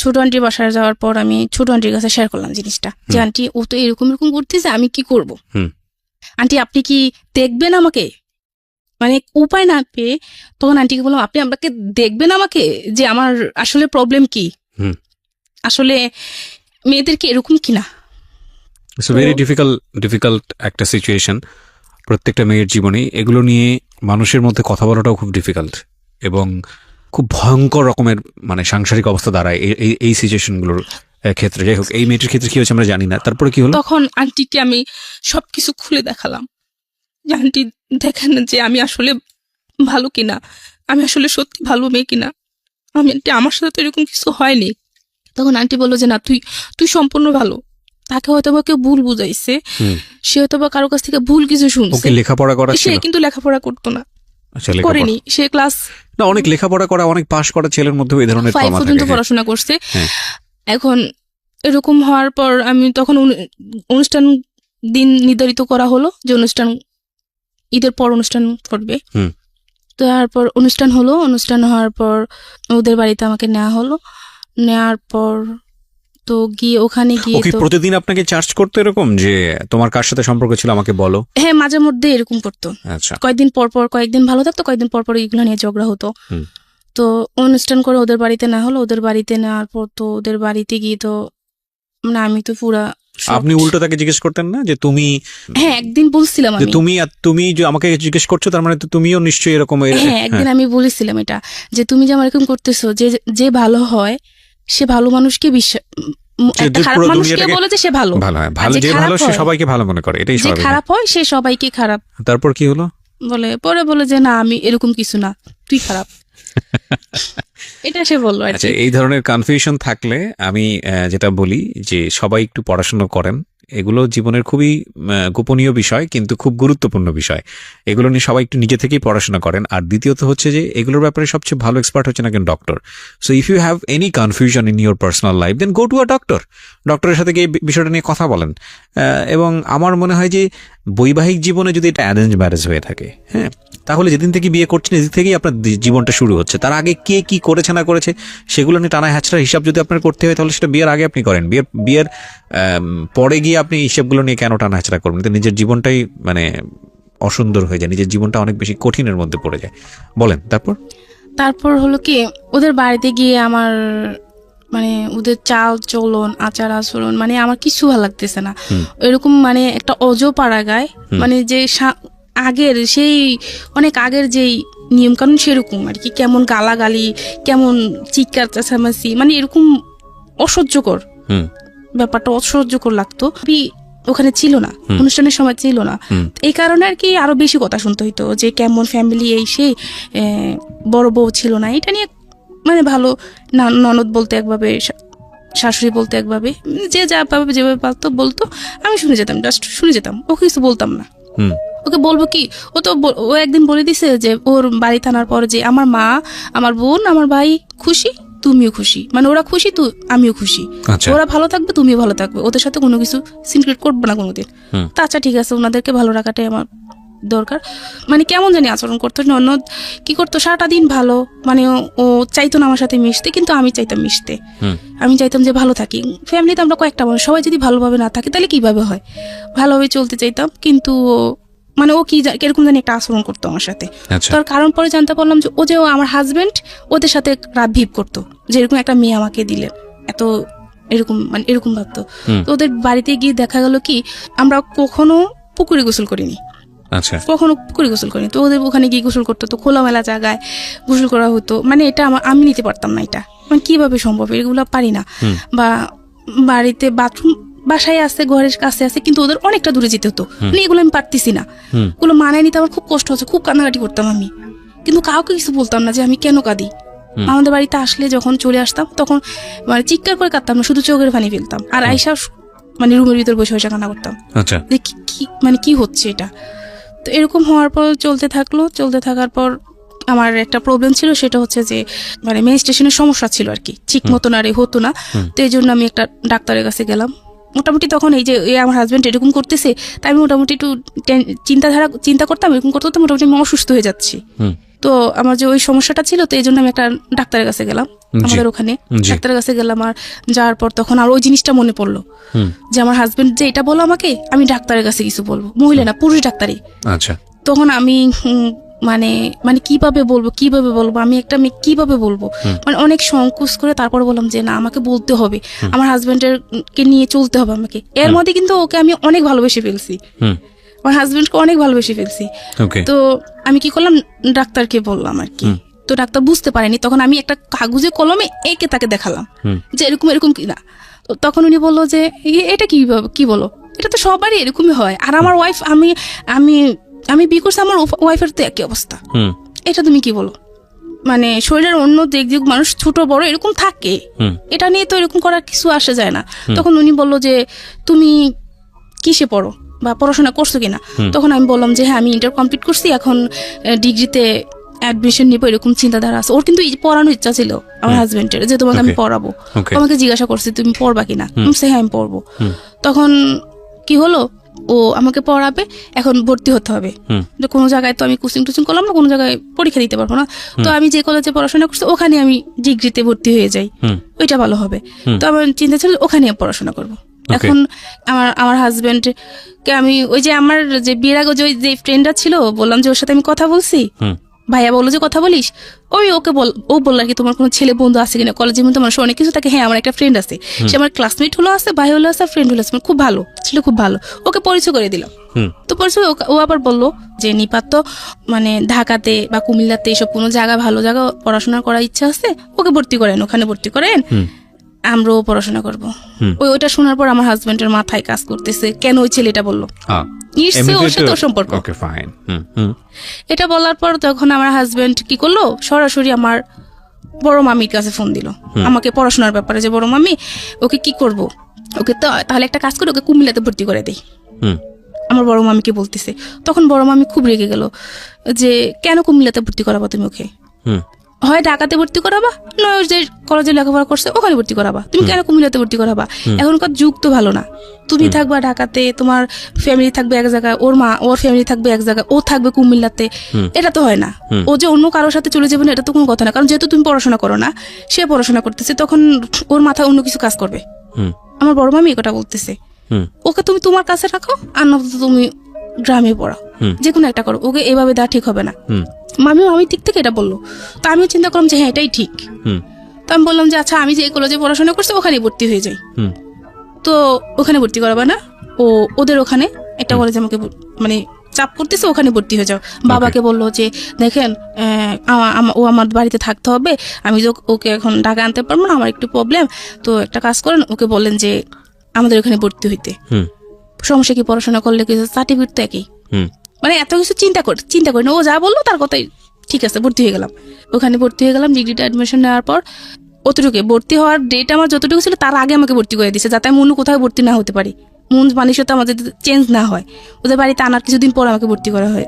ছোট আন্টির বাসায় যাওয়ার পর আমি ছোট আন্টির কাছে শেয়ার করলাম জিনিসটা, যে আন্টি ও তো এরকম এরকম করতেছে, আমি কি করব? আন্টি আপনি কি দেখবেন আমাকে? মানে উপায় না পেয়ে তখন আন্টিকে বললাম, আপনি আমাকে দেখবেন আমাকে, যে আমার আসলে প্রবলেম কি, আসলে মেয়েদের কি এরকম কিনা।
ইটস ভেরি ডিফিকাল্ট একটা সিচুয়েশন প্রত্যেকটা মেয়ের জীবনে। এগুলো নিয়ে মানুষের মধ্যে কথা বলাটাও খুব ডিফিকাল্ট এবং খুব ভয়ঙ্কর রকমের মানে সাংসারিক অবস্থা দাঁড়ায় এই সিচুয়েশনগুলোর ক্ষেত্রে। যাই হোক, এই মেয়েটির ক্ষেত্রে কি হয়েছে আমরা জানি না। তারপরে কি হলো?
তখন আন্টিকে আমি সবকিছু খুলে দেখালাম, যে আন্টি দেখেন যে আমি আসলে ভালো কিনা, আমি আসলে সত্যি ভালো মেয়ে কিনা, আন্টি আমার সাথে তো এরকম কিছু হয়নি। তখন আন্টি বললো যে না, তুই সম্পূর্ণ ভালো, তাকে হয়তো বা কেউ ভুল বুঝাইছে, সে হয়তো বা কারো কাছ থেকে ভুল কিছু শুনছে।
লেখাপড়া করা ছিল?
সে কিন্তু লেখাপড়া করতো না, করেনি, সে ক্লাস
না, অনেক লেখাপড়া করা, অনেক পাশ করা ছেলের মধ্যে এই ধরনের
5 পর্যন্ত পড়াশোনা করছে। এখন এরকম হওয়ার পর আমি তখন অনুষ্ঠান দিন নির্ধারিত করা হলো যে অনুষ্ঠান ঈদের পর অনুষ্ঠান করবে। তো তারপর অনুষ্ঠান হলো, অনুষ্ঠান হওয়ার পর ওদের বাড়িতে আমাকে নেওয়ার পর তো গিয়ে ওখানে গিয়ে
তো প্রতিদিন আপনাকে চার্জ করতে এরকম যে তোমার কার সাথে সম্পর্ক ছিল আমাকে বলো?
হ্যাঁ, মাঝে মধ্যে এরকম করতো।
আচ্ছা,
কয়েকদিন পর কয়েকদিন ভালো থাকতো, কয়েকদিন পর এগুলো নিয়ে ঝগড়া হতো। তো অনুষ্ঠান করে ওদের বাড়িতে না হলো, ওদের বাড়িতে নেওয়ার পর তো ওদের বাড়িতে গিয়ে তো মানে আমি তো পুরা
আপনি উল্টো তাকে জিজ্ঞেস করতেন না যে তুমি,
হ্যাঁ একদিন বলছিলাম
যে
আমি,
তুমি যে আমাকে জিজ্ঞেস করছো তার মানে তো তুমিও নিশ্চয়ই এরকম
হ্যাঁ একদিন আমি বলেছিলাম এটা, যে তুমি যে আমার এরকম করতেছো, যে যে ভালো হয় সে ভালো মানুষকে বিশ্বাস, একটা খারাপ মানুষকে বলে যে সে ভালো,
ভালো হয়, ভালো যে ভালো সে সবাইকে ভালো মনে করে, এটাই
যে
স্বাভাবিক।
খারাপ হয় সে সবাইকে খারাপ।
তারপর কি হলো?
পরে বলে যে না আমি এরকম কিছু না, তুই খারাপ। এটা সে বললো।
আচ্ছা, এই ধরনের কনফিউশন থাকলে আমি যেটা বলি যে সবাই একটু পড়াশোনা করেন। এগুলো জীবনের খুবই গোপনীয় বিষয়, কিন্তু খুব গুরুত্বপূর্ণ বিষয়। এগুলো নিয়ে সবাই একটু নিজে থেকেই পড়াশোনা করেন। আর দ্বিতীয়ত হচ্ছে যে এগুলোর ব্যাপারে সবচেয়ে ভালো এক্সপার্ট হচ্ছে নাকি doctor. So if you have any confusion in your personal life, then go to a doctor. ডক্টরের সাথে গিয়ে বিষয়টা নিয়ে কথা বলেন। এবং আমার মনে হয় যে বৈবাহিক জীবনে যদি এটা অ্যারেঞ্জ ম্যারেজ হয়ে থাকে, হ্যাঁ, তাহলে যেদিন থেকে বিয়ে করছেন সেদিন থেকেই আপনার জীবনটা শুরু হচ্ছে। তার আগে কে কি করেছে না করেছে সেগুলো নিয়ে টানা হ্যাচড়ার হিসাব যদি আপনার করতে হয়, তাহলে সেটা বিয়ের আগে আপনি করেন। বিয়ের পরে গিয়ে আপনি হিসাবগুলো নিয়ে কেন টানা হ্যাচড়া করবেন? তো নিজের জীবনটাই মানে অসুন্দর হয়ে যায়, নিজের জীবনটা অনেক বেশি কঠিনের মধ্যে পড়ে যায়। বলেন তারপর
হলো কি, ওদের বাড়িতে গিয়ে আমার মানে ওদের চাল চলন আচার আচরণ মানে আমার কিছু ভালো লাগতেছে না। এরকম মানে একটা অজপাড়া গায়, মানে যে আগের সেই অনেক আগের যেই নিয়ম কানুন সেরকম আর কি, কেমন গালাগালি, কেমন চিৎকার চেঁচামেচি, মানে এরকম অসহ্যকর ব্যাপারটা, অসহ্যকর লাগতো। ওখানে ছিল না, অনুষ্ঠানের সময় ছিল না, এই কারণে আর কি আরো বেশি কথা শুনতে হইতো যে কেমন ফ্যামিলি, এই সেই বড় বউ ছিল না, এটা নিয়ে মানে ভালো ননদ বলতে একভাবে, শাশুড়ি বলতে একভাবে, যে যা ভাবে যেভাবে পারতো বলতো, আমি শুনে যেতাম, জাস্ট শুনে যেতাম, ওকে কিছু বলতাম না। ওকে বলবো কি, ও একদিন বলে দিছে যে ওর বাড়ি থানার পর যে আমার মা, আমার বোন, আমার ভাই খুশি, তুমিও খুশি, মানে ওরা খুশি তো আমিও খুশি, ওরা ভালো থাকবে তুমিও ভালো থাকবে, ওদের সাথে কোনো কিছু সিক্রেট করবো না কোনোদিন। তা আচ্ছা ঠিক আছে, ওনাদেরকে ভালো রাখাটাই আমার দরকার। মানে কেমন জানি আচরণ করতো, ননদ কি করতো সারাটা দিন ভালো, মানে ও চাইতো না আমার সাথে মিশতে, কিন্তু আমি চাইতাম মিশতে, আমি চাইতাম যে ভালো থাকি। ফ্যামিলিতে আমরা কয়েকটা মানুষ, সবাই যদি ভালোভাবে না থাকে তাহলে কিভাবে হয়, ভালোভাবে চলতে চাইতাম, কিন্তু মানে ও কি কিরকম জানি একটা আচরণ করতো আমার সাথে। তার কারণ পরে জানতে পারলাম যে ও যে আমার হাজবেন্ড ওদের সাথে রাত ভিপ করতো, যেরকম একটা মেয়ে আমাকে দিলেন, এত এরকম মানে এরকম ভাবতো। তো ওদের বাড়িতে গিয়ে দেখা গেল কি, আমরা কখনো পুকুরে গোসল করিনি, কখনো পুকুরে গোসল করিনি। তো ওদের ওখানে গিয়ে গোসল করতো, তো খোলামেলা জায়গায় গোসল করা হতো, মানে এটা আমি নিতে পারতাম না, এটা মানে কিভাবে সম্ভব, এগুলো পারি না। বা বাড়িতে বাথরুম বাসায় আছে, ঘরের কাছে আছে, কিন্তু ওদের অনেকটা দূরে যেতে হতো, মানে এগুলো আমি পারতেছি না, এগুলো মানায় নিতে আমার খুব কষ্ট হচ্ছে, খুব কান্নাকাটি করতাম আমি, কিন্তু কাউকে কিছু বলতাম না যে আমি কেন কাঁদি। আমাদের বাড়িতে আসলে যখন চলে আসতাম তখন মানে চিৎকার করে কাঁদতাম না, শুধু চোখের পানি ফেলতাম, আর আইসা মানে রুমের ভিতর বসে বসে কান্না করতাম যে মানে কি হচ্ছে এটা। তো এরকম হওয়ার পর চলতে থাকার পর আমার একটা প্রবলেম ছিল, সেটা হচ্ছে যে মানে মেনস্ট্রুয়েশনের সমস্যা ছিল আর কি, ঠিক মতন আর হতো না। তো এই জন্য আমি একটা ডাক্তারের কাছে গেলাম। মোটামুটি তখন এই যে আমার হাজবেন্ড এরকম করতেছে, তাই আমি মোটামুটি একটু চিন্তা করতাম, এরকম করতে মোটামুটি আমি অসুস্থ হয়ে যাচ্ছি। তো আমার যে ওই সমস্যাটা ছিল, তো এই জন্য আমি একটা ডাক্তারের কাছে গেলাম, আমাদের ওখানে ডাক্তারের কাছে গেলাম। আর যাওয়ার পর তখন আর ওই জিনিসটা মনে পড়লো যে আমার হাজবেন্ড যে এটা বলো আমাকে, আমি ডাক্তারের কাছে কিছু বলবো, মহিলা না পুরুষ ডাক্তারই। তখন আমি মানে মানে কিভাবে বলবো আমি একটা মেয়ে কিভাবে বলবো, মানে অনেক সংকোচ করে তারপর বললাম যে না আমাকে বলতে হবে, আমার হাজবেন্ডের কে নিয়ে চলতে হবে আমাকে। এর মধ্যে কিন্তু ওকে আমি অনেক ভালোবেসে ফেলছি, আমার হাজবেন্ডকে অনেক ভালোবেসে ফেলছি। তো আমি কি করলাম, ডাক্তারকে বললাম আর কি। তো ডাক্তার বুঝতে পারেনি, তখন আমি একটা কাগজে কলমে একে তাকে দেখালাম যে এরকম এরকম কিনা। তো তখন উনি বললো যে এটা কি বলো, এটা তো সবারই এরকমই হয়, আর আমার ওয়াইফ আমি বিয়ে করছি, আমার ওয়াইফের তো একই অবস্থা, এটা তুমি কি বলো। মানে শরীরের অন্য দিক মানুষ ছোট বড় এরকম থাকে, এটা নিয়ে তো এরকম করার কিছু আসে যায় না। তখন উনি বললো যে তুমি কিসে পড়ো বা পড়াশোনা করছো কিনা। তখন আমি বললাম যে হ্যাঁ আমি ইন্টার কমপ্লিট করছি, এখন ডিগ্রিতে অ্যাডমিশন নিবো, এরকম চিন্তাধারা আছে। ওর কিন্তু পড়ানোর ইচ্ছা ছিল আমার হাজবেন্ডের, যে তোমাকে আমি পড়াবো। আমাকে জিজ্ঞাসা করছে তুমি পড়বা কিনা, হ্যাঁ আমি পড়বো। তখন কি হলো, ও আমাকে পড়াবে, এখন ভর্তি হতে হবে। কোনো জায়গায় তো আমি কোচিং টোচিং করলাম না, কোনো জায়গায় পরীক্ষা দিতে পারবো না। তো আমি যে কলেজে পড়াশোনা করছি ওখানে আমি ডিগ্রিতে ভর্তি হয়ে যাই, ওইটা ভালো হবে। তো আমার চিন্তা ছিল ওখানে পড়াশোনা করবো। এখন আমার হাজবেন্ডকে আমি ওই যে আমার যে বিয়ের আগে যে ফ্রেন্ডটা ছিল, বললাম যে ওর সাথে আমি কথা বলছি, ভাইয়া বললো যে কথা বলিস, ও বললো আর কি তোমার কোনো ছেলে বন্ধু আছে কিনা, কলেজের মধ্যে মানুষ অনেক কিছু থাকে। হ্যাঁ, আমার একটা ফ্রেন্ড আছে, সে আমার ক্লাসমেট হলো আছে, ভাই হলো আছে, ফ্রেন্ড হলো আছে, খুব ভালো ছিল, খুব ভালো। ওকে পরিচয় করে দিল। তো পরিচয় ও আবার বললো যে নিপাত তো মানে ঢাকাতে বা কুমিল্লাতে এসব কোনো জায়গা ভালো জায়গা পড়াশোনা করার ইচ্ছা আছে, ওকে ভর্তি করেন, ওখানে ভর্তি করেন, আমরাও পড়াশোনা করবো। ওইটা শোনার পর আমার হাজবেন্ডের মাথায় কাজ করতেছে, কেন ওই ছেলেটা বললো, ওর সাথে ওর সম্পর্ক। এটা বলার পর তখন আমার হাজবেন্ড কি করলো, সরাসরি আমার বড় মামির কাছে ফোন দিল আমাকে পড়াশোনার ব্যাপারে, যে বড় মামি ওকে কি করব, ওকে তো তাহলে একটা কাজ করে ওকে কুমিল্লাতে ভর্তি করে দেই, আমার বড় মামিকে বলতেছে। তখন বড় মামি খুব রেগে গেল যে কেন কুমিল্লাতে ভর্তি করাবো তুমি ওকে, হয় ঢাকাতে ভর্তি করাবা, নয় যে কলেজে লেখাপড়া করছে ওখানে ভর্তি করাবা, তুমি কেন কুমিল্লাতে ভর্তি করাবা? এখনকার যুগ তো ভালো না, তুমি থাকবা ঢাকাতে, তোমার ফ্যামিলি থাকবে এক জায়গায়, ওর ফ্যামিলি থাকবে এক জায়গায়, ও থাকবে কুমিল্লাতে, এটা তো হয় না। ও যে অন্য কারোর সাথে চলে যাবে না, এটা তো কোনো কথা না, কারণ যেহেতু তুমি পড়াশোনা করো না, সে পড়াশোনা করতেছে, তখন ওর মাথায় অন্য কিছু কাজ করবে। আমার বড় মামি এটা বলতেছে, ওকে তুমি তোমার কাছে রাখো, আর না তুমি গ্রামে পড়াও, যে কোনো একটা করো, ওকে এভাবে দেওয়া ঠিক হবে না। মামি দিক থেকে এটা বললো, তো আমিও চিন্তা করলাম যে হ্যাঁ এটাই ঠিক। তো আমি বললাম যে আচ্ছা, আমি যে কলেজে পড়াশোনা করছি ওখানে ভর্তি হয়ে যাই। তো ওখানে ভর্তি করাবা না, ওদের ওখানে একটা কলেজে আমাকে মানে চাপ করতেছে, ওখানে ভর্তি হয়ে যাও। বাবাকে বললো যে দেখেন ও আমার বাড়িতে থাকতে হবে, আমি ওকে এখন ঢাকা আনতে পারবো না, আমার একটু প্রবলেম, তো একটা কাজ করেন, ওকে বললেন যে আমাদের ওখানে ভর্তি হইতে, সমস্যা কি, পড়াশোনা করলে কিছু সার্টিফিকেট তো একই, মানে এত কিছু চিন্তা করি না, ও যা বললো তার কথাই ঠিক আছে, ভর্তি হয়ে গেলাম। ওখানে ভর্তি হয়ে গেলাম, ডিগ্রিটা অ্যাডমিশন নেওয়ার পর অতটুকু ভর্তি হওয়ার ডেট আমার যতটুকু ছিল তার আগে আমাকে ভর্তি করে দিয়েছে, যাতে আমি অন্য কোথাও ভর্তি না হতে পারি, মন মানসিকতা আমাদের চেঞ্জ না হয়, ওদের বাড়িতে আনার কিছুদিন পর আমাকে ভর্তি করা হয়।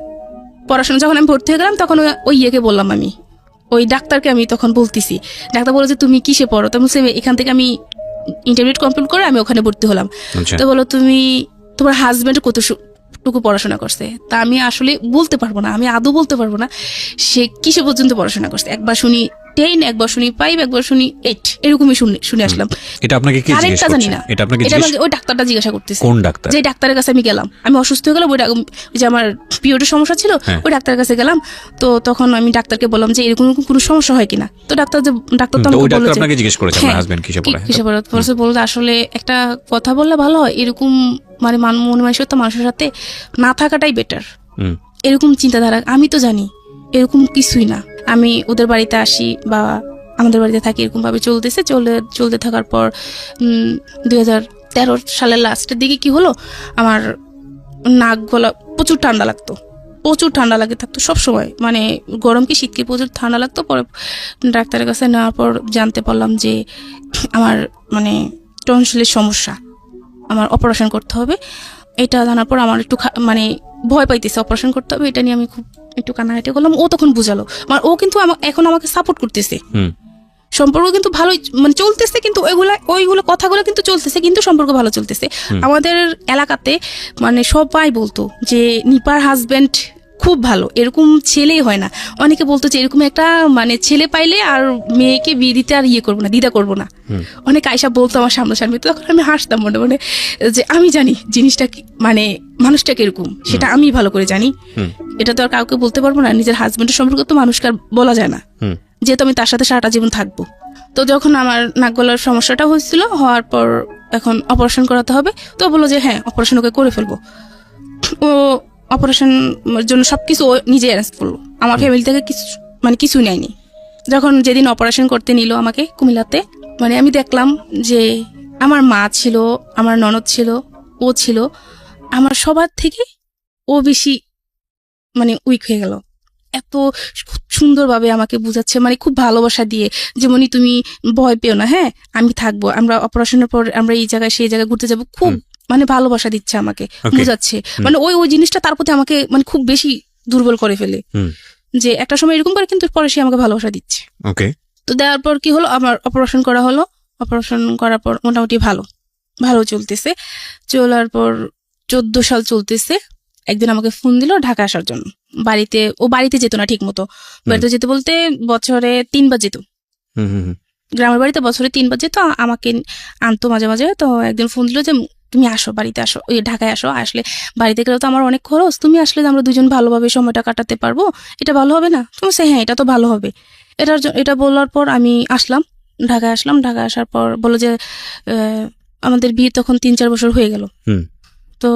পড়াশোনা যখন আমি ভর্তি হয়ে গেলাম, তখন ওই ইয়েকে বললাম, আমি ওই ডাক্তারকে আমি তখন বলতেছি, ডাক্তার বলে যে তুমি কিসে পড়ো, তো এখান থেকে আমি ইন্টারমিডিয়েট কমপ্লিট করে আমি ওখানে ভর্তি হলাম। তো বলো তুমি তোমার হাজবেন্ড কতটুকু পড়াশোনা করছে, তা আমি আসলে বলতে পারবো না, আমি আদৌ বলতে পারবো না সে কিসে পর্যন্ত পড়াশোনা করছে। একবার শুনি 10, একবার শুনি 5, একবার শুনি 8, এরকমই শুনে আসলাম।
এটা আপনাকে কি জিজ্ঞেস করছে?
জানি না, এটা ওই ডাক্তারটা জিজ্ঞাসা করতেছে।
কোন ডাক্তার? যে
ডাক্তারের কাছে আমি গেলাম, আমি অসুস্থ হয়ে গেলাম, ওই যে আমার পিরিয়ডের সমস্যা ছিল, ওই ডাক্তারের কাছে গেলাম। তো তখন আমি ডাক্তারকে বললাম যে এরকম কোনো সমস্যা হয় কিনা। তো ডাক্তার তো আমাকে বলল, আপনাকে জিজ্ঞেস করেছে আপনার হাজবেন্ড কিসে পড়ে, বলতে আসলে একটা কথা বললে ভালো হয়, এরকম মানে মন মানসিকতা মানুষের সাথে না থাকাটাই বেটার, এরকম চিন্তাধারা। আমি তো জানি এরকম কিছুই না, আমি ওদের বাড়িতে আসি বা আমাদের বাড়িতে থাকি, এরকম ভাবে চলতে থাকার পর 2013 সালের লাস্টের দিকে কি হলো, আমার নাক গলা প্রচুর ঠান্ডা লাগে থাকতো সবসময়, মানে গরম কি শীতকে প্রচুর ঠান্ডা লাগতো। পরে ডাক্তারের কাছে নেওয়ার পর জানতে পারলাম যে আমার মানে টনসিলের সমস্যা, আমার অপারেশন করতে হবে। এটা জানার পর আমার একটু মানে ভয় পাইতেছে, অপারেশন করতে হবে, এটা নিয়ে আমি খুব একটু কান্নাকাটি করলাম। ও তখন বুঝালো, মানে ও কিন্তু এখন আমাকে সাপোর্ট করতেছে, সম্পর্ক কিন্তু ভালোই মানে চলতেছে, কিন্তু ওইগুলো কথাগুলো কিন্তু চলতেছে, কিন্তু সম্পর্ক ভালো চলতেছে। আমাদের এলাকাতে মানে সবাই বলতো যে নিপার হাজবেন্ড খুব ভালো, এরকম ছেলেই হয় না। অনেকে বলতো যে এরকম একটা মানে ছেলে পাইলে আর মেয়েকে বিয়ে দিতে আর করবো না, দ্বিধা করবো না। অনেক আয়সা বলতো আমার সামনাসামনি, তখন আমি হাসতাম মনে মনে যে আমি জানি জিনিসটা মানে মানুষটা কিরকম, সেটা আমি ভালো করে জানি, এটা তো আর কাউকে বলতে পারবো না। নিজের হাজবেন্ডের সম্পর্ক তো মানুষকে আর বলা যায় না, যেহেতু আমি তার সাথে সারাটা জীবন থাকবো। তো যখন আমার নাক গলার সমস্যাটা হয়েছিল, হওয়ার পর এখন অপারেশন করাতে হবে, তো বললো যে হ্যাঁ অপারেশন ওকে করে ফেলবো। ও অপারেশনের জন্য সবকিছু ও নিজে অ্যারেঞ্জ করলো, আমার ফ্যামিলি থেকে কিছুই নেয়নি। যখন যেদিন অপারেশন করতে নিল আমাকে কুমিল্লাতে, মানে আমি দেখলাম যে আমার মা ছিল, আমার ননদ ছিল, ও ছিল, আমার সবার থেকে ও বেশি মানে উইক হয়ে গেল। এত সুন্দরভাবে আমাকে বুঝাচ্ছে, মানে খুব ভালোবাসা দিয়ে, যেমনই তুমি ভয় পেও না, হ্যাঁ আমি থাকবো, আমরা অপারেশনের পর আমরা এই জায়গায় সেই জায়গায় ঘুরতে যাবো, খুব মানে ভালোবাসা দিচ্ছে আমাকে, বুঝাচ্ছে। মানে ওই জিনিসটা তার প্রতি আমাকে মানে খুব বেশি দুর্বল করে ফেলে, যে একটা সময় এরকম করে, কিন্তু পরে সে আমাকে ভালোবাসা দিচ্ছে। তো দেওয়ার পর কি হলো, আমার অপারেশন করা হলো। অপারেশন করার পর মোটামুটি ভালো চলতেছে। চলার পর 14 সাল চলতেছে, একদিন আমাকে ফোন দিল ঢাকা আসার জন্য। বাড়িতে যেত না ঠিক মতো, বাড়িতে যেতে বলতে বছরে 3 বার যেত, গ্রামের বাড়িতে বছরে 3 বার যেত, আমাকে আনতো মাঝে মাঝে। তো একদিন ফোন দিল যে তুমি আসো, বাড়িতে আসো, ওই ঢাকায় আসো, আসলে বাড়িতে গেলেও তো আমার অনেক খরচ, তুমি আসলে আমরা দুজন ভালোভাবে সময়টা কাটাতে পারবো, এটা ভালো হবে না? তুমি বলছো, হ্যাঁ এটা তো ভালো হবে। এটা বলার পর আমি আসলাম, ঢাকায় আসলাম। ঢাকায় আসার পর বললো যে আমাদের বিয়ে তখন 3-4 বছর হয়ে গেল। তো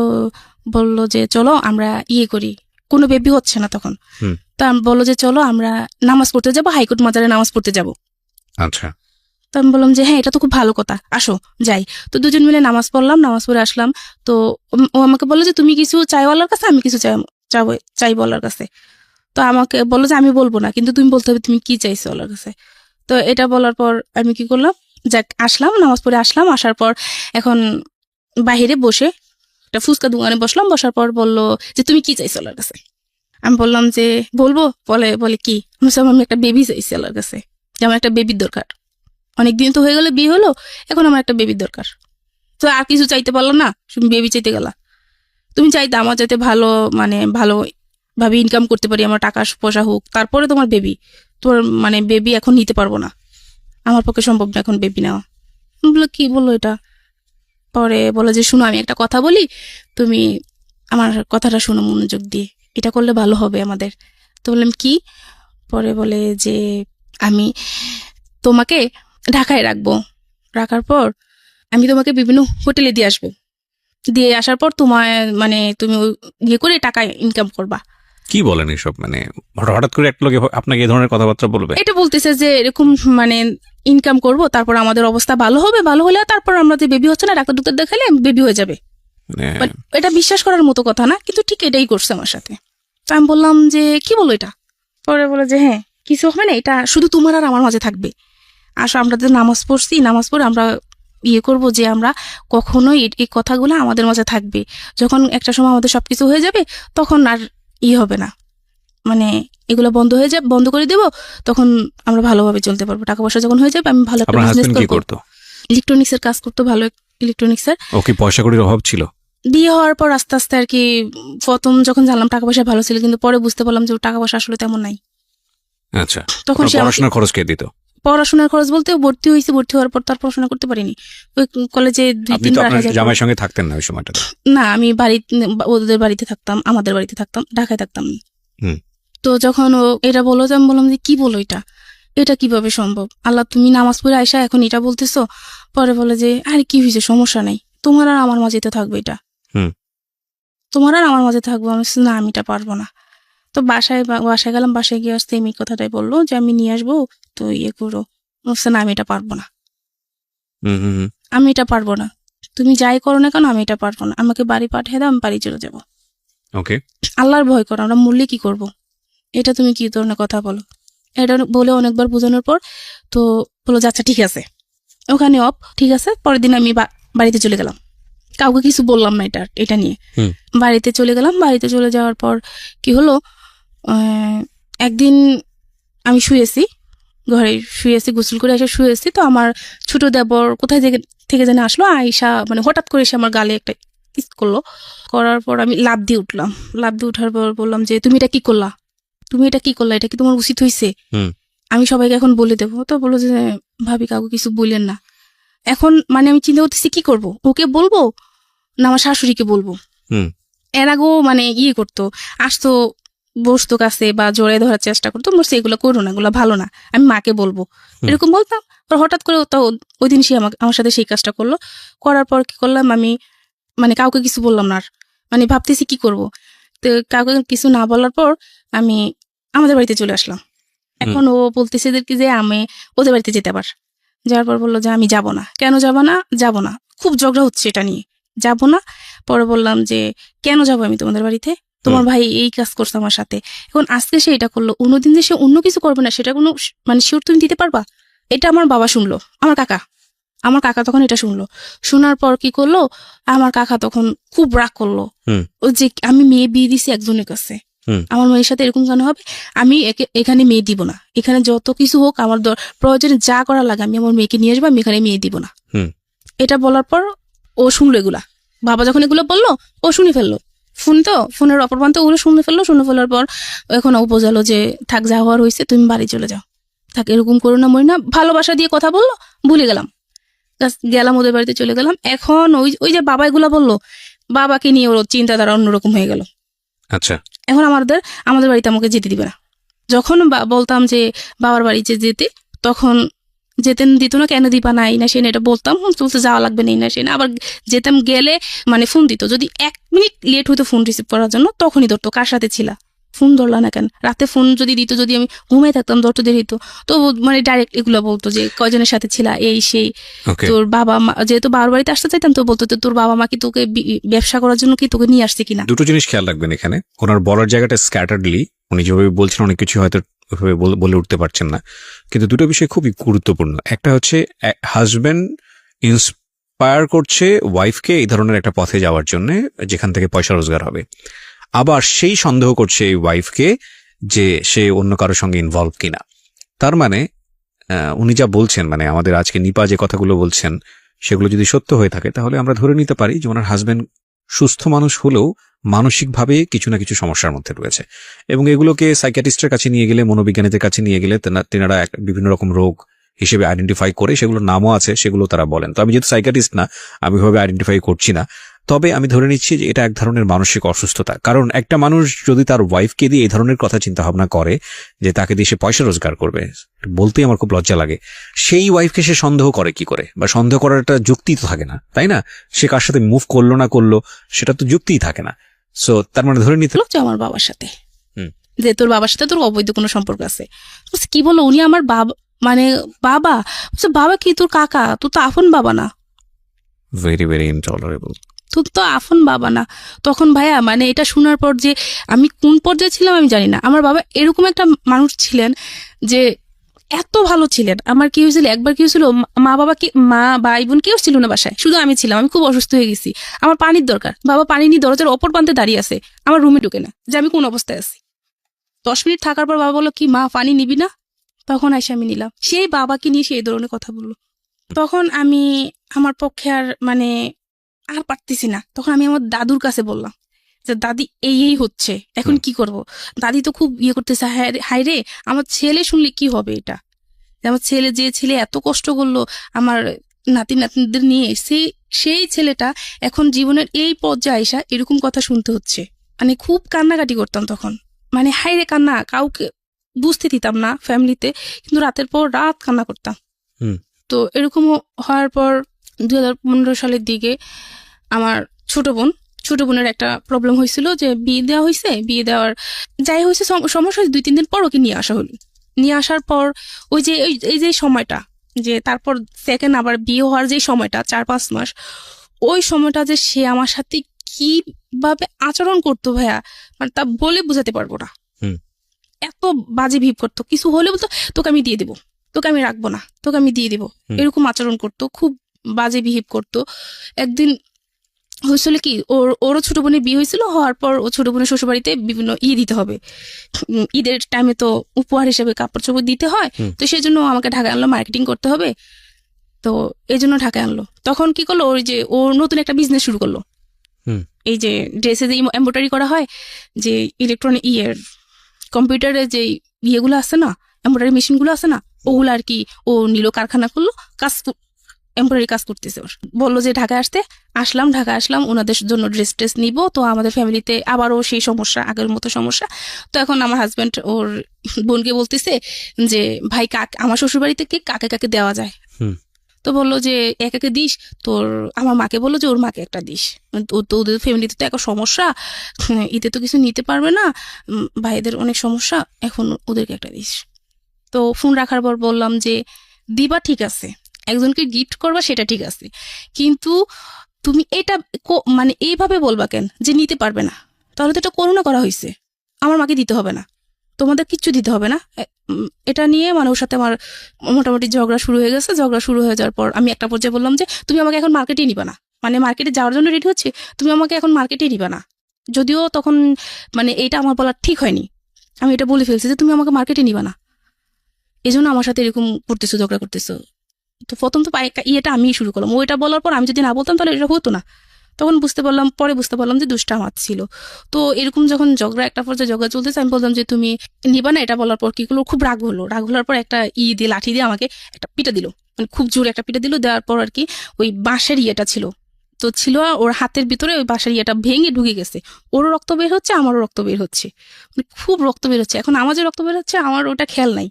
বললো যে চলো আমরা ইয়ে করি, কোনো বেবি হচ্ছে না তখন। তো আমি বললো যে চলো আমরা নামাজ পড়তে যাবো, হাইকোর্ট মাজারে নামাজ পড়তে যাবো।
আচ্ছা।
তো আমি বললাম যে হ্যাঁ এটা তো খুব ভালো কথা, আসো যাই। তো দুজন মিলে নামাজ পড়লাম, নামাজ পড়ে আসলাম। তো ও আমাকে বললো যে তুমি কিছু চাইও আল্লাহর কাছে, আমি কিছু চাইবো আল্লাহর কাছে। তো আমাকে বললো যে আমি বলবো না, কিন্তু তুমি বলতে হবে তুমি কি চাইছো আল্লাহর কাছে। তো এটা বলার পর আমি কি করলাম, যাক আসলাম, নামাজ পড়ে আসলাম। আসার পর এখন বাহিরে বসে একটা ফুচকা দোকানে বসলাম। বসার পর বললো যে তুমি কি চাইছো আল্লাহর কাছে। আমি বললাম যে বলবো। বলে কি? আমি একটা বেবি চাইছি আল্লাহর কাছে, যে আমার একটা বেবির দরকার। অনেকদিন তো হয়ে গেলে বিয়ে হলো, এখন আমার একটা বেবির দরকার। তো আর কিছু চাইতে পারলো না, তুমি বেবি চাইতে গেলা। তুমি চাইতে আমার যাতে ভালো ভাবে ইনকাম করতে পারি, আমার টাকা পয়সা হোক, তারপরে তোমার বেবি। তোমার বেবি এখন নিতে পারবো না, আমার পক্ষে সম্ভব না এখন বেবি নেওয়া। বললো কি বললো এটা? পরে বলো যে শুনো, আমি একটা কথা বলি, তুমি আমার কথাটা শুনো মনোযোগ দিয়ে, এটা করলে ভালো হবে আমাদের। তো বললাম কি? পরে বলে যে আমি তোমাকে ঢাকায় রাখবো, রাখার পর আমি তোমাকে বিভিন্ন হোটেলে দিয়ে আসবো, দিয়ে আসার পর তোমায় তুমি ইয়ে করে টাকা ইনকাম করবা।
কি বলেন এসব? হঠাৎ করে একটা লোক আপনাকে এই ধরনের কথাবার্তা বলবে?
এটা বলতেছে যে এরকম ইনকাম করব, তারপর আমাদের অবস্থা ভালো হবে, ভালো হলে তারপর আমরা যে বেবি হচ্ছে না, ডাক্তার দেখালে বেবি হয়ে যাবে। এটা বিশ্বাস করার মতো কথা না, কিন্তু ঠিক এটাই করছে আমার সাথে। তো আমি বললাম যে কি বলো এটা? পরে বলে যে হ্যাঁ কিছু হবে না, এটা শুধু তোমার আর আমার মাঝে থাকবে। আসো, আমরা যে নামাজ পড়ছি, নামাজ পড়ে আমরা ইয়ে করবো যে আমরা কখনোই এই কথাগুলো আমাদের মাঝে থাকবে। যখন একটা সময় আমাদের সবকিছু হয়ে যাবে, তখন আর হবে না, এগুলো বন্ধ হয়ে যাবে, বন্ধ করে দেবো, তখন আমরা ভালোভাবে চলতে পারবো। টাকা পয়সা যখন হয়ে যাবে, আমি ভালো একটা বিজনেস করবো। ইলেকট্রনিক্স এর কাজ করতো, ভালো ইলেকট্রনিক্স এর।
ওকে, পয়সা কড়ির অভাব ছিল?
বিয়ে হওয়ার পর আস্তে আস্তে আর কি, প্রথম যখন জানলাম টাকা পয়সা ভালো ছিল, কিন্তু পরে বুঝতে পারলাম যে টাকা পয়সা আসলে তেমন নাই।
আচ্ছা, তখন পড়াশোনার খরচ কে দিত?
পড়াশোনার খরচ বলতে ভর্তি হয়েছি, ভর্তি হওয়ার পর তার পড়াশোনা করতে পারিনি। ওই কলেজে 2-3
জামাইয়ের সঙ্গে থাকতেন না ওই সময়টা?
না, আমি ওদের বাড়িতে থাকতাম, আমাদের বাড়িতে থাকতাম, ঢাকায় থাকতাম। তো যখন ও এটা বললো, আমি বললাম যে কি বলো এটা কিভাবে সম্ভব? আল্লাহ, তুমি নামাজ পড়ে আইসা এখন এটা বলতেছো? পরে বলে যে আরে কি হয়েছে, সমস্যা নাই, তোমার আর আমার মাঝে তো থাকবে, এটা তোমার আর আমার মাঝে থাকবো। আমি না, আমি এটা পারবো না। তো বাসায় গেলাম, বাসায় গিয়ে আসতে এই কথাটাই বললো যে আমি নিয়ে আসবো, তো ইয়ে করো। না, আমি এটা পারবো না, আমি এটা পারবো না, তুমি যাই করো না কেন, আমি এটা পারবো না, আমাকে বাড়ি পাঠিয়ে দাও, আমি বাড়ি চলে যাবো।
ওকে,
আল্লাহর ভয় করো, আমরা মরলে কি করবো, এটা তুমি কি ধরনের কথা বলো? এটা বলে অনেকবার বোঝানোর পর তো বলো যে আচ্ছা ঠিক আছে, ওখানে ঠিক আছে। পরের দিন আমি বাড়িতে চলে গেলাম, কাউকে কিছু বললাম না এটা নিয়ে। বাড়িতে চলে গেলাম। বাড়িতে চলে যাওয়ার পর কি হলো, একদিন আমি ঘরে শুয়েছি, গোসল করে এসে শুয়েছি। তো আমার ছোট দেবর কোথায় থেকে যেন আসলো, আয়সা হঠাৎ করে এসে আমার গালে একটা কিস করলো। করার পর আমি লাফ দিয়ে উঠলাম। লাফ দিয়ে উঠার পর বললাম যে তুমি এটা কি করলা, এটা কি তোমার উচিত হয়েছে? আমি সবাইকে এখন বলে দেবো। তো বললো যে ভাবি কাউকে কিছু বললেন না। এখন আমি চিন্তা করতেছি কি করব, ওকে বলবো না আমার শাশুড়িকে বলবো। এর আগেও ইয়ে করতো, আসতো, বসতো কাছে বা জড়ে ধরার চেষ্টা করতো, বলছে এগুলো করো না, এগুলো ভালো না, আমি মাকে বলবো, এরকম বলতাম। হঠাৎ করে তো ওই দিন সে আমার সাথে সেই কাজটা করলো। করার পর কি করলাম, আমি কাউকে কিছু বললাম না আর, ভাবতেছি কি করব। তো কাউকে কিছু না বলার পর আমি আমাদের বাড়িতে চলে আসলাম। এখন ও বলতেছে এদেরকে যে আমি ওদের বাড়িতে যেতে পার। যাওয়ার পর বললো যে আমি যাব না। কেন যাব না, খুব ঝগড়া হচ্ছে এটা নিয়ে, যাব না। পরে বললাম যে কেন যাবো আমি তোমাদের বাড়িতে, তোমার ভাই এই কাজ করছে আমার সাথে, এখন আজকে সে এটা করলো, অন্যদিন যে সে অন্য কিছু করবে না, সেটা কোনো শিওর তুমি দিতে পারবা? এটা আমার বাবা শুনলো, আমার কাকা তখন এটা শুনলো। শোনার পর কি করলো, আমার কাকা তখন খুব রাগ করলো, ও যে আমি মেয়ে বিয়ে দিছি একজনের কাছে, আমার মেয়ের সাথে এরকম কেন হবে, আমি এখানে মেয়ে দিব না, এখানে যত কিছু হোক আমার প্রয়োজনে যা করা লাগে আমি আমার মেয়েকে নিয়ে আসবো, আমি এখানে মেয়ে দিব না। এটা বলার পর ও শুনলো এগুলা, বাবা যখন এগুলো বললো ও শুনে ফেললো, ফোনের অপরপ্রান্ত ওগুলো শুনে ফেলার পর এখন ও বোঝালো যে থাক, যা হওয়ার হয়েছে, তুমি বাড়ি চলে যাও, থাক, এরকম করো না, মরি না, ভালোবাসা দিয়ে কথা বললো, ভুলে গেলাম। গেলাম ওদের বাড়িতে চলে গেলাম। এখন ওই ওই যে বাবা এগুলা বললো, বাবাকে নিয়ে ওর চিন্তাধারা অন্যরকম হয়ে গেল।
আচ্ছা,
এখন আমাদের বাড়িতে আমাকে যেতে দিবে না। যখন বলতাম যে বাবার বাড়িতে যেতে, তখন যেতেন দিত না, কেন দিবা নাই না সে না, এটা বলতাম চলতে যাওয়া লাগবে না সে না। আবার যেতাম গেলে মানে ফোন দিত, যদি 1 মিনিট লেট হইতো ফোন রিসিভ করার জন্য তখনই ধরতো, কার সাথে ছিলা, ফোন ধরলা না কেন। রাতে ফোন যদি দিত, যদি আমি ঘুমাই থাকতাম ধরতো দেরি হইতো, তো মানে ডাইরেক্ট এগুলো বলতো যে কয়জনের সাথে ছিলা এই সেই। তোর বাবা মা, যেহেতু বাবার বাড়িতে আসতে চাইতাম, তো বলতো তোর বাবা মা কি তোকে ব্যবসা করার জন্য কি তোকে নিয়ে আসছে কিনা।
দুটো জিনিস খেয়াল রাখবেন এখানে, ওনার বলার জায়গাটা স্ক্যাটার্ডলি, উনি যেভাবে বলছেন অনেক কিছু হয়তো ওইভাবে বলে উঠতে পারছেন না, কিন্তু দুটো বিষয় খুবই গুরুত্বপূর্ণ। একটা হচ্ছে হাজবেন্ড ইন্সপায়ার করছে ওয়াইফকে এই ধরনের একটা পথে যাওয়ার জন্য যেখান থেকে পয়সা রোজগার হবে, আবার সেই সন্দেহ করছে এই ওয়াইফকে যে সে অন্য কারোর সঙ্গে ইনভলভ কিনা। তার মানে উনি যা বলছেন, মানে আমাদের আজকে নিপা যে কথাগুলো বলছেন সেগুলো যদি সত্য হয়ে থাকে, তাহলে আমরা ধরে নিতে পারি যে ওনার হাজবেন্ড সুস্থ মানুষ হলেও মানসিকভাবে কিছু না কিছু সমস্যার মধ্যে রয়েছে, এবং এগুলোকে সাইকিয়াট্রিস্টের কাছে নিয়ে গেলে, মনোবিজ্ঞানীদের কাছে নিয়ে গেলে তেনারা বিভিন্ন রকম রোগ হিসেবে আইডেন্টিফাই করে, সেগুলোর নামও আছে, সেগুলো তারা বলেন। তো আমি যেহেতু সাইকিয়াট্রিস্ট না, আমি ওইভাবে আইডেন্টিফাই করছি না, তবে আমি ধরে নিচ্ছি যে এটা এক ধরনের মানসিক অসুস্থতা। কারণ একটা মানুষ যদি তার ওয়াইফকে দিয়ে এই ধরনের কথা চিন্তা ভাবনা করে যে তাকে দিয়ে সে পয়সা রোজগার করবে, বলতেই আমার খুব লজ্জা লাগে। সেই ওয়াইফকে সে সন্দেহ করে কি করে, বা সন্দেহ করার একটা যুক্তি তো থাকে না, তাই না? সে কার সাথে মুভ করলো না করলো সেটা তো যুক্তিই থাকে না। সো তার মানে ধরে নিতে
আমার বাবার সাথে, যে তোর বাবার সাথে তোর অবৈধ কোনো সম্পর্ক আছে। কি বললো উনি, আমার বাবা মানে বাবা, বাবা কি তোর কাকা, তোর তো আপন বাবা না।
Very very intolerable.
তোর তো আপন বাবা না। তখন ভাইয়া মানে এটা শোনার পর যে আমি কোন পর্যায়ে ছিলাম আমি জানি না। আমার বাবা এরকম একটা মানুষ ছিলেন যে এত ভালো ছিলেন। আমার কি হয়েছিল, একবার কি হয়েছিল, মা ভাই বোন কেউ ছিল না বাসায়, শুধু আমি ছিলাম। আমি খুব অসুস্থ হয়ে গেছি, আমার পানির দরকার। বাবা পানি নিয়ে দরজার অপর প্রান্তে দাঁড়িয়ে আছে, আমার রুমে ঢুকে না যে আমি কোন অবস্থায় আছি। 10 মিনিট থাকার পর বাবা বললো কি মা পানি নিবি না, তখন আইসা আমি নিলাম। সেই বাবাকে নিয়ে সেই ধরনের কথা বললো। তখন আমি আমার পক্ষে আর মানে আর পারতেছি না। তখন আমি আমার দাদুর কাছে বললাম যে দাদি এই হচ্ছে, এখন কি করব। দাদি তো খুব করতেছে, হায় রে আমার ছেলে শুনলে কি হবে। এটা আমার ছেলে এত কষ্ট করলো আমার নাতিদের নিয়ে, সেই ছেলেটা এখন জীবনের এই পর্যায়ে আইসা এরকম কথা শুনতে হচ্ছে। মানে খুব কান্নাকাটি করতাম তখন, মানে হায় রে কান্না, কাউকে বুঝতে দিতাম না ফ্যামিলিতে, কিন্তু রাতের পর রাত কান্না করতাম। তো এরকম হওয়ার পর 2015 সালের দিকে আমার ছোট বোনের একটা প্রবলেম হয়েছিল, যে বিয়ে দেওয়া হয়েছে, বিয়ে দেওয়ার যাই হয়েছে সমস্যা, 2-3 দিন পর ওকে নিয়ে আসা হলো। নিয়ে আসার পর ওই যে এই যে সময়টা, যে তারপর সেকেন্ড আবার বিয়ে হওয়ার যে সময়টা 4-5 মাস, ওই সময়টা যে সে আমার সাথে কিভাবে আচরণ করতো ভাইয়া, মানে তা বলে বুঝাতে পারবো না। এত বাজে ভিভ করতো, কিছু হলে বলতো তোকে আমি দিয়ে দেবো, তোকে আমি রাখবো না, তোকে আমি দিয়ে দেবো, এরকম আচরণ করতো, খুব বাজে বিহেভ করতো। একদিন হয়েছিল কি, ওরও ছোট বোনের বিয়ে হয়েছিল, হওয়ার পর ও ছোট বোনের শ্বশুর বাড়িতে বিভিন্ন দিতে হবে, ঈদের টাইমে তো উপহার হিসেবে কাপড় চোপড় দিতে হয়, তো সেই জন্য আমাকে ঢাকায় আনলো, মার্কেটিং করতে হবে, তো এই জন্য ঢাকায় আনলো। তখন কি করলো, ওই যে ও নতুন একটা বিজনেস শুরু করলো, এই যে ড্রেসে যে এমব্রয়ডারি করা হয়, যে ইলেকট্রনিক কম্পিউটারে যে ইয়েগুলো আছে না, এমব্রয়ডারি মেশিনগুলো আছে না, ওগুলো আর কি ও নিল, কারখানা করলো, এমব্রয়ডারি কাজ করতেছে। বললো যে ঢাকায় আসলাম, ওনাদের জন্য ড্রেস নিব। তো আমাদের ফ্যামিলিতে আবারও সেই সমস্যা, আগের মতো সমস্যা। তো এখন আমার হাজব্যান্ড ওর বোনকে বলতেছে যে ভাই আমার শ্বশুর বাড়িতে কি কাকে দেওয়া যায়। তো বললো যে একে দিস, তোর আমার মাকে বললো যে ওর মাকে একটা দিস, তো ওদের ফ্যামিলিতে তো একটা সমস্যা, এতে তো কিছু নিতে পারবে না, ভাইদের অনেক সমস্যা, এখন ওদেরকে একটা দিস। তো ফোন রাখার পর বললাম যে দিবা ঠিক আছে, একজনকে গিফট করবা সেটা ঠিক আছে, কিন্তু তুমি এটা মানে এইভাবে বলবা কেন যে নিতে পারবে না, তাহলে তো এটা করোনা করা হয়েছে, আমার মাকে দিতে হবে না, তোমাদের কিচ্ছু দিতে হবে না। এটা নিয়ে মানে ওর সাথে আমার মোটামুটি ঝগড়া শুরু হয়ে গেছে। ঝগড়া শুরু হয়ে যাওয়ার পর আমি একটা পর্যায়ে বললাম যে তুমি আমাকে এখন মার্কেটে নিবা না, মানে মার্কেটে যাওয়ার জন্য রেডি হচ্ছে, তুমি আমাকে এখন মার্কেটে নিবা না। যদিও তখন মানে এইটা আমার বলা ঠিক হয়নি, আমি এটা বলে ফেলছি যে তুমি আমাকে মার্কেটে নিবা না, এই জন্য আমার সাথে এরকম করতেছো, ঝগড়া করতেছো। তো প্রথম তো ইয়েটা আমি শুরু করলাম, ওইটা বলার পর আমি যদি না বলতাম তাহলে এটা হতো না। তখন পরে বুঝতে পারলাম যে দোষটা আমার ছিল। তো এরকম যখন একটা পর্যায়ে ঝগড়া চলতেছে, আমি বললাম যে তুমি নিবা না। এটা বলার পর কি করলো, খুব রাগ হওয়ার পর একটা দিয়ে লাঠি দিয়ে আমাকে একটা পিটা দিল, মানে খুব জোরে একটা পিটা দিল। দেওয়ার পর আর কি ওই বাঁশের ইয়েটা ছিল ওর হাতের ভিতরে, ওই বাঁশের ইয়েটা ভেঙে ঢুকে গেছে। ওরও রক্ত বের হচ্ছে, আমারও রক্ত বের হচ্ছে, মানে খুব রক্ত বের হচ্ছে। এখন আমার যে রক্ত বের হচ্ছে আমার ওটা খেয়াল নাই,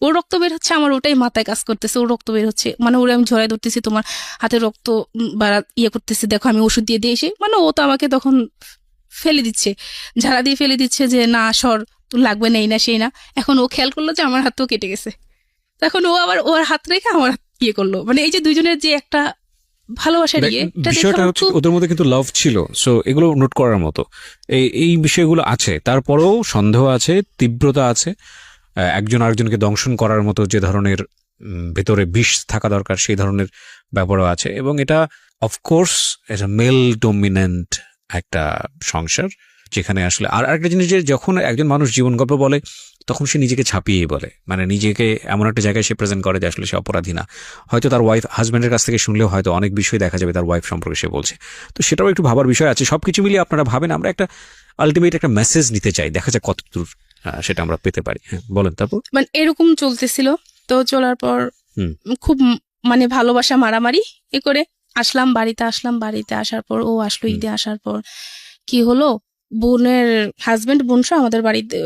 ওর রক্ত বের হচ্ছে, আমার ওটাই মাথায় কাজ করতেছে, ওর রক্ত বের হচ্ছে, মানে ওরে আমি ঝরাই ধরতেছি, তোমার হাতে রক্ত করতেছে, দেখো আমি ওষুধ দিয়ে এসে, মানে ও তো আমাকে তখন ফেলে দিচ্ছে, ঝাড়া দিয়ে ফেলে দিচ্ছে যে না সর, তোর লাগবে না, এই না সেই না। এখন ও খেয়াল করলো যে আমার হাতও কেটে গেছে, তখন ও আবার ওর হাত রেখে আমার হাত করলো। মানে এই যে দুইজনের যে একটা ভালোবাসার
বিষয়টা হচ্ছে ওদের মধ্যে কিন্তু লাভ ছিল, সো এগুলো নোট করার মতো। এই বিষয়গুলো আছে, তারপরেও সন্দেহ আছে, তীব্রতা আছে, একজন আরেকজনকে দংশন করার মতো যে ধরনের ভেতরে বিষ থাকা দরকার সেই ধরনের ব্যাপারও আছে। এবং এটা অফকোর্স এটা মেল ডমিনেন্ট একটা সংসার, যেখানে আসলে আর একটা জিনিস, যে যখন একজন মানুষ জীবন গল্প বলে তখন সে নিজেকে ছাপিয়েই বলে, মানে নিজেকে এমন একটা জায়গায় সে প্রেজেন্ট করে যে আসলে সে অপরাধী না। হয়তো তার হাজব্যান্ডের কাছ থেকে শুনলেও হয়তো অনেক বিষয় দেখা যাবে তার ওয়াইফ সম্পর্কে সে বলছে। তো সেটাও একটু ভাবার বিষয় আছে। সবকিছু মিলিয়ে আপনারা ভাবেন, আমরা একটা আলটিমেট একটা মেসেজ নিতে চাই, দেখা যাক কতদূর সেটা আমরা পেতে পারি। হ্যাঁ বলেন। তারপর
মানে এরকম চলতেছিল, তো চলার পর খুব মানে ভালোবাসা মারামারি করে বাড়িতে আসার পর ও আসলো। ঈদে আসার পর কি হলো, বোনের হাজবেন্ড বোনসহ আমাদের বাড়িতে,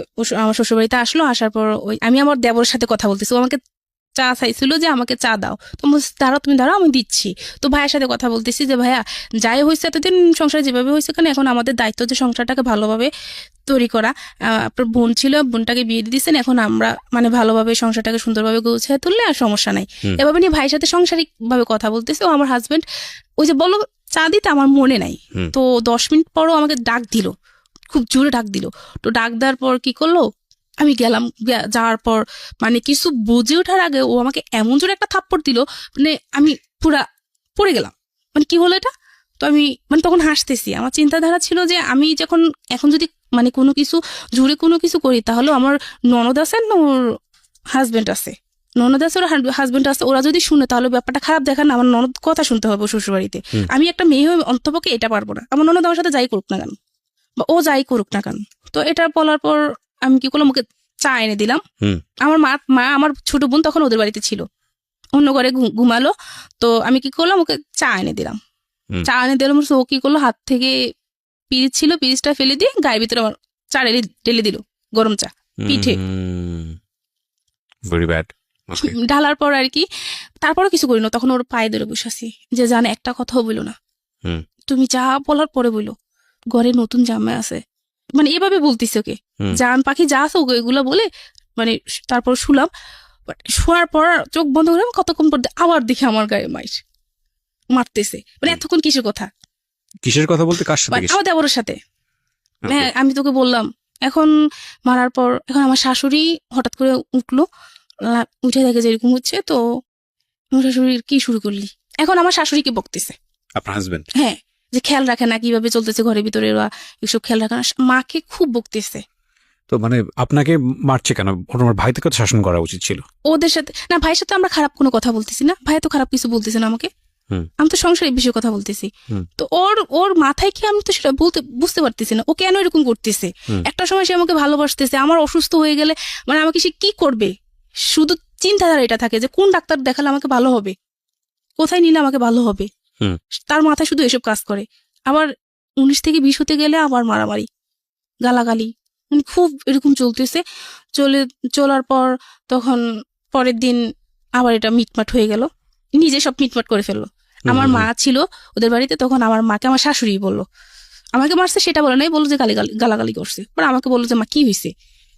আমার শ্বশুর বাড়িতে আসলো। আসার পর আমি আমার দেবরের সাথে কথা বলতেছি, ও আমাকে চা চাইছিল যে আমাকে চা দাও, তো তুমি দাঁড়াও আমি দিচ্ছি। তো ভাইয়ের সাথে কথা বলতেছি যে ভাইয়া যাই হয়েছে এতদিন সংসার যেভাবে হয়েছে, কেন এখন আমাদের দায়িত্ব যে সংসারটাকে ভালোভাবে তৈরি করা। আপনার বোন ছিল, বোনটাকে বিয়ে দিয়ে দিচ্ছেন, এখন আমরা মানে ভালোভাবে সংসারটাকে সুন্দরভাবে গুছিয়ে তুললে আর সমস্যা নাই। এভাবে নিয়ে ভাইয়ের সাথে সাংসারিক ভাবে কথা বলতেছে। ও আমার হাজবেন্ড ওই যে বলো চা দিতে আমার মনে নাই, তো 10 মিনিট পরও আমাকে ডাক দিল, খুব জোরে ডাক দিল। তো ডাক দেওয়ার পর কি করলো, আমি গেলাম, যাওয়ার পর মানে কিছু বুঝে ওঠার আগে ও আমাকে এমন জোরে একটা থাপ্পড় দিল, মানে আমি পুরা পড়ে গেলাম, মানে কি হলো এটা। তো আমি মানে তখন হাসতেছি, আমার চিন্তাধারা ছিল যে আমি এখন যদি মানে কোনো কিছু করি, তাহলে আমার ননদ আছে, ওর হাজবেন্ড আছে, ওরা যদি শুনে তাহলে ব্যাপারটা খারাপ দেখান, আমার ননদ কথা শুনতে হবে শ্বশুরবাড়িতে। আমি একটা মেয়ে হয়ে অন্তপক্ষে এটা পারবো না, আমার ননদ আমার সাথে যাই করুক না কেন, বা ও যাই করুক না কেন। তো এটা বলার পর আমি কি করলাম, ওকে চা এনে দিলাম। আমার মা আমার ছোট বোন তখন ওদের বাড়িতে ছিল, অন্য ঘরে ঘুমালো। তো আমি কি করলাম, ওকে চা এনে দিলাম। ও কি করলো, হাত থেকে পিরিচ ছিল, পিরিচটা ফেলে দিয়ে গায়ের ভিতরে আমার চা ঢেলে দিল, গরম চা পিঠে। ঢালার পর আর কি, তারপরও কিছু করি না, তখন ওর পায়ে ধরে বসে আছি যে জানে একটা কথাও বললো না, তুমি যা বলার পরে বললো, ঘরে নতুন জামাই আছে, মানে এভাবে বলতিস ওকে, জান পাখি যা আছে ওকে এগুলো বলে, মানে তারপর শুলাম। শোয়ার পর চোখ বন্ধ করে কতক্ষণ পর আবার দেখে আমার গায়ে মারতেছে, মানে এতক্ষণ কিসের কথা বলতে, কার সাথে? আমার দেবরের সাথে। হ্যাঁ আমি তোকে বললাম। এখন মারার পর এখন আমার শাশুড়ি হঠাৎ করে উঠলো, উঠে দেখে যে এরকম হচ্ছে। তো আমার শাশুড়ি কি শুরু করলি, এখন আমার শাশুড়িকে বকতেছে, আপনার হাজবেন্ড, হ্যাঁ, যে খেয়াল রাখে না কিভাবে চলতেছে ঘরের ভিতরে, ওরা এসব খেয়াল রাখে না, মাকে খুব বকতেছে।
তো মানে আপনাকে মারছে কেন? আমার ভাই থেকে শাসন করা উচিত ছিল।
ওদের সাথে না, ভাইয়ের সাথে আমরা খারাপ কোনো কথা বলতেছি না, ভাই তো খারাপ কিছু বলতেছে না আমাকে, আমি তো সংসারের বিষয়ে কথা বলতেছি। তো ওর মাথায় কি, আমি তো সেটা বুঝতে পারতেছি না, ও কেন এরকম করতেছে। একটা সময় সে আমাকে ভালোবাসতেছে, আমার অসুস্থ হয়ে গেলে মানে আমাকে সে কি করবে, শুধু চিন্তাধারা এটা থাকে যে কোন ডাক্তার দেখালে আমাকে ভালো হবে, কোথায় নিলে আমাকে ভালো হবে, তার মাথায় শুধু এসব কাজ করে। আবার 19 থেকে 20 হতে গেলে আবার মারামারি, গালাগালি, মানে খুব এরকম চলতেছে। চলার পর তখন পরের দিন আবার এটা মিটমাট হয়ে গেল, নিজে সব মিটমাট করে ফেললো। আমার মা ছিল ওদের বাড়িতে, তখন আমার মাকে আমার শাশুড়ি বললো, আমাকে মারছে সেটা বলে নাই, বললো যে গালাগালি করছে। পরে আমাকে বললো যে মা কি হয়েছে,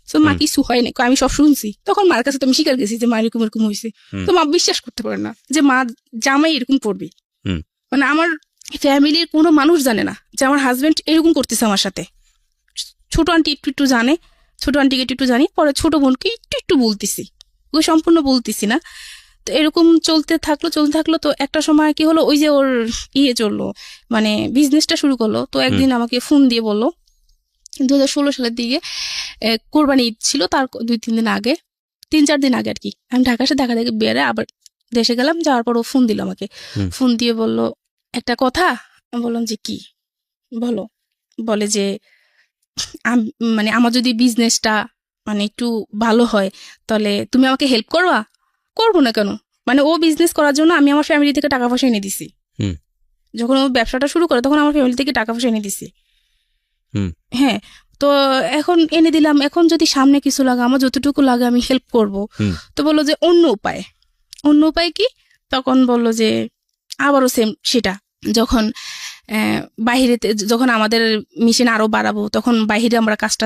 তো মা কিছু হয় না, আমি সব শুনছি। তখন মার কাছে তো আমি স্বীকার গেছি যে মা এরকম হয়েছে। তো মা বিশ্বাস করতে পারে না যে মা জামাই এরকম করবে, মানে আমার ফ্যামিলির কোনো মানুষ জানে না যে আমার হাজবেন্ড এরকম করতেছে আমার সাথে। ছোট আন্টি একটু জানে, ছোট আন্টিকে একটু জানি, পরে ছোট বোনকে একটু বলতেছি, ওই সম্পূর্ণ বলতেছি না। তো এরকম চলতে থাকলো। তো একটা সময় কি হলো, ওই যে ওর চললো, মানে বিজনেসটা শুরু করলো। তো একদিন আমাকে ফোন দিয়ে বললো, 2016 সালের দিকে কোরবানি ঈদ ছিল, তার 2-3 দিন আগে, 3-4 দিন আগে আর কি, আমি ঢাকার সাথে দেখা বেড়ে আবার দেশে গেলাম। যাওয়ার পর ও ফোন দিল আমাকে, ফোন দিয়ে বলল একটা কথা, আমি বললাম যে কি বলো, বলে যে মানে আমার যদি বিজনেসটা মানে একটু ভালো হয় তাহলে তুমি আমাকে হেল্প করবা। করবো না কেন, মানে ও বিজনেস করার জন্য আমি আমার ফ্যামিলি থেকে টাকা পয়সা এনে দিছি। যখন ও ব্যবসাটা শুরু করে তখন আমার ফ্যামিলি থেকে টাকা পয়সা এনে দিছি। হ্যাঁ, তো এখন এনে দিলাম, এখন যদি সামনে কিছু লাগে আমার যতটুকু লাগে আমি হেল্প করব। তো বললো যে অন্য উপায় কি, তখন বললো যে আবারও সেম সেটা, যখন বাহিরেতে যখন আমাদের মিশন আরো বাড়াবো তখন বাহিরে আমরা কাজটা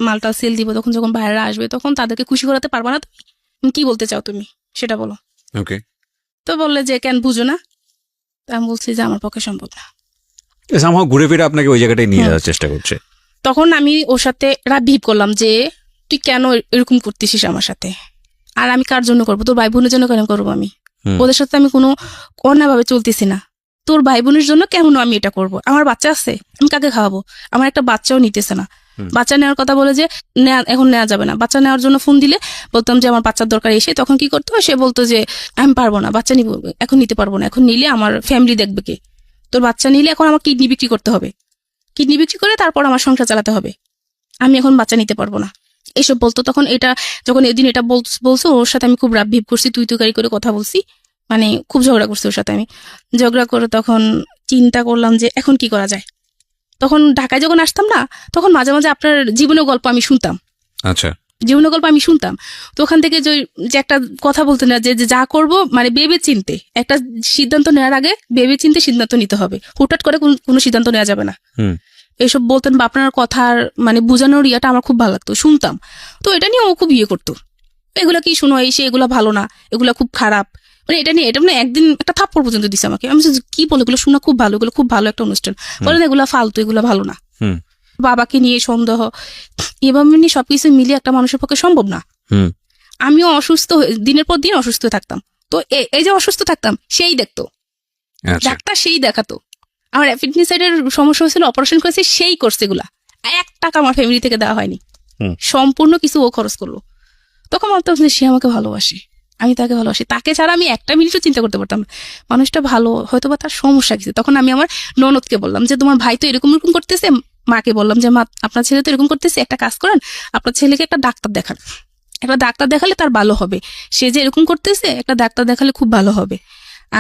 মালটা সেল দিব, তখন যখন বাইরে আসবে তখন তাদেরকে খুশি করাতে পারবা না তুমি, কি বলতে চাও তুমি সেটা বলো।
ওকে,
তো বললে যে কেন বুঝো না, তা আমি বলছি যে আমার পক্ষে সম্ভব না।
সামহাও ঘুরে ফিরে আপনাকে ওই জায়গাটায় নিয়ে যাওয়ার চেষ্টা করছে।
তখন আমি ওর সাথে রাগ করলাম যে তুই কেন এরকম করতেছিস আমার সাথে, আর আমি কার জন্য করবো, তোর ভাই বোনের জন্য কেন করবো, আমি ওদের সাথে আমি কোনো অন্যায়ভাবে চলতেছি না, তোর ভাই বোনের জন্য কেমন আমি এটা করব, আমার বাচ্চা আছে আমি কাকে খাওয়াবো, আমার একটা বাচ্চাও নিতেছে না, বাচ্চা নেওয়ার কথা বলে যে এখন নেওয়া যাবে না, বাচ্চা নেওয়ার জন্য ফোন দিলে বলতাম যে আমার বাচ্চার দরকার, এসে তখন কি করতো সে বলতো যে আমি পারবো না, বাচ্চা নিব এখন নিতে পারবো না, এখন নিলে আমার ফ্যামিলি দেখবে কে, তোর বাচ্চা নিলে এখন আমার কিডনি বিক্রি করতে হবে, কিডনি বিক্রি করে তারপর আমার সংসার চালাতে হবে, আমি এখন বাচ্চা নিতে পারবো না, এসব বলতো। তখন এটা যখন এদিন এটা বলছো ওর সাথে আমি খুব রাগ করছি, তুই তুকারি করে কথা বলছি, মানে খুব ঝগড়া করছি ওর সাথে আমি, ঝগড়া করে তখন চিন্তা করলাম যে এখন কি করা যায়। তখন ঢাকায় যখন আসতাম না তখন মাঝে মাঝে আপনার জীবনের গল্প আমি শুনতাম।
আচ্ছা,
জীবনের গল্প আমি শুনতাম, তো ওখান থেকে যে একটা কথা বলতেন না যে যা করব মানে ভেবে চিনতে, একটা সিদ্ধান্ত নেওয়ার আগে ভেবে চিনতে সিদ্ধান্ত নিতে হবে, হুটহাট করে কোনো সিদ্ধান্ত নেওয়া যাবে না, এইসব বলতেন বা আপনার কথার মানে বোঝানোর ইয়াটা আমার খুব ভালো লাগতো, শুনতাম। তো এটা নিয়ে ও খুব করতো, এগুলা কি শোনো এসে, এগুলা ভালো না, এগুলা খুব খারাপ, মানে এটা নিয়ে এটা মানে একদিন একটা থাপ্পড় পর্যন্ত দিছে আমাকে। আমি কি বলে এগুলো শোনা খুব ভালো, এগুলো খুব ভালো একটা অনুষ্ঠান, বলে না এগুলা ফালতু, এগুলা ভালো না। বাবাকে নিয়ে সন্দেহ, এভাবে নিয়ে সবকিছু মিলিয়ে একটা মানুষের পক্ষে সম্ভব না। আমিও অসুস্থ দিনের পর দিন অসুস্থ থাকতাম, তো এই যে অসুস্থ থাকতাম সেই দেখতো ডাক্তার, সেই দেখাতো, আমার অ্যাপেন্ডিসাইটের সমস্যা হয়েছিল, অপারেশন করেছে সেই করছে, এগুলা 1 টাকা আমার ফ্যামিলি থেকে দেওয়া হয়নি, সম্পূর্ণ কিছু ও খরচ করলো। তখন ভাবতাম যে সে আমাকে ভালোবাসে, আমি তাকে ভালোবাসি, তাকে ছাড়া আমি একটা মিনিটও চিন্তা করতে পারতাম না, মানুষটা ভালো, হয়তো বা তার সমস্যা কিছু। তখন আমি আমার ননদকে বললাম যে তোমার ভাই তো এরকম করতেছে, মাকে বললাম যে মা আপনার ছেলে তো এরকম করতেছে, একটা কাজ করেন আপনার ছেলেকে একটা ডাক্তার দেখান, একটা ডাক্তার দেখালে তার ভালো হবে, সে যে এরকম করতেছে একটা ডাক্তার দেখালে খুব ভালো হবে।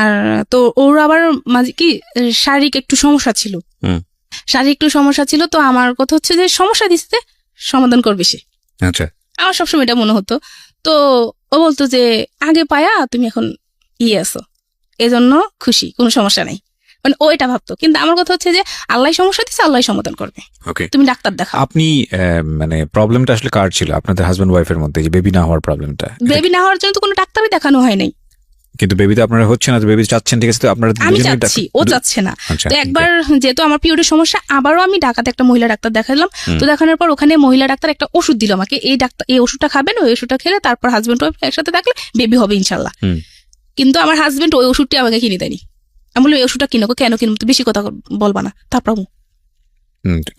আর তো ওর আবার মাঝে কি শারীরিক একটু সমস্যা ছিল, তো আমার কথা হচ্ছে যে সমস্যা দিচ্ছে সমাধান করবে সে, আমার সবসময় এটা মনে হতো। তো ও বলতো যে আগে পায়া তুমি এখন আছো, এজন্য খুশি, কোনো সমস্যা নাই, মানে ও এটা ভাবতো। কিন্তু আমার কথা হচ্ছে যে আল্লাহ সমস্যা দিচ্ছে, আল্লাহ সমাধান করবে, তুমি ডাক্তার দেখাও।
আপনি মানে প্রবলেমটা আসলে কার ছিল, আপনাদের হাজবেন্ড ওয়াইফের মধ্যে, যে বেবি না হওয়ার প্রবলেমটা?
বেবি না হওয়ার জন্য তো কোনো ডাক্তারই দেখানো হয় নাই,
কিন্তু বেবি তো আপনারা হচ্ছে না, তো বেবি চাচ্ছেন, ঠিক আছে, তো আপনারা
আমি চাচ্ছি, ও চাচ্ছে না। তো একবার যেহেতু আমার পিরিয়ডের সমস্যা, আবারও আমি ঢাকাতে একটা মহিলা ডাক্তার দেখালাম, তো দেখানোর পর ওখানে মহিলা ডাক্তার একটা ওষুধ দিল আমাকে, এই ওষুধটা খাবেন, ওই ওষুধটা খেলে তারপর হাজবেন্ড ওয়াইফ একসাথে থাকলে বেবি হবে ইনশাল্লাহ। কিন্তু আমার হাজবেন্ড ওই ওষুধটি আমাকে কিনে দেয়নি, আমি বলি ওই ওষুধটা কিনো, কেন কিনবো, তো বেশি কথা বলবা না, তারপর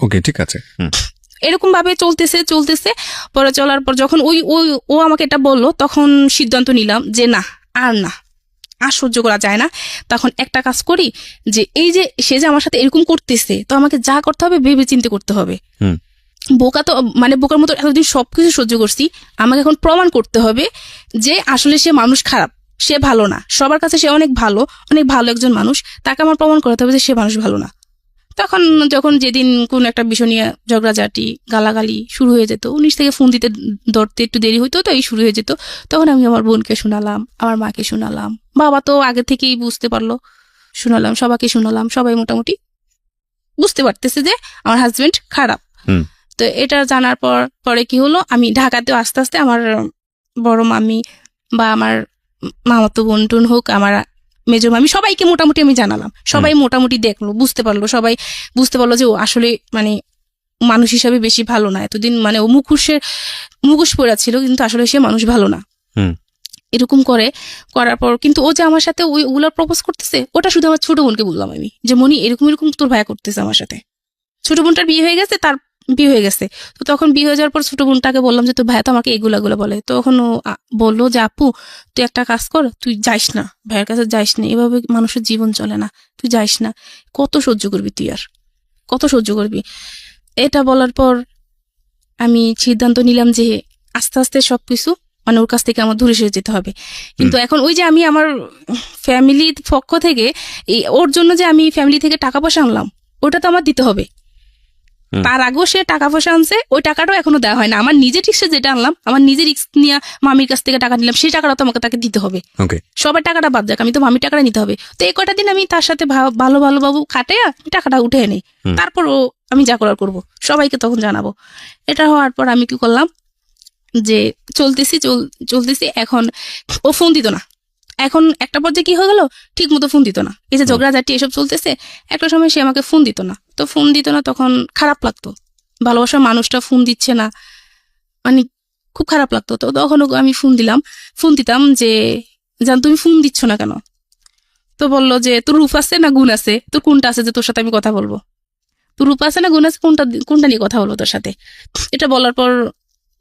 ওকে ঠিক আছে।
এরকম ভাবে চলতেছে পরে চলার পর যখন ও আমাকে এটা বললো তখন সিদ্ধান্ত নিলাম যে না আর সহ্য করা যায় না। তখন একটা কাজ করি যে এই যে সে যে আমার সাথে এরকম করতেছে, তো আমাকে যা করতে হবে ভেবে চিন্তে করতে হবে। বোকা তো মানে বোকার মতো এতদিন সবকিছু সহ্য করছি, আমাকে এখন প্রমাণ করতে হবে যে আসলে সে মানুষ খারাপ, সে ভালো না, সবার কাছে সে অনেক ভালো একজন মানুষ, তাকে আমার প্রমাণ করতে হবে যে সে মানুষ ভালো না। তখন যখন যেদিন কোন একটা বিষয় নিয়ে ঝগড়াঝাটি গালাগালি শুরু হয়ে যেত, 19 থেকে ফোন দিতে ধরতে একটু দেরি হইতো, তো এই শুরু হয়ে যেত, তখন আমি আমার বোনকে শোনালাম, আমার মাকে শোনালাম, বাবা তো আগে থেকেই বুঝতে পারলো, শোনালাম, সবাইকে শোনালাম, সবাই মোটামুটি বুঝতে পারতেছে যে আমার হাজবেন্ড খারাপ। তো এটা জানার পরে কি হলো, আমি ঢাকাতেও আস্তে আস্তে আমার বড় মামি বা আমার মামাতো বোন টুন হোক, আমার মেজো মামি, সবাইকে মোটামুটি আমি জানালাম, সবাই মোটামুটি দেখলো, বুঝতে পারলো, সবাই বুঝতে পারলো যে ও আসলে মানে মানুষ হিসাবে বেশি ভালো না। এতদিন মানে ও মুখোশ পড়া ছিল, কিন্তু আসলে সে মানুষ ভালো না। এরকম করার পর কিন্তু ও যে আমার সাথে ওগুলো প্রপোজ করতেছে, ওটা শুধু আমার ছোট বোনকে বললাম আমি যে মনি এরকম তোর ভাইয়া করতেছে আমার সাথে। ছোট বোনটার বিয়ে হয়ে গেছে, তার বিয়ে হয়ে গেছে। তো তখন বিয়ে হয়ে যাওয়ার পর ছোট বোনটাকে বললাম যে তুই ভাইয়া তো আমাকে এগুলা বলে। তখন ও বললো যে আপু তুই একটা কাজ কর, তুই যাইস না, ভাইয়ের কাছে যাইস না, এভাবে মানুষের জীবন চলে না, তুই যাইস না, কত সহ্য করবি তুই, আর কত সহ্য করবি। এটা বলার পর আমি সিদ্ধান্ত নিলাম যে আস্তে আস্তে সবকিছু মানে ওর কাছ থেকে আমার দূরে সরে যেতে হবে। কিন্তু এখন ওই যে আমি আমার ফ্যামিলির পক্ষ থেকে ওর জন্য যে আমি ফ্যামিলি থেকে টাকা পয়সা আনলাম, ওটা তো আমার দিতে হবে। তার আগেও সে টাকা পয়সা আনছে, ওই টাকাটাও এখনো দেওয়া হয় না। আমার নিজের রিক্সে যেটা আনলাম, আমার নিজের রিক্স নিয়ে মামির কাছ থেকে টাকা নিলাম, সেই টাকাটা তো আমাকে তাকে দিতে হবে। সবার টাকাটা বাদ যাক, আমি তো মামির টাকাটা নিতে হবে। তো এই কটা দিন আমি তার সাথে ভালো ভালো বাবু খাটে টাকাটা উঠে নেই, তারপর ও আমি যা করার করবো, সবাইকে তখন জানাবো। এটা হওয়ার পর আমি কি করলাম যে চলতেছি। এখন ও ফোন দিত না। এখন একটা পর্যায়ে কি হয়ে গেল, ঠিক মতো ফোন দিত না। এই যে ঝগড়াঝাটি এসব চলতেছে, একটা সময় সে আমাকে ফোন দিত না। তো ফোন দিত না, তখন খারাপ লাগতো, ভালোবাসার মানুষটা ফোন দিচ্ছে না, মানে খুব খারাপ লাগতো। তো তখন আমি ফোন দিতাম যে জান তুমি ফোন দিচ্ছ না কেন? তো বললো যে তোর রূপ আছে না গুণ আছে, তোর কোনটা আছে যে তোর সাথে আমি কথা বলবো? তোর রূপ আছে না গুণ আছে, কোনটা নিয়ে কথা বলবো তোর সাথে? এটা বলার পর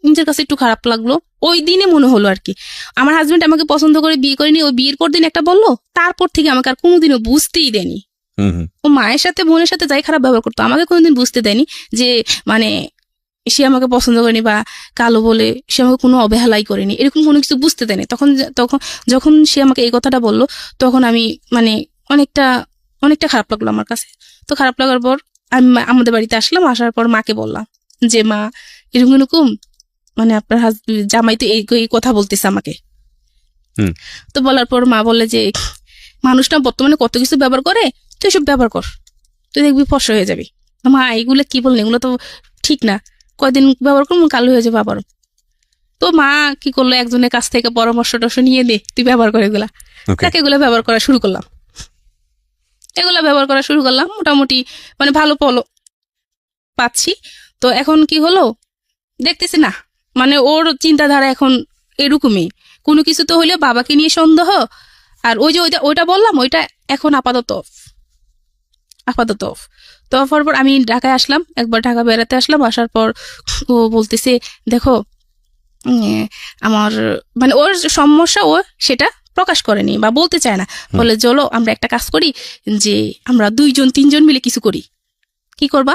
নিজের কাছে একটু খারাপ লাগলো। ওই দিনে মনে হলো আর কি আমার হাজবেন্ড আমাকে পছন্দ করে বিয়ে করেনি। ওই বিয়ের পর দিন একটা বললো, তারপর থেকে আমাকে আর কোনোদিনও বুঝতেই দেয়নি। ও মায়ের সাথে বোনের সাথে যাই খারাপ ব্যবহার করতো, আমাকে কোনোদিন বুঝতে দেয়নি যে মানে সে আমাকে পছন্দ করেনি বা কালো বলে সে আমাকে কোনো অবহেলাই করেনি, এরকম কোনো কিছু বুঝতে দেয়নি। তখন যখন সে আমাকে এই কথাটা বললো, তখন আমি মানে অনেকটা খারাপ লাগলো আমার কাছে। তো খারাপ লাগার পর আমি আমাদের বাড়িতে আসলাম। আসার পর মাকে বললাম যে মা এরকম মানে আপনার জামাই তো এই কথা বলতেছে আমাকে। তো বলার পর মা বললে যে মানুষটা বর্তমানে কত কিছু ব্যবহার করে, তুই সব ব্যবহার কর, তুই দেখবি ফর্সা হয়ে যাবি। মা এগুলো কি বললেন, এগুলো তো ঠিক না, কয়দিন ব্যবহার করবো কালো হয়ে যাবে আবারও। তো মা কি করলো, একজনের কাছ থেকে পরামর্শ নিয়ে দে, তুই ব্যবহার করে এগুলা। তাকে এগুলো ব্যবহার করা শুরু করলাম, মোটামুটি মানে ভালো ফল পাচ্ছি। তো এখন কি হলো দেখতেছি না, মানে ওর চিন্তাধারা এখন এরকমই, কোনো কিছু তো হইলে বাবাকে নিয়ে সন্দেহ। আর ওই যে ওইটা বললাম, ওইটা এখন আপাতত তো হওয়ার পর আমি ঢাকায় আসলাম, একবার ঢাকা বেড়াতে আসলাম। আসার পর ও বলতেছে দেখো আমার মানে ওর সমস্যা, ও সেটা প্রকাশ করেনি বা বলতে চায় না। বলে চলো আমরা একটা কাজ করি, যে আমরা 2-3 মিলে কিছু করি। কি করবা?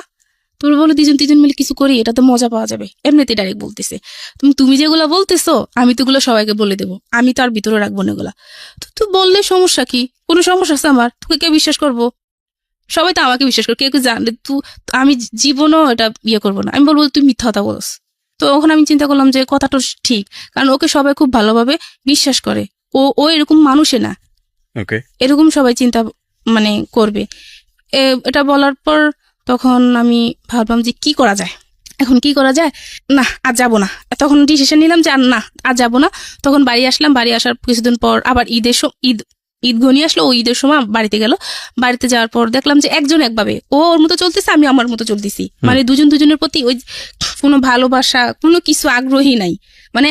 তুমি বলো 2-3 মিলে কিছু করি, এটা তো মজা পাওয়া যাবে। এমনিতে ডাইরেক্ট বলতেছে, তুমি যেগুলো বলতেছো আমি তো এগুলো সবাইকে বলে দেবো, আমি তো আর ভিতরে রাখবো না এগুলা। তো তুই বললে সমস্যা কি, কোনো সমস্যা আছে আমার? তোকে কে বিশ্বাস করবো? সবাই তো আমাকে বিশ্বাস করে, কেউ জানলে আমি জীবনও এটা করবো না। আমি বলবো তুই মিথ্যা কথা বলস। তো ওখানে আমি চিন্তা করলাম যে কথাটা ঠিক, কারণ ওকে সবাই খুব ভালোভাবে বিশ্বাস করে, ও এরকম মানুষে না, এরকম সবাই চিন্তা মানে করবে। এটা বলার পর তখন আমি ভাবলাম যে কি করা যায়, এখন কি করা যায়, না আর যাবো না। তখন ডিসিশন নিলাম যে আর যাবো না। তখন বাড়ি আসলাম, বাড়ি আসার কিছুদিন পর আবার ঈদ ঘনিয়ে আসলো। ওই ঈদের সময় বাড়িতে গেল। বাড়িতে যাওয়ার পর দেখলাম যে একজন একভাবে, ও ওর মতো চলতেছে, আমি আমার মতো চলতেছি, মানে দুজনের প্রতি ওই কোনো ভালোবাসা, কোনো কিছু আগ্রহী নাই। মানে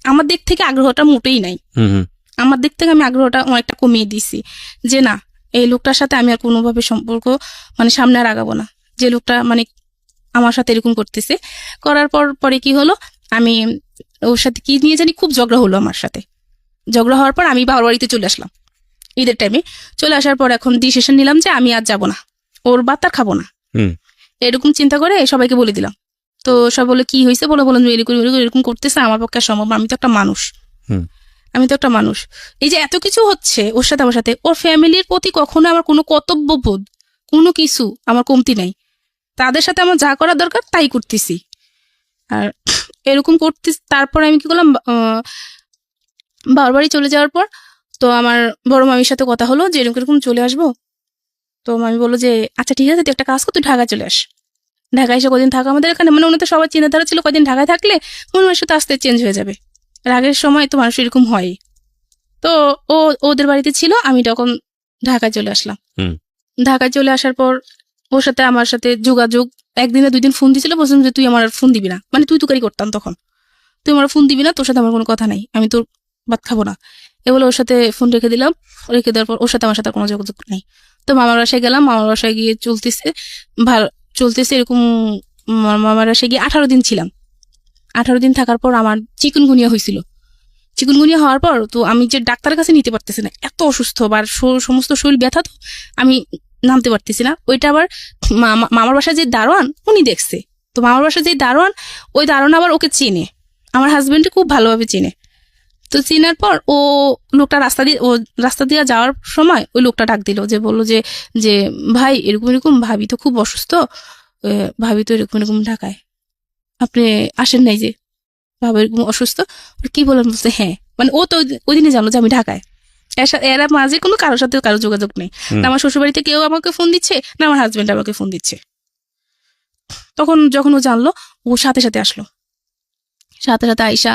আমার দিক থেকে আগ্রহটা মোটেই নাই। আমার দিক থেকে আমি আগ্রহটা অনেকটা কমিয়ে দিছি, যে না এই লোকটার সাথে আমি আর কোনোভাবে সম্পর্ক মানে সামনে আর আগাবো না, যে লোকটা মানে আমার সাথে এরকম করতেছে। করার পরে কি হলো, আমি ওর সাথে কি নিয়ে জানি খুব ঝগড়া হলো আমার সাথে। ঝগড়া হওয়ার পর আমি বাবার বাড়িতে চলে আসলাম ঈদের টাইমে। চলে আসার পর এখন ডিসিশন নিলাম যে আমি আর যাবো না, ওর ভাত আর খাবো না, এরকম চিন্তা করে সবাইকে বলে দিলাম। তো সব বলে কি হয়েছে, বললাম এরকম করতেছে, আমার পক্ষে সম্ভব, আমি তো একটা মানুষ। এই যে এত কিছু হচ্ছে ওর সাথে আমার সাথে, ওর ফ্যামিলির প্রতি কখনো আমার কোনো কর্তব্যবোধ, কোনো কিছু আমার কমতি নাই। তাদের সাথে আমার যা করা দরকার তাই করতেছি। আর এরকম করতে তারপর আমি কি করলাম, বাবার বাড়ি চলে যাওয়ার পর তো আমার বড় মামির সাথে কথা হলো যে এরকম চলে আসবো। তো মামি বললো যে আচ্ছা ঠিক আছে, তুই একটা কাজ কর, তুই ঢাকায় চলে আস। ঢাকায় এসে কদিন থাকা, আমাদের এখানে মানে ওনাদের সবার চিন্তাধারা ছিল কদিন ঢাকায় থাকলে মনের সাথে আস্তে চেঞ্জ হয়ে যাবে। রাগের সময় তো মানুষ এরকম হয়। তো ওদের বাড়িতে ছিল, আমি তখন ঢাকায় চলে আসলাম। ঢাকায় চলে আসার পর ওর সাথে আমার সাথে যোগাযোগ, 1-2 দিন ফোন দিছিল, বলছিলাম যে তুই আমার ফোন দিবি না, মানে তুই তুকারি করতাম তখন, তুই আমার ফোন দিবি না, তোর সাথে আমার কোনো কথা নাই, আমি তোর ভাত খাবো না, এ বলে ওর সাথে ফোন রেখে দিলাম। রেখে দেওয়ার পর ওর সাথে আমার সাথে কোনো যোগাযোগ নেই। তো মামার বাসায় গেলাম, মামার বাসায় গিয়ে চলতেছে এরকম মামার বাসায় গিয়ে 18 দিন ছিলাম। 18 দিন থাকার পর আমার চিকুনগুনিয়া হয়েছিল। চিকুনগুনিয়া হওয়ার পর তো আমি যে ডাক্তারের কাছে নিতে পারতেছি না, এত অসুস্থ, বা সমস্ত শরীর ব্যথা, তো আমি নামতে পারতেছি না। ওইটা আবার মামার বাসায় যে দারোয়ান উনি দেখছে, তো মামার বাসায় যে দারোয়ান, ওই দারোয়ান আবার ওকে চেনে, আমার হাজবেন্ডকে খুব ভালোভাবে চেনে। তো চেনার পর ও লোকটা রাস্তা দিয়ে যাওয়ার সময় ওই লোকটা ডাক দিল, যে বললো যে ভাই এরকম এরকম ভাবি তো খুব অসুস্থ, ভাবি তো এরকম এরকম ঢাকায়, আপনি আসেন নাই যে, ভাবি এরকম অসুস্থ। কি বলেন? বলছে হ্যাঁ। মানে ও তো ওই দিনে জানলো যে আমি ঢাকায়। এরা মাঝে কোনো কারোর সাথে কারো যোগাযোগ নেই, না আমার শ্বশুরবাড়িতে কেউ আমাকে ফোন দিচ্ছে, না আমার হাজবেন্ড আমাকে ফোন দিচ্ছে। তখন যখন ও জানলো, ও সাথে সাথে আসলো, সাথে সাথে আইসা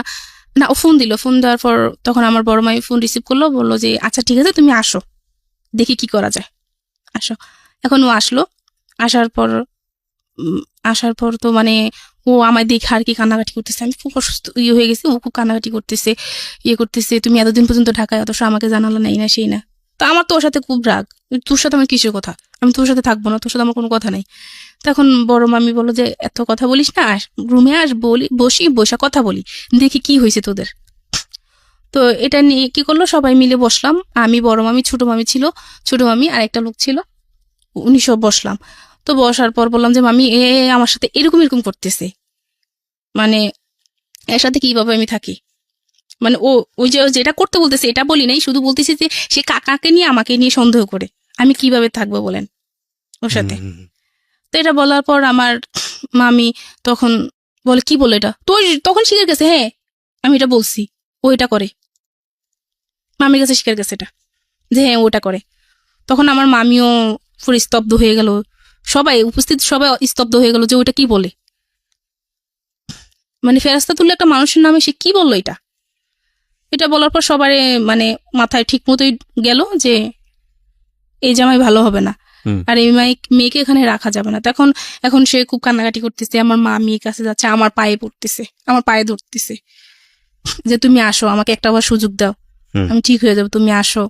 না, ও ফোন দিল। ফোন দেওয়ার পর তখন আমার বড় মাই ফোন রিসিভ করলো, বললো যে আচ্ছা ঠিক আছে, তুমি আসো, দেখি কি করা যায়, আসো। এখন ও আসলো। আসার পর তো মানে ও আমায় দেখে আর কি কান্নাকাটি করতেছে। আমি খুব অসুস্থ হয়ে গেছি, ও খুব কান্নাকাটি করতেছে, করতেছে, তুমি এতদিন পর্যন্ত ঢাকায়, অথচ আমাকে জানালো না, এই না সেই না। তো আমার তো ওর সাথে খুব রাগ, তোর সাথে আমার কিসের কথা, আমি তোর সাথে থাকবো না, তোর সাথে আমার কোনো কথা নেই। তখন বড় মামি বললো যে এত কথা বলিস না, রুমে আস, বসা কথা বলি, দেখি কি হয়েছে তোদের। তো এটা নিয়ে কি করলো, সবাই মিলে বসলাম, আমি, বড় মামি, ছোট মামি ছিল, ছোট মামি আর একটা লোক ছিল, উনি সব বসলাম। তো বসার পর বললাম যে মামি আমার সাথে এরকম এরকম করতেছে, মানে এর সাথে কিভাবে আমি থাকি, মানে ওই যে যেটা করতে বলতেছে এটা বলি নাই, শুধু বলতেছি যে সে কাকাকে নিয়ে আমাকে নিয়ে সন্দেহ করে, আমি কিভাবে থাকবো বলেন ওর সাথে। তো এটা বলার পর আমার মামি তখন বলে কি বলে এটা তোর, তখন শিখে গেছে হ্যাঁ আমি এটা বলছি, ও এটা করে, মামির কাছে শিখে গেছে এটা, যে হ্যাঁ ওটা করে। তখন আমার মামিও পুরো স্তব্ধ হয়ে গেল, সবাই উপস্থিত সবাই স্তব্ধ হয়ে গেল যে ওইটা কি বলে, মানে ফেরাস্তা তুললে একটা মানুষের নামে সে কি বললো এটা। এটা বলার পর সবার মানে মাথায় ঠিক মতোই গেল যে এই জামাই ভালো হবে না, আর এই মেয়েকে এখানে রাখা যাবে না। এখন সে খুব কান্নাকাটি করতেছে, আমার মা মেয়ের কাছে যাচ্ছে, আমার পায়ে পড়তেছে, আমার পায়ে ধরতেছে যে তুমি আসো, আমাকে একটা বার সুযোগ দাও, আমি ঠিক হয়ে যাবো, তুমি আসো।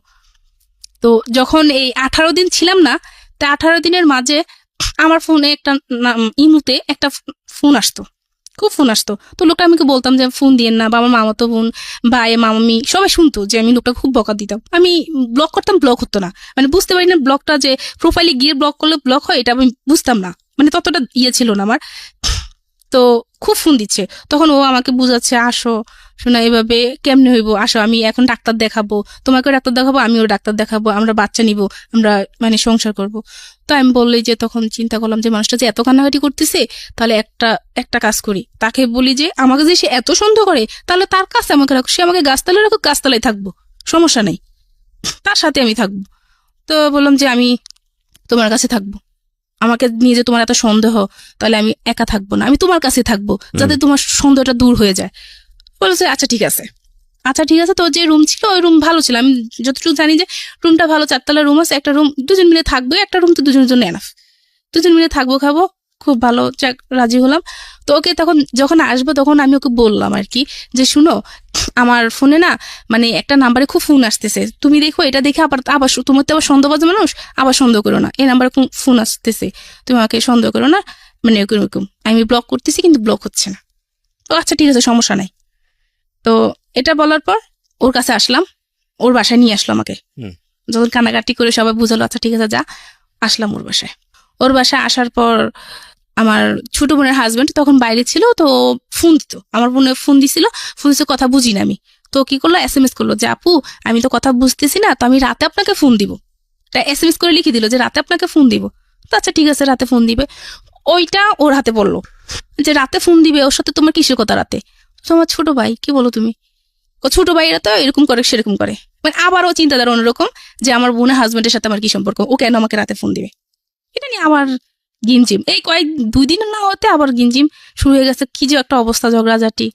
তো যখন এই 18 দিন ছিলাম না, তা 18 দিনের মাঝে আমার ফোনে একটা ইমুতে একটা ফোন আসতো, খুব ফোন আসতো। তো লোকটা আমাকে বলতাম যে ফোন দিয়েন না, বা আমার মামাতো বোন, ভাই, মামামি সবাই শুনতো যে আমি লোকটা খুব বকা দিতাম। আমি ব্লক করতাম, ব্লক হতো না, মানে বুঝতে পারি না ব্লকটা যে প্রোফাইলে গিয়ে ব্লক করলে ব্লক হয়, এটা আমি বুঝতাম না, মানে ততটা ছিল না আমার। তো খুব ফোন দিচ্ছে, তখন ও আমাকে বুঝাচ্ছে আসো শোনা, এভাবে কেমনে হইব, আসো আমি এখন ডাক্তার দেখাবো, তোমাকেও ডাক্তার দেখাবো, আমিও ডাক্তার দেখাবো, আমরা বাচ্চা নিব, আমরা মানে সংসার করব। তো আমি বললেই যে তখন চিন্তা করলাম যে মানুষটা যে এত কান্নাকাটি করতেছে, তাহলে একটা কাজ করি, তাকে বলি যে আমাকে যে সে এত সন্দেহ করে, তাহলে তার কাছে আমাকে রাখো, সে আমাকে গাছতলায় রাখো, গাছতলায় থাকবো, সমস্যা নেই, তার সাথে আমি থাকবো। তো বললাম যে আমি তোমার কাছে থাকবো, আমাকে নিয়ে যে তোমার এত সন্দেহ, তাহলে আমি একা থাকবো না, আমি তোমার কাছে থাকবো, যাতে তোমার সন্দেহটা দূর হয়ে যায়। বলেছে আচ্ছা ঠিক আছে, আচ্ছা ঠিক আছে। তো যে রুম ছিল ওই রুম ভালো ছিল, আমি যতটুকু জানি যে রুমটা ভালো, 4তলা রুম আছে, একটা রুম দুজন মিলে থাকবে, একটা রুম তো দুজনের জন্য এনাফ, দুজন মিলে থাকবো, খাবো, খুব ভালো, রাজি হলাম। তো ওকে তখন যখন আসবো তখন আমি ওকে বললাম আর কি যে শুনো, আমার ফোনে না মানে একটা নাম্বারে খুব ফোন আসতেছে, তুমি দেখো, এটা দেখে আবার তোমার তো আবার সন্দেহবাজ মানুষ, আবার সন্দেহ করো না, এই নাম্বারে ফোন আসতেছে, তুমি আমাকে সন্দেহ করো না, মানে এরকম আমি ব্লক করতেছি কিন্তু ব্লক হচ্ছে না। তো আচ্ছা ঠিক আছে, সমস্যা নাই। তো এটা বলার পর ওর কাছে আসলাম, ওর বাসায় নিয়ে আসলো আমাকে, যখন কান্নাকাটি করে সবাই বুঝালো আচ্ছা ঠিক আছে যা, আসলাম ওর বাসায় আসার পর আমার ছোট বোনের হাজবেন্ড তখন বাইরে ছিল, তো ফোন দিত, আমার বোনের ফোন দিছিল, কথা বুঝি না আমি। তো কি করলো, SMS করলো যে আপু আমি তো কথা বুঝতেছি না, তো আমি রাতে আপনাকে ফোন দিব, SMS করে লিখে দিল যে রাতে আপনাকে ফোন দিব। তো আচ্ছা ঠিক আছে, রাতে ফোন দিবে, ওইটা ওর হাতে বললো যে রাতে ফোন দিবে, ওর সাথে তোমার কিসের কথা রাতে, তোমার ছোট ভাই, কি বলো তুমি, ও ছোট ভাইরা তো এরকম করে সেরকম করে, মানে আবারও চিন্তাধারা অন্যরকম যে আমার বোনের হাজবেন্ডের সাথে আমার কি সম্পর্ক, ও কেন আমাকে রাতে ফোন দিবে। এটা নিয়ে আমার গিনজিম এই 2 দিন না হতে আবার গিনজিম শুরু হয়ে গেছে, কি যে একটা অবস্থা, ঝগড়াঝাটি।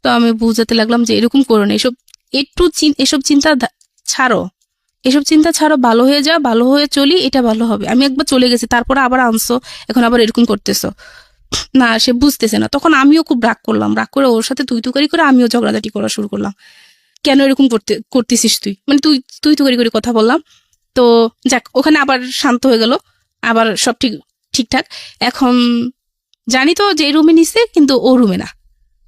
তো আমি বুঝাতে লাগলাম যে এরকম করো না, এসব চিন্তা ছাড়ো, ভালো হয়ে যাও, ভালো হয়ে চলি, এটা ভালো হবে। আমি একবার চলে গেছি, তারপরে আবার আনছো, এখন আবার এরকম করতেছো না, সে বুঝতেছে না। তখন আমিও খুব রাগ করে ওর সাথে তুই করে আমিও ঝগড়াঝাটি করা শুরু করলাম, কেন এরকম করতেছিস তুই, মানে তুই করে কথা বললাম। তো যাক, ওখানে আবার শান্ত হয়ে গেল, আবার সব ঠিকঠাক। এখন জানি তো যে রুমে নিছে, কিন্তু ও রুমে না,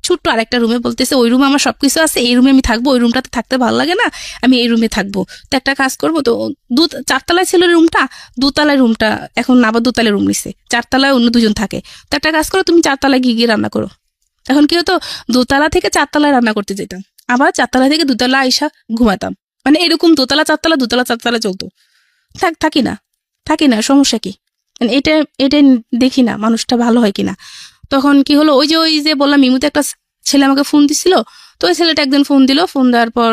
ছোট্ট আরেকটা রুমে। বলতেছে ওই রুমে আমার সবকিছু আছে, এই রুমে আমি থাকবো, ওই রুমটাতে থাকতে ভালো লাগে না, আমি এই রুমে থাকবো। তো একটা কাজ করবো, তো 4তলায় ছিল রুমটা, 2তলায় রুমটা এখন আবার 2তলায় রুম নিছে, 4তলায় অন্য 2জন থাকে। তো একটা কাজ করো, তুমি 4তলায় গিয়ে রান্না করো। এখন কি হতো, 2তলা থেকে 4তলায় রান্না করতে যেতাম, আবার 4তলা থেকে 2তলা আইসা ঘুমাতাম, মানে এরকম 2তলা 4তলা 2তলা 4তলা চলতো। থাকি না, সমস্যা কি? মানে এটা দেখি না মানুষটা ভালো হয় কিনা। তখন কি হলো, ওই যে বললাম ইমুতে একটা ছেলে আমাকে ফোন দিছিল, তো ওই ছেলেটা একদিন ফোন দিল। ফোন দেওয়ার পর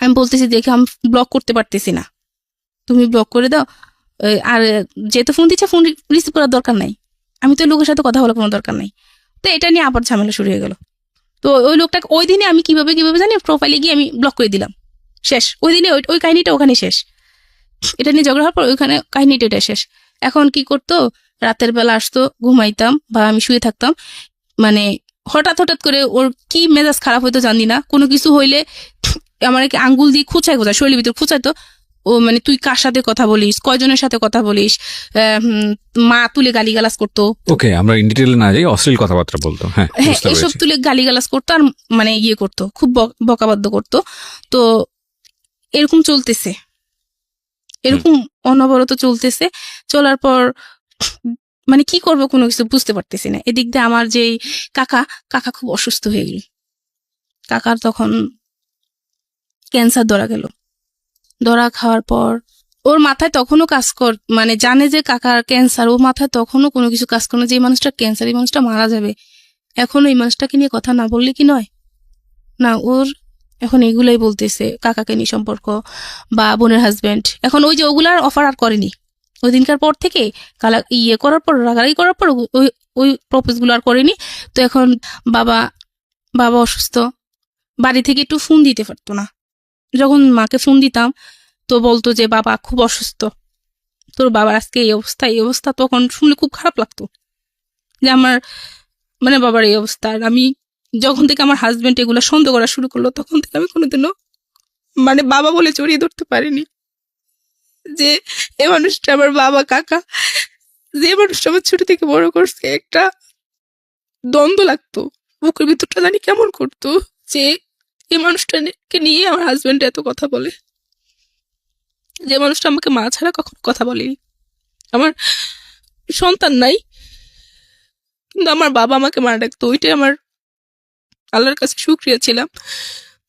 আমি বলতেছি, দেখে আমি ব্লক করতে পারতেছি না, তুমি ব্লক করে দাও। আর যেহেতু ফোন দিচ্ছে, ফোন রিসিভ করার দরকার নাই, আমি তো লোকের সাথে কথা বলার কোনো দরকার নাই। তো এটা নিয়ে আবার ঝামেলা শুরু হয়ে গেল। তো ওই লোকটাকে ওই দিনে আমি কিভাবে জানি প্রোফাইলে গিয়ে আমি ব্লক করে দিলাম, শেষ। ওই দিনে ওই কাহিনীটা ওখানে শেষ। এটা নিয়ে ঝগড়া হওয়ার পর ওইখানে কাহিনীটা এটা শেষ। এখন কি করতো, রাতের বেলা আসতো, ঘুমাইতাম বা আমি শুয়ে থাকতাম, মানে হঠাৎ করে ওর কি মেজাজ খারাপ হইতো জানি না, কোনো কিছু হইলে আমার আঙ্গুল দিয়ে খুঁচাই শরীরের ভিতর খুঁচাইতো। ও মানে তুই কার সাথে কথা বলিস, কয়জনের সাথে কথা বলিস, মা তুলে গালিগালাজ করতো।
ওকে, আমরা ইন ডিটেইলে না যাই, অশ্লীল কথাবার্তা বলতো। হ্যাঁ,
এসব তুলে গালিগালাজ করতো, আর মানে ইয়ে করতো, খুব বকাবাদ্য করতো। তো এরকম চলতেছে, এরকম অনবরত চলতেছে। চলার পর মানে কি করবো কোনো কিছু বুঝতে পারতেছি না। এদিক দিয়ে আমার যে কাকা খুব অসুস্থ হয়ে গেল। কাকার তখন ক্যান্সার ধরা গেল। ধরা খাওয়ার পর ওর মাথায় তখনও কাজ মানে জানে যে কাকার ক্যান্সার, ওর মাথায় তখনও কোনো কিছু কাজ করে না যে এই মানুষটা ক্যান্সার, এই মানুষটা মারা যাবে। এখন এই মানুষটাকে নিয়ে কথা না বললে কি নয় না, ওর এখন এগুলাই বলতেছে, কাকাকে নিয়ে সম্পর্ক বা বোনের হাজবেন্ড। এখন ওই যে ওগুলার অফার আর করেনি ওই দিনকার পর থেকে, ইয়ে করার পর, রাগারাগি করার পর ওই প্রপোজ গুলো আর করেনি। তো এখন বাবা অসুস্থ, বাড়ি থেকে একটু ফোন দিতে পারতো না। যখন মাকে ফোন দিতাম তো বলতো যে বাবা খুব অসুস্থ, তোর বাবার আজকে এই অবস্থা। তখন শুনলে খুব খারাপ লাগতো যে আমার মানে বাবার এই অবস্থা। আর আমি যখন থেকে আমার হাজবেন্ড এগুলো সন্দেহ করা শুরু করলো, তখন থেকে আমি কোনোদিনও মানে বাবা বলে জড়িয়ে ধরতে পারিনি যে এ মানুষটা আমার বাবা, কাকা, যে মানুষটা আমার ছোট থেকে বড় করছে। একটা দ্বন্দ্ব লাগতো, বুকের ভিতরটা জানি কেমন করতো যে এই মানুষটাকে নিয়ে আমার হাজবেন্ড এত কথা বলে, যে মানুষটা আমাকে মা ছাড়া কখনো কথা বলেনি। আমার সন্তান নাই, কিন্তু আমার বাবা আমাকে মা ডাকতো, ওইটাই আমার আল্লাহর কাছে শুকরিয়া ছিলাম।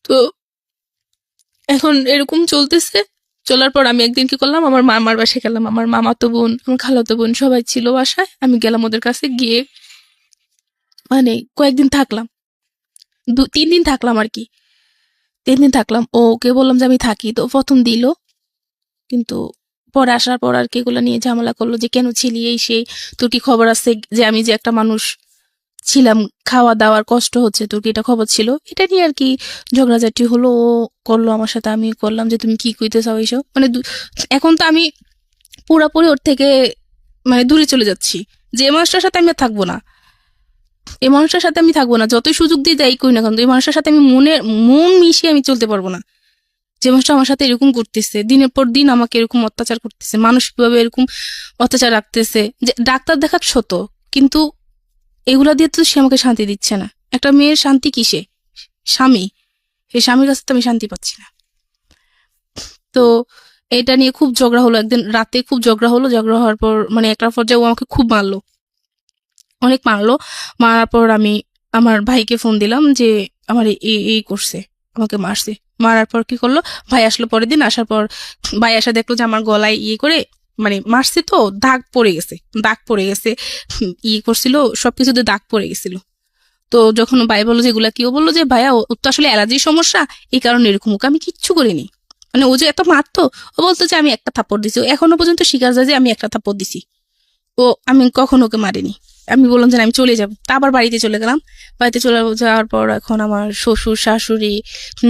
তো এখন এরকম চলতেছে। চলার পর আমি একদিন কি করলাম, আমার মামার বাসায় গেলাম। আমার মামাতো বোন, আমার খালাতো বোন সবাই ছিল বাসায়। আমি গেলাম ওদের কাছে, গিয়ে মানে কয়েকদিন থাকলাম, 3 দিন থাকলাম আর কি। 3 দিন থাকলাম, ওকে বললাম যে আমি থাকি। তো প্রথম দিল, কিন্তু পরে আসার পর আর কি এগুলো নিয়ে ঝামেলা করলো যে কেন ছিলি, এই সেই, তোর কি খবর আছে যে আমি যে একটা মানুষ ছিলাম, খাওয়া দাওয়ার কষ্ট হচ্ছে, তোর কি এটা খবর ছিল? এটা নিয়ে আর কি ঝগড়াঝাটি হলো। ও করলো আমার সাথে, আমি করলাম যে তুমি কি কইতে চাও এইসব। মানে এখন তো আমি পুরাপুরি ওর থেকে মানে দূরে চলে যাচ্ছি, যে এই মানুষটার সাথে আমি আর থাকবো না, এই মানুষটার সাথে আমি থাকবো না। যতই সুযোগ দিয়ে যাই কই না কেন, এই মানুষটার সাথে আমি মন মিশিয়ে আমি চলতে পারবো না। যে মানুষটা আমার সাথে এরকম করতেছে, দিনের পর দিন আমাকে এরকম অত্যাচার করতেছে, মানসিকভাবে এরকম অত্যাচার রাখতেছে। যে ডাক্তার দেখাক শত, কিন্তু এগুলা দিয়ে তো সে আমাকে শান্তি দিচ্ছে না। একটা মেয়ের শান্তি কিসে? স্বামী, সেই স্বামীর কাছে তো আমি শান্তি পাচ্ছি না। তো এটা নিয়ে খুব ঝগড়া হলো, একদিন রাতে খুব ঝগড়া হলো। ঝগড়া হওয়ার পর মানে একটা পর্যায়ে ও আমাকে খুব মারলো, অনেক মারলো। মারার পর আমি আমার ভাইকে ফোন দিলাম যে আমার এই করছে, আমাকে মারছে। মারার পর কি করলো, ভাই আসলো পরের দিন। আসার পর ভাই আসা দেখলো যে আমার গলায় করে মানে মারছে, তো দাগ পড়ে গেছে, ইয়ে করছিল, সবকিছুতে দাগ পড়ে গেছিল। তো যখন ভাই বললো যে এগুলা কি, ও বললো যে ভাইয়া ও তো আসলে অ্যালার্জির সমস্যা, এই কারণে এরকম। ওকে আমি কিচ্ছু করিনি, মানে ও যে এত মারতো। ও বলতো যে আমি একটা থাপ্পড় দিছি, এখনো পর্যন্ত স্বীকার যায় যে আমি একটা থাপ্পড় দিছি, আমি কখনো ওকে মারিনি। আমি বললাম যে আমি চলে যাবো, তা আবার বাড়িতে চলে গেলাম। বাড়িতে চলে যাওয়ার পর এখন আমার শ্বশুর শাশুড়ি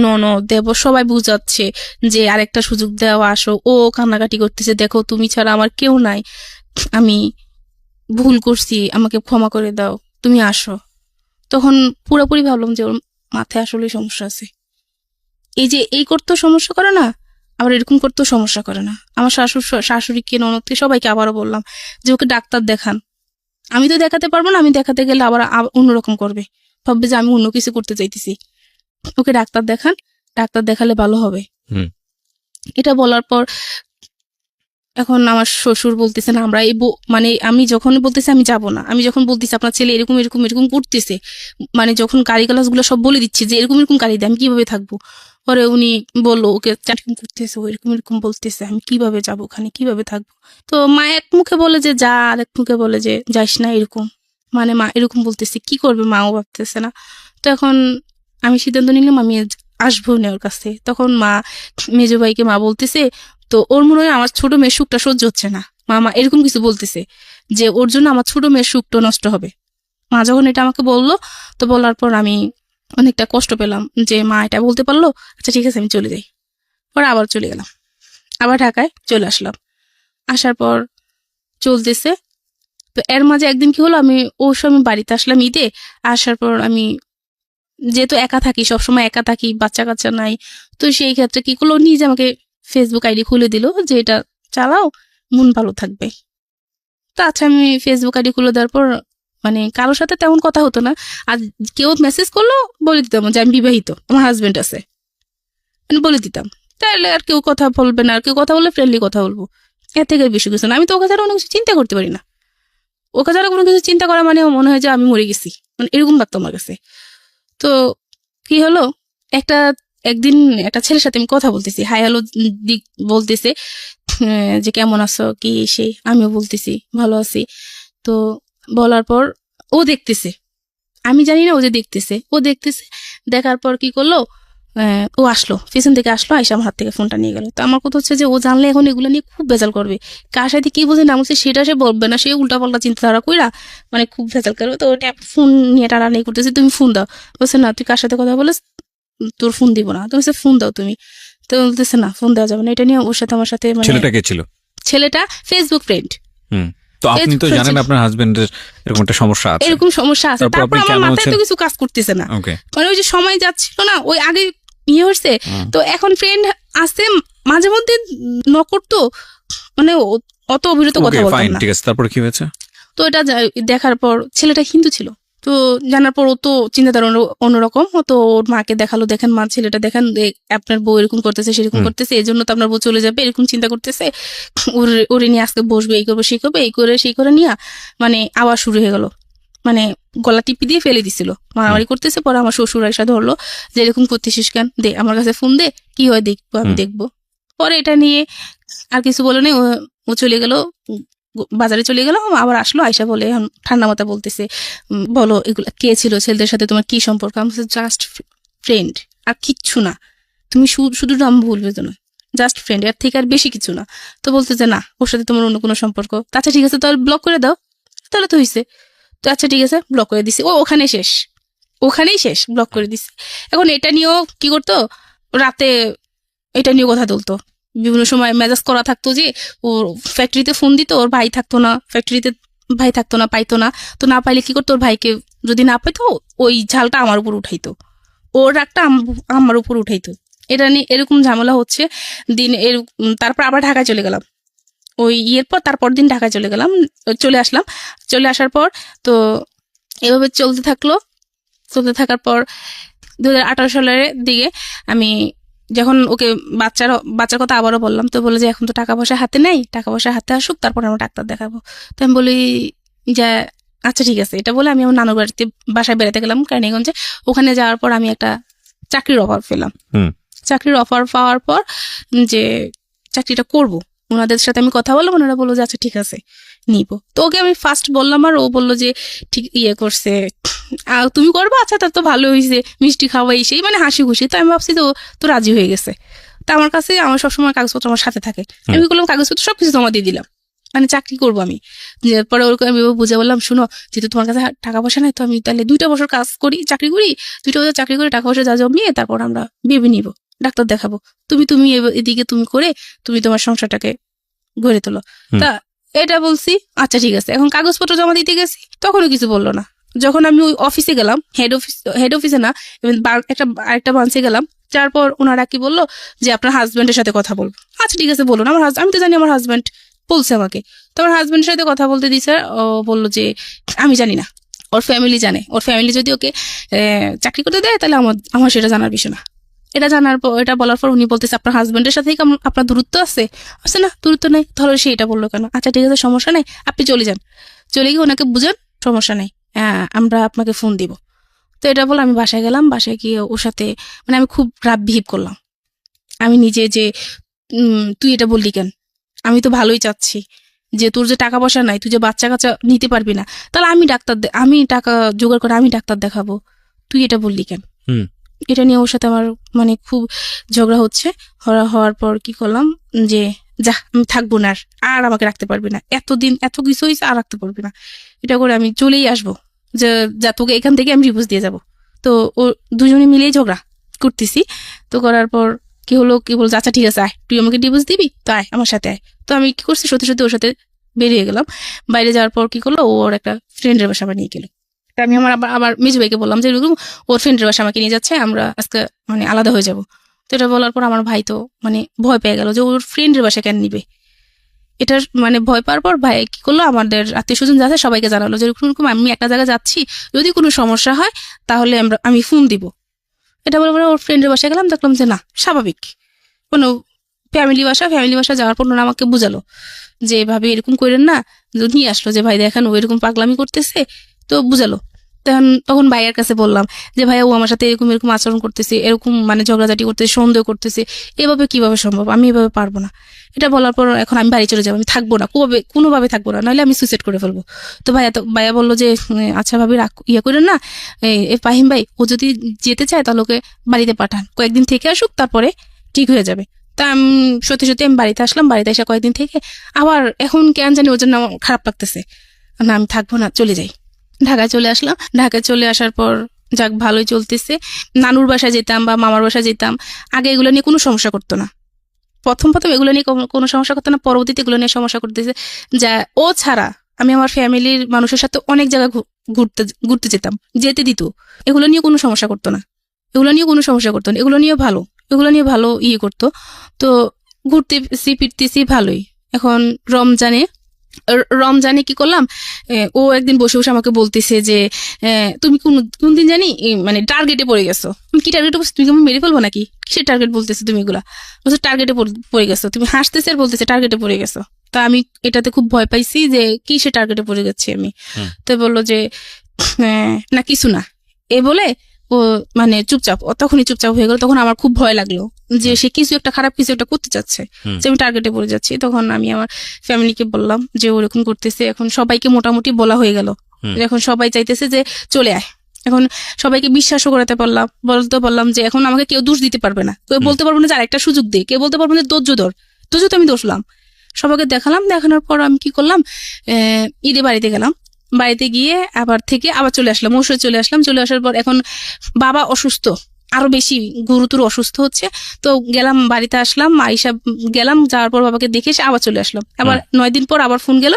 ননদ দেবর সবাই বুঝাচ্ছে যে আরেকটা সুযোগ দেওয়া, আসো। ও কান্নাকাটি করতেছে, দেখো তুমি ছাড়া আমার কেউ নাই, আমি ভুল করছি, আমাকে ক্ষমা করে দাও, তুমি আসো। তখন পুরোপুরি ভাবলাম যে ওর মাথায় আসলে সমস্যা আছে। এই যে এই করতেও সমস্যা করে না, আবার এরকম করতেও সমস্যা করে না। আমার শাশুড়িকে ননদকে সবাইকে আবারও বললাম যে ওকে ডাক্তার দেখান, আমি তো দেখাতে পারবো না, আমি দেখাতে গেলে আবার অন্যরকম করবে, ভাববে যে আমি অন্য কিছু করতে চাইতেছি। ওকে ডাক্তার দেখান, ডাক্তার দেখালে ভালো হবে। এটা বলার পর এখন আমার শ্বশুর বলতেছে না, আমরা মানে আমি যখন বলতেছি আমি যাব না, আমি যখন বলতেছি আপনার ছেলে এরকম এরকম এরকম করতেছে, মানে যখন গালিগালাজ গুলো সব বলে দিচ্ছি যে এরকম এরকম গালি দেয়, আমি কিভাবে থাকবো। পরে উনি বললো ওকে এরকম করতেছে, ও এরকম এরকম বলতেছে, আমি কিভাবে যাবো ওখানে, কিভাবে থাকবো। তো মা এক মুখে বলে যে যা, আর এক মুখে বলে যে যাইস না, এরকম মানে মা এরকম বলতেছে, কি করবে মাও ভাবতেছে না। তো এখন আমি সিদ্ধান্ত নিলাম আমি আসবো না ওর কাছে। তখন মা মেজো ভাইকে মা বলতেছে, তো ওর মনে হয় আমার ছোট মেয়ের সুখটা সহ্য হচ্ছে না, মামা এরকম কিছু বলতেছে যে ওর জন্য আমার ছোট মেয়ের সুখটা নষ্ট হবে। মা যখন এটা আমাকে বললো, তো বলার পর আমি অনেকটা কষ্ট পেলাম যে মা এটা বলতে পারলো, আচ্ছা ঠিক আছে আমি চলে যাই। পরে আবার চলে গেলাম, আবার ঢাকায় চলে আসলাম। আসার পর চলতেছে, তো এর মাঝে একদিন কি হলো, আমি ওর সময় বাড়িতে আসলাম ঈদে। আসার পর আমি যেহেতু একা থাকি, সবসময় একা থাকি, বাচ্চা কাচ্চা নাই, তো সেই ক্ষেত্রে কি করলো, নিজে আমাকে ফেসবুক আইডি খুলে দিল যে এটা চালাও, মন ভালো থাকবে। তো আচ্ছা আমি ফেসবুক আইডি খুলে দেওয়ার পর মানে কারোর সাথে তেমন কথা হতো না, আর কেউ মেসেজ করলো বলে দিতাম যে আমি বিবাহিত, আমার হাজবেন্ড আছে, মানে বলে দিতাম, তাহলে আর কেউ কথা বলবে না, আর কেউ কথা বললে ফ্রেন্ডলি কথা বলবো, এর থেকে বেশি কিছু না। আমি তো ওকে ছাড়া অনেক কিছু চিন্তা করতে পারি না, ওকে ছাড়া কোনো কিছু চিন্তা করা মানে মনে হয় যে আমি মরে গেছি, মানে এরকম লাগতো আমার কাছে। তো কি হলো, একদিন একটা ছেলের সাথে আমি কথা বলতেছি, হাই হ্যালো দিক বলতেছে যে কেমন আছো কি সেই, আমিও বলতেছি ভালো আছি। তো বলার পর ও দেখতেছে, আমি জানি না ও যে দেখতেছে, ও দেখতেছে, দেখার পর কি করলো, ও আসলো, পেছন থেকে আসলো, আইসা আমার হাত থেকে ফোনটা নিয়ে গেল। তো আমার কথা হচ্ছে যে ও জানলে এখন এগুলো নিয়ে খুব ভেজাল করবে, কার সাথে কি বোঝে না বলছে সেটা সে বলবে না, সে উল্টাপাল্টা চিন্তাধারা কইরা মানে খুব ভেজাল করবে। তো ওটা ফোন নিয়ে টানাটানি করতেছে, তুমি ফোন দাও, বলছে না তুই কার সাথে কথা বলিস, তোর ফোন দিব না, তুমি ফোন দাও তুমি। তো বলতেছে না ফোন দেওয়া যাবে না, এটা নিয়ে ওর সাথে আমার সাথে মানে
ছেলেটা কে ছিল?
ছেলেটা ফেসবুক ফ্রেন্ড।
তো আপনি তো জানেন আপনার হাজবেন্ডের এরকম একটা সমস্যা আছে,
এরকম সমস্যা আছে, তারপর আমার মাথায় তো কিছু কাজ করতেছে না, মানে ওই যে সময় যাচ্ছিল না, ওই আগে ইয়ে হচ্ছে, তো এখন ফ্রেন্ড আসতে মাঝে মধ্যে নকর, তো মানে অত অবিরত কথা বলতাম না।
ঠিক আছে, তারপর কি হয়েছে?
তো এটা দেখার পর ছেলেটা হিন্দু ছিল, তো জানার পর ও তো চিন্তাধারা অন্যরকম, ও তো ওর মাকে দেখালো, দেখেন মা ছেলেটা দেখেন আপনার বউ এরকম করতেছে সেরকম করতেছে, এই জন্য তো আপনার বউ চলে যাবে, এরকম চিন্তা করতেছে, ওরে নিয়ে আজকে বসবে, এই করবো সেই করবে, এই করে সেই করে নিয়ে মানে আবার শুরু হয়ে গেল, মানে গলা টিপি দিয়ে ফেলে দিছিল, মারামারি করতেছে। পরে আমার শ্বশুর এসে ধরলো যে এরকম করতেছিস কেন, দে আমার কাছে ফোন দে, কি হয় দেখবো, আমি দেখবো। পরে এটা নিয়ে আর কিছু বলে নেই, ও চলে গেল, বাজারে চলে গেল, আবার আসলো, আয়সা বলে ঠান্ডা মাথা বলতেছে, বলো এগুলো কে ছিল, ছেলেদের সাথে তোমার কি সম্পর্ক, আমি জাস্ট ফ্রেন্ড, আর কিচ্ছু না, তুমি শুধু নাম ভুলবে তো না, জাস্ট ফ্রেন্ড, এর থেকে আর বেশি কিছু না। তো বলতেছে না ওর সাথে তোমার অন্য কোনো সম্পর্ক, আচ্ছা ঠিক আছে তাহলে ব্লক করে দাও, তাহলে তো হয়েছে। তো আচ্ছা ঠিক আছে ব্লক করে দিছি, ওখানেই শেষ, ব্লক করে দিছি। এখন এটা নিয়েও কি করতো, রাতে এটা নিয়েও কথা তুলতো, বিভিন্ন সময় মেজাজ করা থাকতো যে ওর ফ্যাক্টরিতে ফোন দিত, ওর ভাই থাকতো না ফ্যাক্টরিতে, ভাই থাকতো না, পাইতো না, তো না পাইলে কি করতো, ওর ভাইকে যদি না পাইতো ওই ঝালটা আমার উপর উঠাইতো, ওর রাগটা আমার উপর উঠাইতো। এটা নিয়ে এরকম ঝামেলা হচ্ছে দিন তারপর আবার ঢাকায় চলে গেলাম, ওই ইয়ের পর তারপর দিন ঢাকায় চলে আসলাম। চলে আসার পর তো এভাবে চলতে থাকার পর 2018 সালের দিকে আমি যখন ওকে বাচ্চার কথা আবারও বললাম, তো বলে যে এখন তো টাকা পয়সা হাতে নেই, টাকা পয়সা হাতে আসুক তারপর আমরা ডাক্তার দেখাবো। তো আমি বলি যে আচ্ছা ঠিক আছে, এটা বলে আমি আমার নানুর বাসায় বেড়াতে গেলাম কারণীগঞ্জে। ওখানে যাওয়ার পর আমি একটা চাকরির অফার পেলাম। চাকরির অফার পাওয়ার পর যে চাকরিটা করব, ওনাদের সাথে আমি কথা বললাম, ওনারা বললো যে আচ্ছা ঠিক আছে নিব। তো ওকে আমি ফার্স্ট বললাম, আর ও বললো যে ঠিক করছে, তুমি করবো, আচ্ছা তার তো ভালো হয়েছে, মিষ্টি খাওয়াই সেই মানে হাসি খুশি। তো আমি ভাবছি তো রাজি হয়ে গেছে। তো আমার কাছে আমার সবসময় কাগজপত্র আমার সাথে থাকে, আমি বললাম কাগজপত্র সবকিছু জমা দিয়ে দিলাম, মানে চাকরি করবো আমি। পরে ওরকম আমি বুঝে বললাম, শুনো যেহেতু তোমার কাছে টাকা পয়সা নাই, তো আমি তাহলে 2 বছর চাকরি করি, 2 বছর চাকরি করে টাকা পয়সা যা জমিয়ে তারপর আমরা বেবি নিব, ডাক্তার দেখাবো, তুমি এদিকে তুমি করে তুমি তোমার সংসারটাকে গড়ে তোলো। তা এটা বলছি, আচ্ছা ঠিক আছে। এখন কাগজপত্র জমা দিতে গেছি, তখনও কিছু বললো না। যখন আমি ওই অফিসে গেলাম, হেড অফিসে না, আরেকটা ব্রাঞ্চে গেলাম, তারপর ওনারা কি বললো যে আপনার হাজবেন্ডের সাথে কথা বলবো। আচ্ছা ঠিক আছে বলুন, আমি তো জানি আমার হাজবেন্ড বলছে আমাকে। তো আমার হাজবেন্ডের সাথে কথা বলতে দিছে, ও বললো যে আমি জানি না, ওর ফ্যামিলি জানে, ওর ফ্যামিলি যদি ওকে চাকরি করতে দেয় তাহলে আমার সেটা জানার বিষয় না। এটা জানার পর, এটা বলার পর উনি বলতেছে আপনার হাজবেন্ডের সাথে কি আপনার দূরত্ব আছে? না, দূরত্ব নেই। তাহলে সে এটা বললো কেন? আচ্ছা ঠিক আছে, সমস্যা নেই, আপনি চলে যান, চলে গিয়ে ওনাকে বুঝান, সমস্যা নেই, আমরা আপনাকে ফোন দিব। তো এটা বলে আমি বাসায় গেলাম। বাসায় গিয়ে ওর সাথে মানে আমি খুব রাব বিহেভ করলাম। আমি নিজে যে তুই এটা বললি কেন? আমি তো ভালোই চাচ্ছি, যে তোর যে টাকা পয়সা নাই, তুই যে বাচ্চা কাচ্চা নিতে পারবি না, তাহলে আমি টাকা জোগাড় করে আমি ডাক্তার দেখাবো, তুই এটা বললি কেন? এটা নিয়ে ওর সাথে আমার মানে খুব ঝগড়া হচ্ছে। হওয়ার পর কি করলাম যে যা, আমি থাকবো না, আর আমাকে রাখতে পারবি না, এতদিন এত কিছু হয়েছে, আর রাখতে পারবি না, এটা করে আমি চলেই আসবো, যে যা তোকে এখান থেকে আমি ডিভোর্স দিয়ে যাব। তো ও দুজনে মিলেই ঝগড়া করতেছি। তো করার পর কি হলো, কি বলছে আচ্ছা ঠিক আছে আয়, তুই আমাকে ডিভোর্স দিবি তো আয় আমার সাথে আয়। তো আমি কি করছি, সত্যি সত্যি ওর সাথে বেরিয়ে গেলাম। বাইরে যাওয়ার পর কি করলো, ওর একটা ফ্রেন্ডের বাসা আমার নিয়ে গেলো। আমি আমার আবার মেজু ভাইকে বললাম যে এরকম ওর ফ্রেন্ডের বাসা আমাকে নিয়ে যাচ্ছে, আমরা আজকে মানে আলাদা হয়ে যাব। তো এটা বলার পর আমার ভাই তো মানে ভয় পেয়ে গেল যে ওর ফ্রেন্ডের বাসা কেন নিবে। এটার মানে ভয় পাওয়ার পর ভাই কি করলো, আমাদের আত্মীয় স্বজন যাচ্ছে সবাইকে জানালো যে এরকম আমি একটা জায়গায় যাচ্ছি, যদি কোনো সমস্যা হয় তাহলে আমি ফোন দিব। এটা বলে ওর ফ্রেন্ডের বাসায় গেলাম, দেখলাম যে না, স্বাভাবিক কোনো ফ্যামিলি বাসা যাওয়ার পর আমাকে বুঝালো যে এভাবে এরকম করেন না। নিয়ে আসলো যে ভাই দেখেন ও এরকম পাগলামি করতেছে, তো বুঝালো। তখন ভাইয়ের কাছে বললাম যে ভাইয়া ও আমার সাথে এরকম এরকম আচরণ করতেছে, এরকম মানে ঝগড়াঝাটি করতেছে, সন্দেহ করতেছে, এভাবে কিভাবে সম্ভব, আমি এভাবে পারবো না। এটা বলার পর এখন আমি বাড়ি চলে যাবো, আমি থাকবো না, কোনোভাবে থাকবো না, নাহলে আমি সুইসাইড করে ফেলবো। তো ভাইয়া বললো যে আচ্ছা ভাবি ইয়ে করেন না, ফাহিম ভাই ও যদি যেতে চায় তাহলে ওকে বাড়িতে পাঠান, কয়েকদিন থেকে আসুক, তারপরে ঠিক হয়ে যাবে। তা আমি সত্যি সত্যি আমি বাড়িতে আসলাম। বাড়িতে এসে কয়েকদিন থেকে আবার এখন কেন জানি ওর জন্য আমার খারাপ লাগতেছে, না আমি থাকবো না, চলে যাই। ঢাকায় চলে আসলাম। ঢাকায় চলে আসার পর যাক ভালোই চলতেছে। নানুর বাসায় যেতাম বা মামার বাসায় যেতাম, আগে এগুলো নিয়ে কোনো সমস্যা করতো না। প্রথম এগুলো নিয়ে কোনো সমস্যা করতো না, পরবর্তীতে এগুলো নিয়ে সমস্যা করতেছে। যা ও ছাড়া আমি আমার ফ্যামিলির মানুষের সাথে অনেক জায়গায় ঘুরতে যেতাম, যেতে দিত। এগুলো নিয়ে কোনো সমস্যা করতো না, এগুলো নিয়ে ভালো ইয়ে করতো। তো ঘুরতেছি ফিরতেছি ভালোই। এখন রমজানে কি করলাম, ও একদিন বসে বসে আমাকে বলতেছে যে তুমি কোন দিন জানি মানে টার্গেটে পড়ে গেছো। কি টার্গেটে পড়ছো? তুমি মেরে ফেলবো নাকি? কিসের টার্গেট বলতেছো তুমি? এগুলা বলছো টার্গেটে পড়ে গেছো। তুমি হাসতেছে আর বলতেছে টার্গেটে পড়ে গেছো। তা আমি এটাতে খুব ভয় পাইছি যে কিসের টার্গেটে পড়ে যাচ্ছি আমি। তো বললো যে না কিছু না, এ বলে ও মানে তখনই চুপচাপ হয়ে গেল। তখন আমার খুব ভয় লাগলো যে সে খারাপ কিছু একটা করতে চাচ্ছে, যে আমি টার্গেটে পড়ে যাচ্ছি। তখন আমি আমার ফ্যামিলিকে বললাম যে ওরকম করতেছে। এখন সবাইকে মোটামুটি বলা হয়ে গেল, এখন সবাই চাইতেছে যে চলে আয়। এখন সবাইকে বিশ্বাসও বলতে পারলাম যে এখন আমাকে কেউ দোষ দিতে পারবে না, কেউ বলতে পারবো না যে আরেকটা সুযোগ দে, কেউ বলতে পারবো না ধৈর্য ধর। তো আমি দোষলাম, সবাইকে দেখানোর পর আমি কি করলাম, ঈদে বাড়িতে গেলাম। বাড়িতে গিয়ে আবার চলে আসলাম, চলে আসার পর এখন বাবা অসুস্থ, আরো বেশি গুরুতর অসুস্থ হচ্ছে। তো গেলাম, বাড়িতে আসলাম, গেলাম, যাওয়ার পর বাবাকে দেখে এসে আবার চলে আসলাম। আবার 9 দিন পর আবার ফোন গেল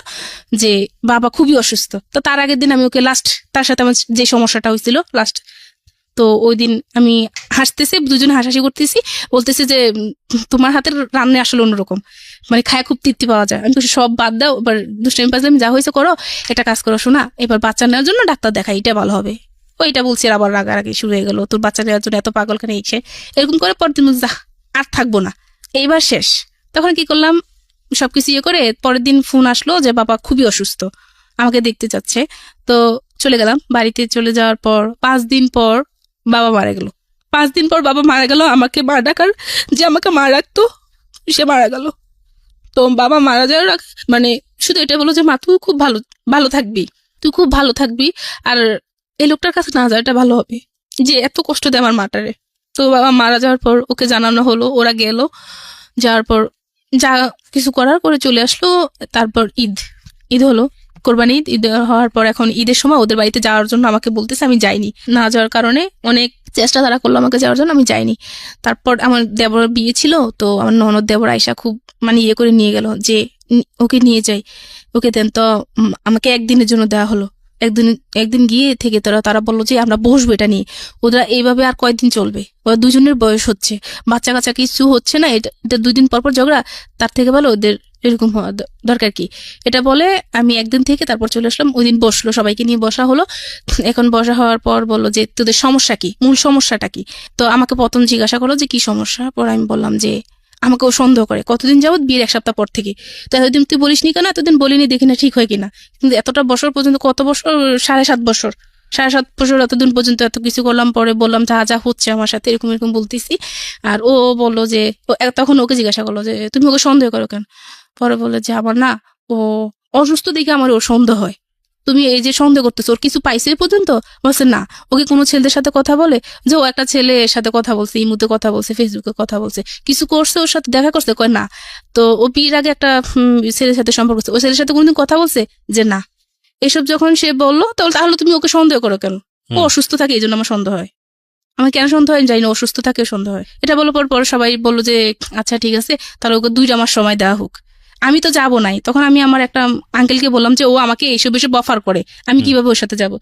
যে বাবা খুবই অসুস্থ। তো তার আগের দিন আমি ওকে তার সাথে আমার যে সমস্যাটা হয়েছিল তো ওই দিন আমি দুজন হাসাহাসি করতেছি, বলতেছি যে তোমার হাতের রান্না আসলে অন্যরকম, মানে খায় খুব তৃপ্তি পাওয়া যায়। আমি সব বাদ দাও, এবার দুষ্টামি পাজলামি যা হয়েছে করো, একটা কাজ করো শোনা, এবার বাচ্চা নেওয়ার জন্য ডাক্তার দেখাই, এটা ভালো হবে। ওইটা বলছি, আবার রাগারাগি শুরু হয়ে গেল, তোর বাচ্চা নেওয়ার জন্য এত পাগলখানে এরকম করে। পরের দিন আর থাকবো না, এইবার শেষ। তখন কি করলাম, সবকিছু ইয়ে করে পরের দিন ফোন আসলো যে বাবা খুবই অসুস্থ, আমাকে দেখতে চাচ্ছে। তো চলে গেলাম। বাড়িতে চলে যাওয়ার পর 5 দিন পর বাবা মারা গেল। 5 দিন পর বাবা মারা গেল, আমাকে মা ডাকার যে আমাকে মা রাখতো সে মারা গেল। তো বাবা মারা যাওয়ার মানে শুধু এটা বলো যে মা তুই খুব ভালো থাকবি, আর এই লোকটার কাছে না যাওয়াটা ভালো হবে, যে এত কষ্ট দেয় আমার মাটারে। তো বাবা মারা যাওয়ার পর ওকে জানানো হলো, ওরা গেল, যাওয়ার পর যা কিছু করার করে চলে আসলো। তারপর ঈদ হলো, কোরবানি ঈদ হওয়ার পর এখন ঈদের সময় ওদের বাড়িতে যাওয়ার জন্য আমাকে বলতেছে, আমি যাইনি। না যাওয়ার কারণে অনেক চেষ্টা তারা করলো আমাকে যাওয়ার জন্য, আমি যাইনি। তারপর আমার দেবর বিয়ে ছিল, তো আমার ননদ দেবর আয়সা খুব মানে ইয়ে করে নিয়ে গেল যে ওকে নিয়ে যাই, ওকে দেন। তো আমাকে একদিনের জন্য দেওয়া হলো। একদিন গিয়ে থেকে তারা বললো যে আমরা বসবো এটা নিয়ে। ওরা এইভাবে আর কয়েকদিন চলবে, ওরা দুজনের বয়স হচ্ছে, বাচ্চা কাচ্চা কিছু হচ্ছে না, এটা 2 দিন পর ঝগড়া। তার থেকে ভালো ওদের এরকম হওয়া দরকার কি, এটা বলে আমি একদিন থেকে তারপর চলে আসলাম। ওই দিন বসলো, সবাইকে নিয়ে বসা হলো। এখন বসা হওয়ার পর বললো যে তোদের সমস্যা কি, মূল সমস্যাটা কি। তো আমাকে প্রথম জিজ্ঞাসা করলো যে কি সমস্যা। পর আমি বললাম যে আমাকে ও সন্দেহ করে কতদিন যাবত, বিয়ের 1 সপ্তাহ পর থেকে। তো এতদিন তুই বলিসনি কেন, এতদিন বলিনি, দেখি না ঠিক হয় কিনা। কিন্তু এতটা বছর পর্যন্ত, কত বছর, 7.5 বছর, 7.5 বছর এতদিন পর্যন্ত এত কিছু করলাম। পরে বললাম যা যা হচ্ছে আমার সাথে, এরকম এরকম বলতেছি। আর ও বললো যে, তখন ওকে জিজ্ঞাসা করলো যে তুমি ওকে সন্দেহ করো কেন। পরে বলে যে আমার না ও অসুস্থ দেখে আমার ওর সন্দেহ হয়। তুমি এই যে সন্দেহ করতেছো, ওর কিছু পাইছে পর্যন্ত? বলছে না। ওকে কোনো ছেলেদের সাথে কথা বলে, যে ও একটা ছেলের সাথে কথা বলছে, ইমুতে কথা বলছে, ফেসবুকে কথা বলছে, কিছু করছে, ওর সাথে দেখা করছে? কয় না। তো ও বিয়ের আগে একটা ছেলের সাথে সম্পর্ক করছে, ওই ছেলের সাথে কোনোদিন কথা বলছে? যে না। এসব যখন সে বললো, তাহলে তুমি ওকে সন্দেহ করো কেন? ও অসুস্থ থাকে এই জন্য আমার সন্দেহ হয়। আমার কেন সন্দেহ হয় জানি না, অসুস্থ থাকে সন্দেহ হয়। এটা বলার পর সবাই বললো যে আচ্ছা ঠিক আছে, তাহলে ওকে 2 মাস সময় দেওয়া হোক। আমি তো যাবো নাই। তখন আমি আমার একটা আঙ্কেলকে বললাম যে ও আমাকে এইসব অফার করে, আমি কিভাবে ওর সাথে যাব।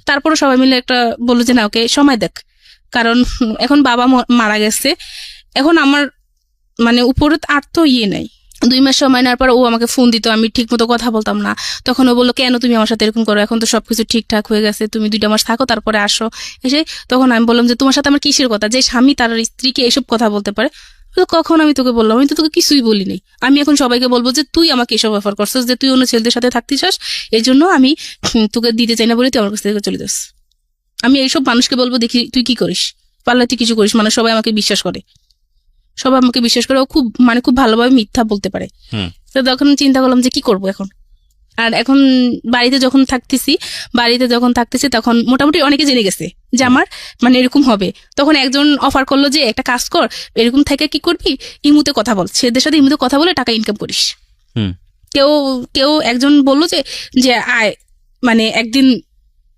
তারপরে সবাই মিলে একটা বললো যে না, ওকে সময় দেখ, কারণ এখন বাবা মারা গেছে। এখন আমার মানে উপরে আর তো নাই। 2 মাস সময় নেওয়ার পর ও আমাকে ফোন দিত, আমি ঠিক মতো কথা বলতাম না। তখন ও বললো কেন তুমি আমার সাথে এরকম করো, এখন তো সবকিছু ঠিকঠাক হয়ে গেছে, তুমি 2 মাস থাকো তারপরে আসো এসে। তখন আমি বললাম যে তোমার সাথে আমার কিসের কথা, যে স্বামী তার স্ত্রীকে এসব কথা বলতে পারে? কখন আমি তোকে বললাম, আমি তো তোকে কিছুই বলিনি। আমি এখন সবাইকে বলবো যে তুই আমাকে এসব অফার করছিস, যে তুই অন্য ছেলেদের সাথে থাকতে চাস, এই জন্য আমি তোকে দিতে চাই না বলে তুই আমার কাছ থেকে চলে যাস। আমি এইসব মানুষকে বলবো দেখি তুই কি করিস, পারলে তুই কিছু করিস। মানে সবাই আমাকে বিশ্বাস করে, সবাই আমাকে বিশ্বাস করে। ও খুব খুব ভালোভাবে মিথ্যা বলতে পারে। তো তখন চিন্তা করলাম যে কি করব এখন। আর এখন বাড়িতে যখন থাকতেছি তখন মোটামুটি অনেকে জেনে গেছে যে আমার এরকম হবে। তখন একজন অফার করলো যে একটা কাজ কর, এরকম থেকে কি করবি, ইমুতে কথা বল, ছেলেদের সাথে ইমুতে কথা বলে টাকা ইনকাম করিস। কেউ একজন বললো যে আয়, একদিন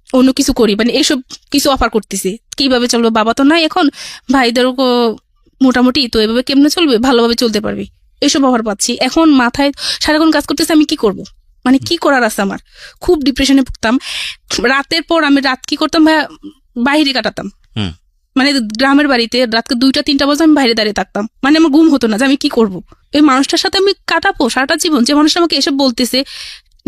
অন্য কিছু করি, এইসব কিছু অফার করতেছি। কিভাবে চলবে, বাবা তো নাই এখন, ভাইদেরও মোটামুটি, তো এভাবে কেমনে চলবে, ভালোভাবে চলতে পারবি, এইসব অফার পাচ্ছি। এখন মাথায় সারাক্ষণ কাজ করতেছে, আমি কি করব, কি করার আছে আমার। খুব ডিপ্রেশনে ভুগতাম। রাতের পর আমি রাত কি করতাম ভাইয়া, বাইরে কাটাতাম। গ্রামের বাড়িতে রাতকে 2টা-3টা বাজে আমি বাইরে দাঁড়িয়ে থাকতাম। আমার ঘুম হতো না যে আমি কি করব, এই মানুষটার সাথে আমি কাটাবো সারাটা জীবন, যে মানুষটা আমাকে এসব বলতেছে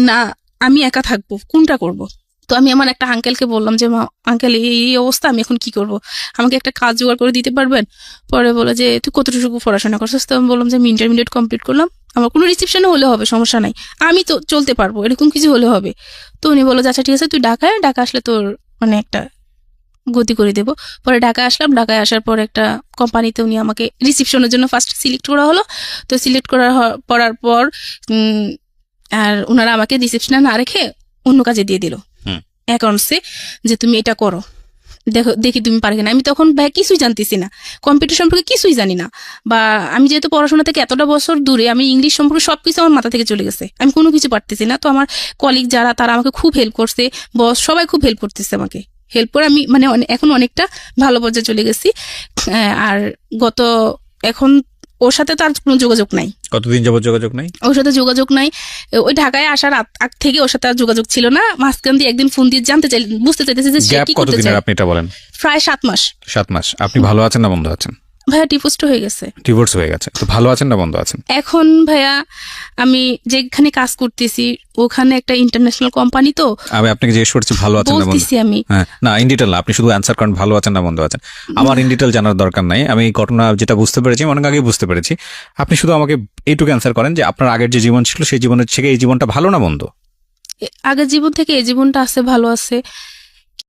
না আমি একা থাকবো, কোনটা করব। তো আমি আমার একটা আঙ্কেলকে বললাম যে আঙ্কেল এই অবস্থা, আমি এখন কি করব, আমাকে একটা কাজ জোগাড় করে দিতে পারবেন? পরে বলে যে তুই কতটুকু পড়াশোনা করছিস? তো আমি বললাম যে আমি ইন্টারমিডিয়েট কমপ্লিট করলাম, আমার কোনো রিসেপশনে হলে হবে, সমস্যা নাই, আমি তো চলতে পারবো, এরকম কিছু হলে হবে। তো উনি বললো আচ্ছা ঠিক আছে, তুই ঢাকা আসলে তোর একটা গতি করে দেবো। পরে ঢাকা আসলাম। ঢাকায় আসার পর একটা কোম্পানিতে উনি আমাকে রিসেপশনের জন্য ফার্স্ট সিলেক্ট করা হলো। তো সিলেক্ট করার পর আর ওনারা আমাকে রিসেপশনে না রেখে অন্য কাজে দিয়ে দিল, অ্যাকাউন্টসে, যে তুমি এটা করো, দেখি তুমি পারবে না। আমি তখন ভাই কিছুই জানতেছি না, কম্পিউটার সম্পর্কে কিছুই জানি না, বা আমি যেহেতু পড়াশোনা থেকে এতটা বছর দূরে, আমি ইংলিশ সম্পর্কে সবকিছু আমার মাথা থেকে চলে গেছে, আমি কোনো কিছু পারতেছি না। তো আমার কলিগ যারা, তারা আমাকে খুব হেল্প করছে, বস সবাই খুব হেল্প করতেছে আমাকে। হেল্প করে আমি এখন অনেকটা ভালো পর্যায়ে চলে গেছি। আর এখন ওর সাথে তো আর কোনো যোগাযোগ নাই।
কতদিন যাবত যোগাযোগ নাই?
ওর সাথে যোগাযোগ নাই। ওই ঢাকায় আসার আগ থেকে ওর সাথে আর যোগাযোগ ছিল না। মাঝখান দিয়ে একদিন ফোন দিয়ে বুঝতে চাইতেছে যে সে কি করতে চায়।
আপনি এটা বলেন।
প্রায় 7 মাস।
7 মাস। আপনি ভালো আছেন না বন্ধ আছেন?
ভাইয়া ডিভোর্স হয়ে গেছে।
ডিভোর্স হয়ে গেছে, তো ভালো আছেন না বন্ধ আছেন?
এখন ভাইয়া আমি যেখানে কাজ করতেছি ওখানে একটা ইন্টারন্যাশনাল কোম্পানি, তো আমি আপনাকে জিজ্ঞেস করছি ভালো আছেন না বন্ধ? আমি
না, ইন ডিটেইল না, আপনি শুধু অ্যানসার করেন ভালো আছেন না বন্ধ আছেন। আমার ইন ডিটেইল জানার দরকার নাই, আমি ঘটনা যেটা বুঝতে পেরেছি অনেক আগেই বুঝতে পেরেছি। আপনি শুধু আমাকে এইটুকু অ্যানসার করেন যে আপনার আগের যে জীবন ছিল সেই জীবনের থেকে এই জীবনটা ভালো না বন্ধ?
আগের জীবন থেকে এই জীবনটা আছে, ভালো আছে।